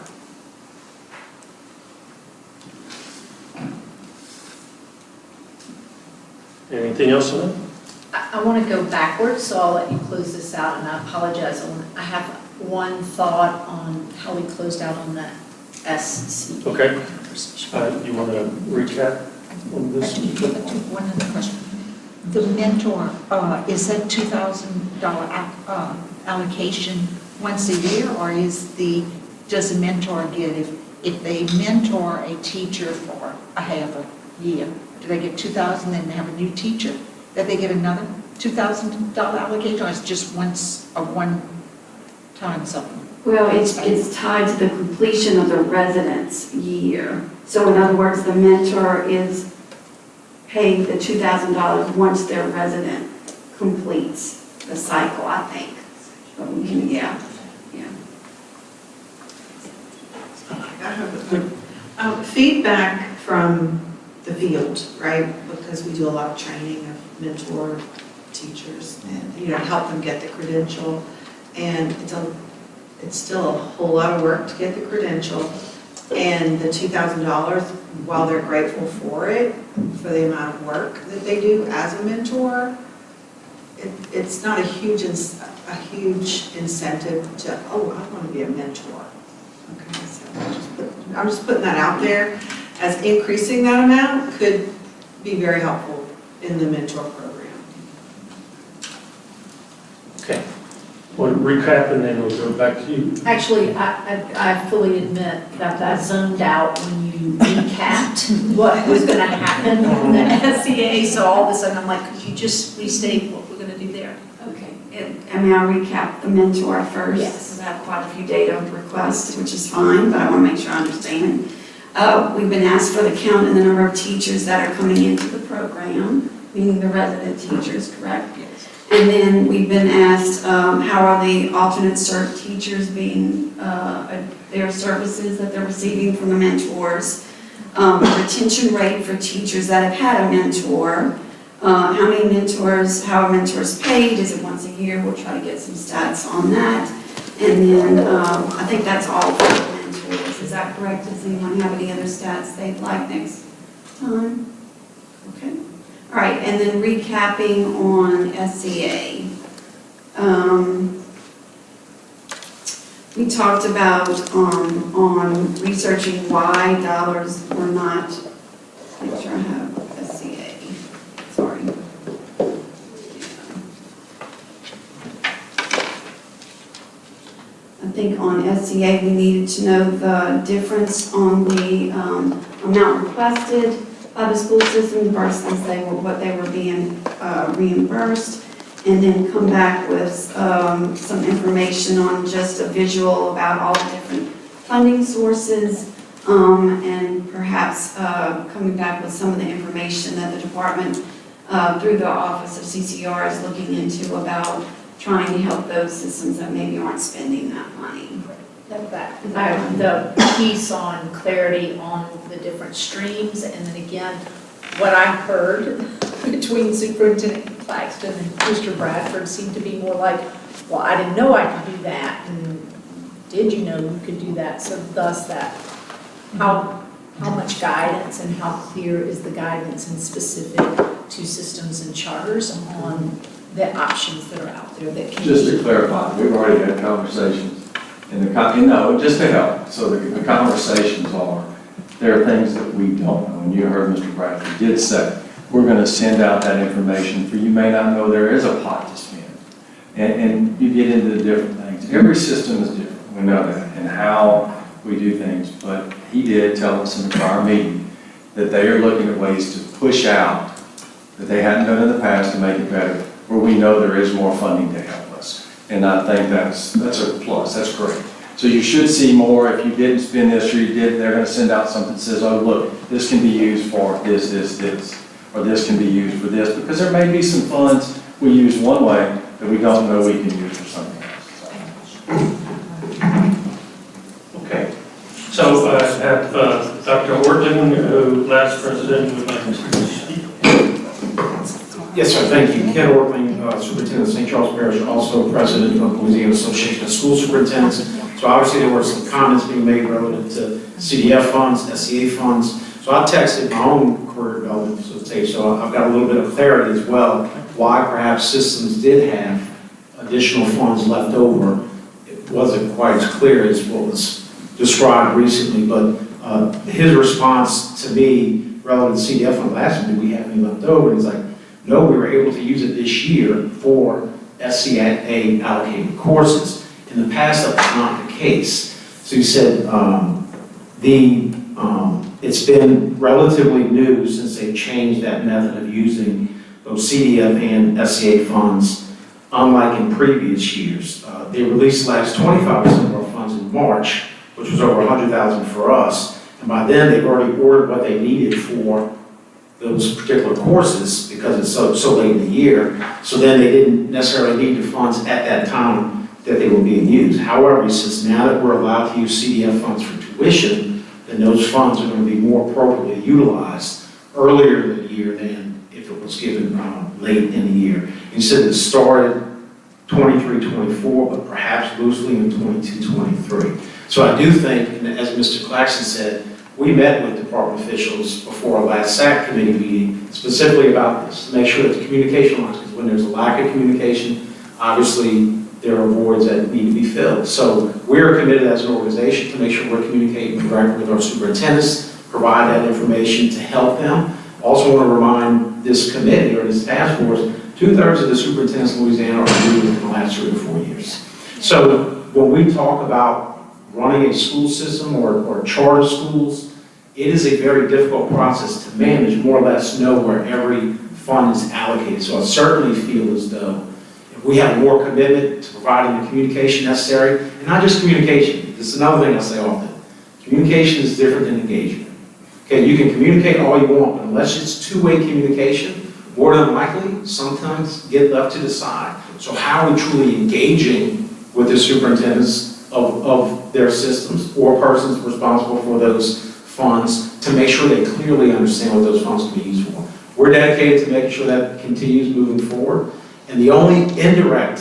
Anything else on that? I want to go backwards, so I'll let you close this out, and I apologize. I have one thought on how we closed out on that SC. Okay. Conversation. You want to recap on this? One other question. The mentor, is that $2,000 allocation once a year, or does the mentor get, if they mentor a teacher for a half a year, do they get $2,000, then they have a new teacher, that they get another $2,000 allocation, or it's just once, a one-time something? Well, it's tied to the completion of the residence year. So in other words, the mentor is paid the $2,000 once their resident completes the cycle, I think. But we can, yeah. I have feedback from the field, right? Because we do a lot of training of mentor teachers and, help them get the credential. And it's still a whole lot of work to get the credential. And the $2,000, while they're grateful for it, for the amount of work that they do as a mentor, it's not a huge incentive to, oh, I want to be a mentor. Okay, so I'm just putting that out there, as increasing that amount could be very helpful in the mentor program. Okay. Well, recap and then we'll go back to you. Actually, I fully admit that I zoned out when you recapped what was going to happen in the SCA, so all of a sudden I'm like, could you just restate what we're going to do there? Okay, and I'll recap the mentor first. Yes. Because I have quite a few data requests, which is fine, but I want to make sure I understand. We've been asked for the count and the number of teachers that are coming into the program, meaning the resident teachers, correct? Yes. And then we've been asked, how are the alternate cert teachers being, their services that they're receiving from the mentors? Retention rate for teachers that have had a mentor. How many mentors, how are mentors paid? Is it once a year? We'll try to get some stats on that. And then I think that's all for the mentors. Is that correct? Does anyone have any other stats they'd like next time? Okay. All right, and then recapping on SCA. We talked about on researching why dollars were not, make sure I have SCA, sorry. I think on SCA, we needed to know the difference on the amount requested by the school system versus what they were being reimbursed, and then come back with some information on just a visual about all the different funding sources, and perhaps coming back with some of the information that the department, through the Office of CCR, is looking into about trying to help those systems that maybe aren't spending that money. The piece on clarity on the different streams, and then again, what I heard between Superintendent Claxton and Mr. Bradford seemed to be more like, well, I didn't know I could do that, and did you know you could do that? So thus that, how much guidance and how clear is the guidance and specific to systems and charters on the options that are out there that can Just be. to clarify, we've already had conversations, and just to help, so the conversations are, there are things that we don't know, and you heard Mr. Bradford did say, we're going to send out that information for you may not know there is a pot to spend. And you get into the different things. Every system is different, we know that, and how we do things, but he did tell us in the prior meeting that they are looking at ways to push out that they hadn't done in the past to make it better, where we know there is more funding to help us. And I think that's a plus, that's great. So you should see more. If you didn't spend this or you did, they're going to send out something that says, oh, look, this can be used for this, or this can be used for this, because there may be some funds we use one way that we don't know we can use for something else. Okay. So I have Dr. Horton, who last president, would like to speak. Yes, sir, thank you. Ken Ortling, Superintendent of St. Charles Parish, also President of the Louisiana Association of School Superintendents. So obviously there were some comments being made relative to CDF funds, SEA funds. So I texted my own career development facilitator, so I've got a little bit of clarity as well, why perhaps systems did have additional funds left over. It wasn't quite as clear as what was described recently, but his response to me relative to CDF fund last year, do we have any left over? He's like, no, we were able to use it this year for SCA allocated courses. In the past, that was not the case. So he said it's been relatively new since they changed that method of using both CDF and SCA funds, unlike in previous years. They released the last 25% of our funds in March, which was over $100,000 for us. And by then, they've already ordered what they needed for those particular courses because it's so late in the year. So then they didn't necessarily need the funds at that time that they were being used. However, he says now that we're allowed to use CDF funds for tuition, then those funds are going to be more appropriately utilized earlier in the year than if it was given late in the year. He said it started 23-24, but perhaps loosely in 22-23. So I do think, and as Mr. Claxton said, we met with department officials before our last SAC committee meeting specifically about this, to make sure that the communication lines, because when there's a lack of communication, obviously there are voids that need to be filled. So we're committed as an organization to make sure we're communicating directly with our superintendents, provide that information to help them. Also want to remind this committee or this task force, 2/3 of the superintendents in Louisiana are new in the last 3 to 4 years. So when we talk about running a school system or charter schools, it is a very difficult process to manage, more or less know where every fund is allocated. So I certainly feel as though if we have more commitment to providing the communication necessary, and not just communication, this is another thing I say often, communication is different than engagement. Okay, you can communicate all you want, but unless it's two-way communication, more than likely, sometimes get left to the side. So how are we truly engaging with the superintendents of their systems or persons responsible for those funds to make sure they clearly understand what those funds can be used for? We're dedicated to making sure that continues moving forward. And the only indirect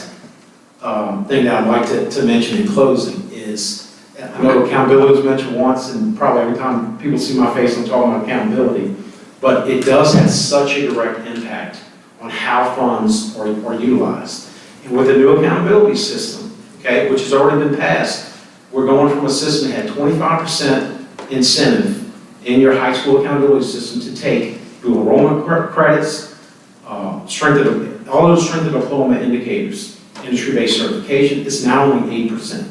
thing that I'd like to mention in closing is, I know accountability was mentioned once, and probably every time people see my face, I'm talking about accountability, but it does have such a direct impact on how funds are utilized. And with the new accountability system, okay, which has already been passed, we're going from a system that had 25% incentive in your high school accountability system to take dual enrollment credits, all those strength of diploma indicators, industry-based certification. It's now only 8%.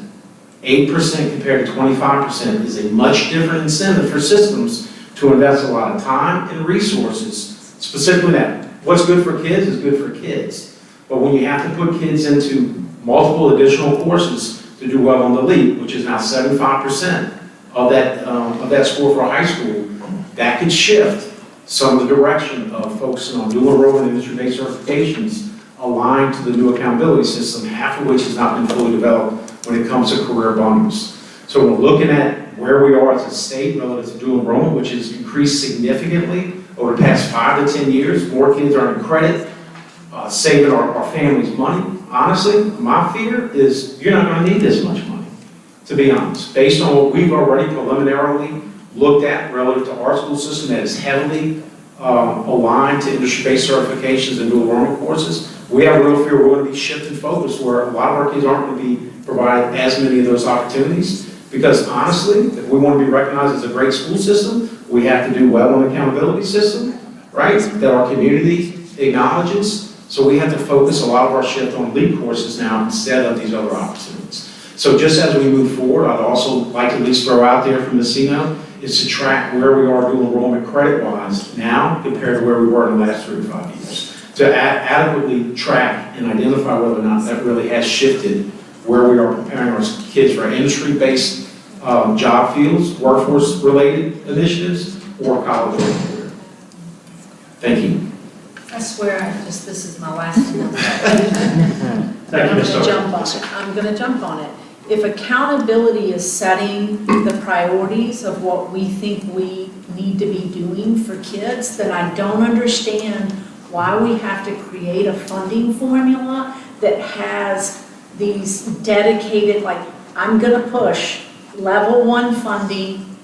8% compared to 25% is a much different incentive for systems to invest a lot of time and resources. Specifically that, what's good for kids is good for kids. But when you have to put kids into multiple additional courses to do well on the LEAP, which is now 75% of that score for a high school, that could shift some of the direction of focusing on dual enrollment and industry-based certifications aligned to the new accountability system, half of which has not been fully developed when it comes to career bundles. So we're looking at where we are as a state relative to dual enrollment, which has increased significantly over the past 5 to 10 years. More kids are in credit, saving our families money. Honestly, my fear is you're not going to need this much money. to be honest, based on what we've already preliminarily looked at relative to our school system that is heavily aligned to industry-based certifications and dual enrollment courses. We have a real fear we're going to be shifting focus where a lot of our kids aren't going to be provided as many of those opportunities. Because honestly, if we want to be recognized as a great school system, we have to do well on the accountability system, right? That our community acknowledges. So we have to focus a lot of our shift on lead courses now instead of these other opportunities. So just as we move forward, I'd also like to at least throw out there from the CNO is to track where we are dual enrollment credit-wise now compared to where we were in the last 3 to 5 years. To adequately track and identify whether or not that really has shifted where we are preparing our kids for industry-based job fields, workforce-related initiatives, or college or career. Thank you. I swear, this is my last announcement. Thank you, Ms. Stark. I'm going to jump on it. If accountability is setting the priorities of what we think we need to be doing for kids, then I don't understand why we have to create a funding formula that has these dedicated, like, I'm going to push level 1 funding,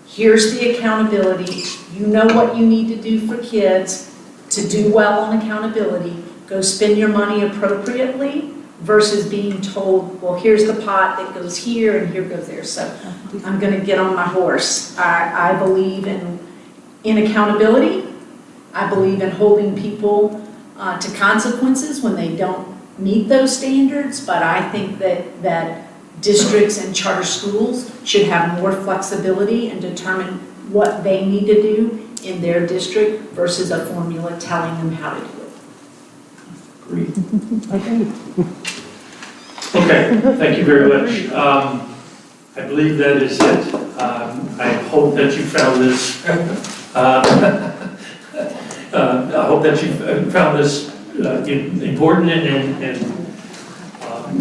here's the accountability, you know what you need to do for kids to do well on accountability, go spend your money appropriately, versus being told, well, here's the pot that goes here and here goes there. So I'm going to get on my horse. I believe in accountability. I believe in holding people to consequences when they don't meet those standards, but I think that districts and charter schools should have more flexibility and determine what they need to do in their district versus a formula telling them how to do it. Okay, thank you very much. I believe that is it. I hope that you found this, I hope that you found this important and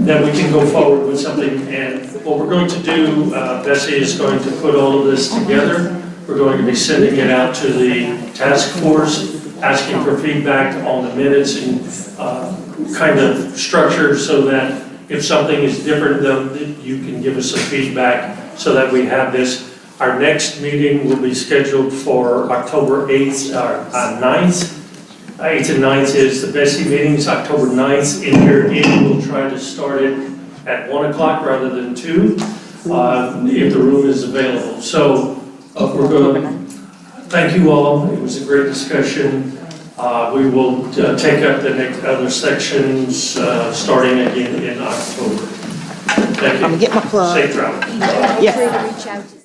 that we can go forward with something. And what we're going to do, Bessie is going to put all of this together. We're going to be sending it out to the task force, asking for feedback on the minutes and kind of structure so that if something is different, then you can give us some feedback so that we have this. Our next meeting will be scheduled for October 8th, 9th. 8th and 9th is the Bessie meetings, October 9th. In here, we'll try to start it at 1 o'clock rather than 2, if the room is available. So we're going to thank you all. It was a great discussion. We will take up the next other sections starting again in October. Thank you. I'm gonna get my plug. Safe travel. Feel free to reach out to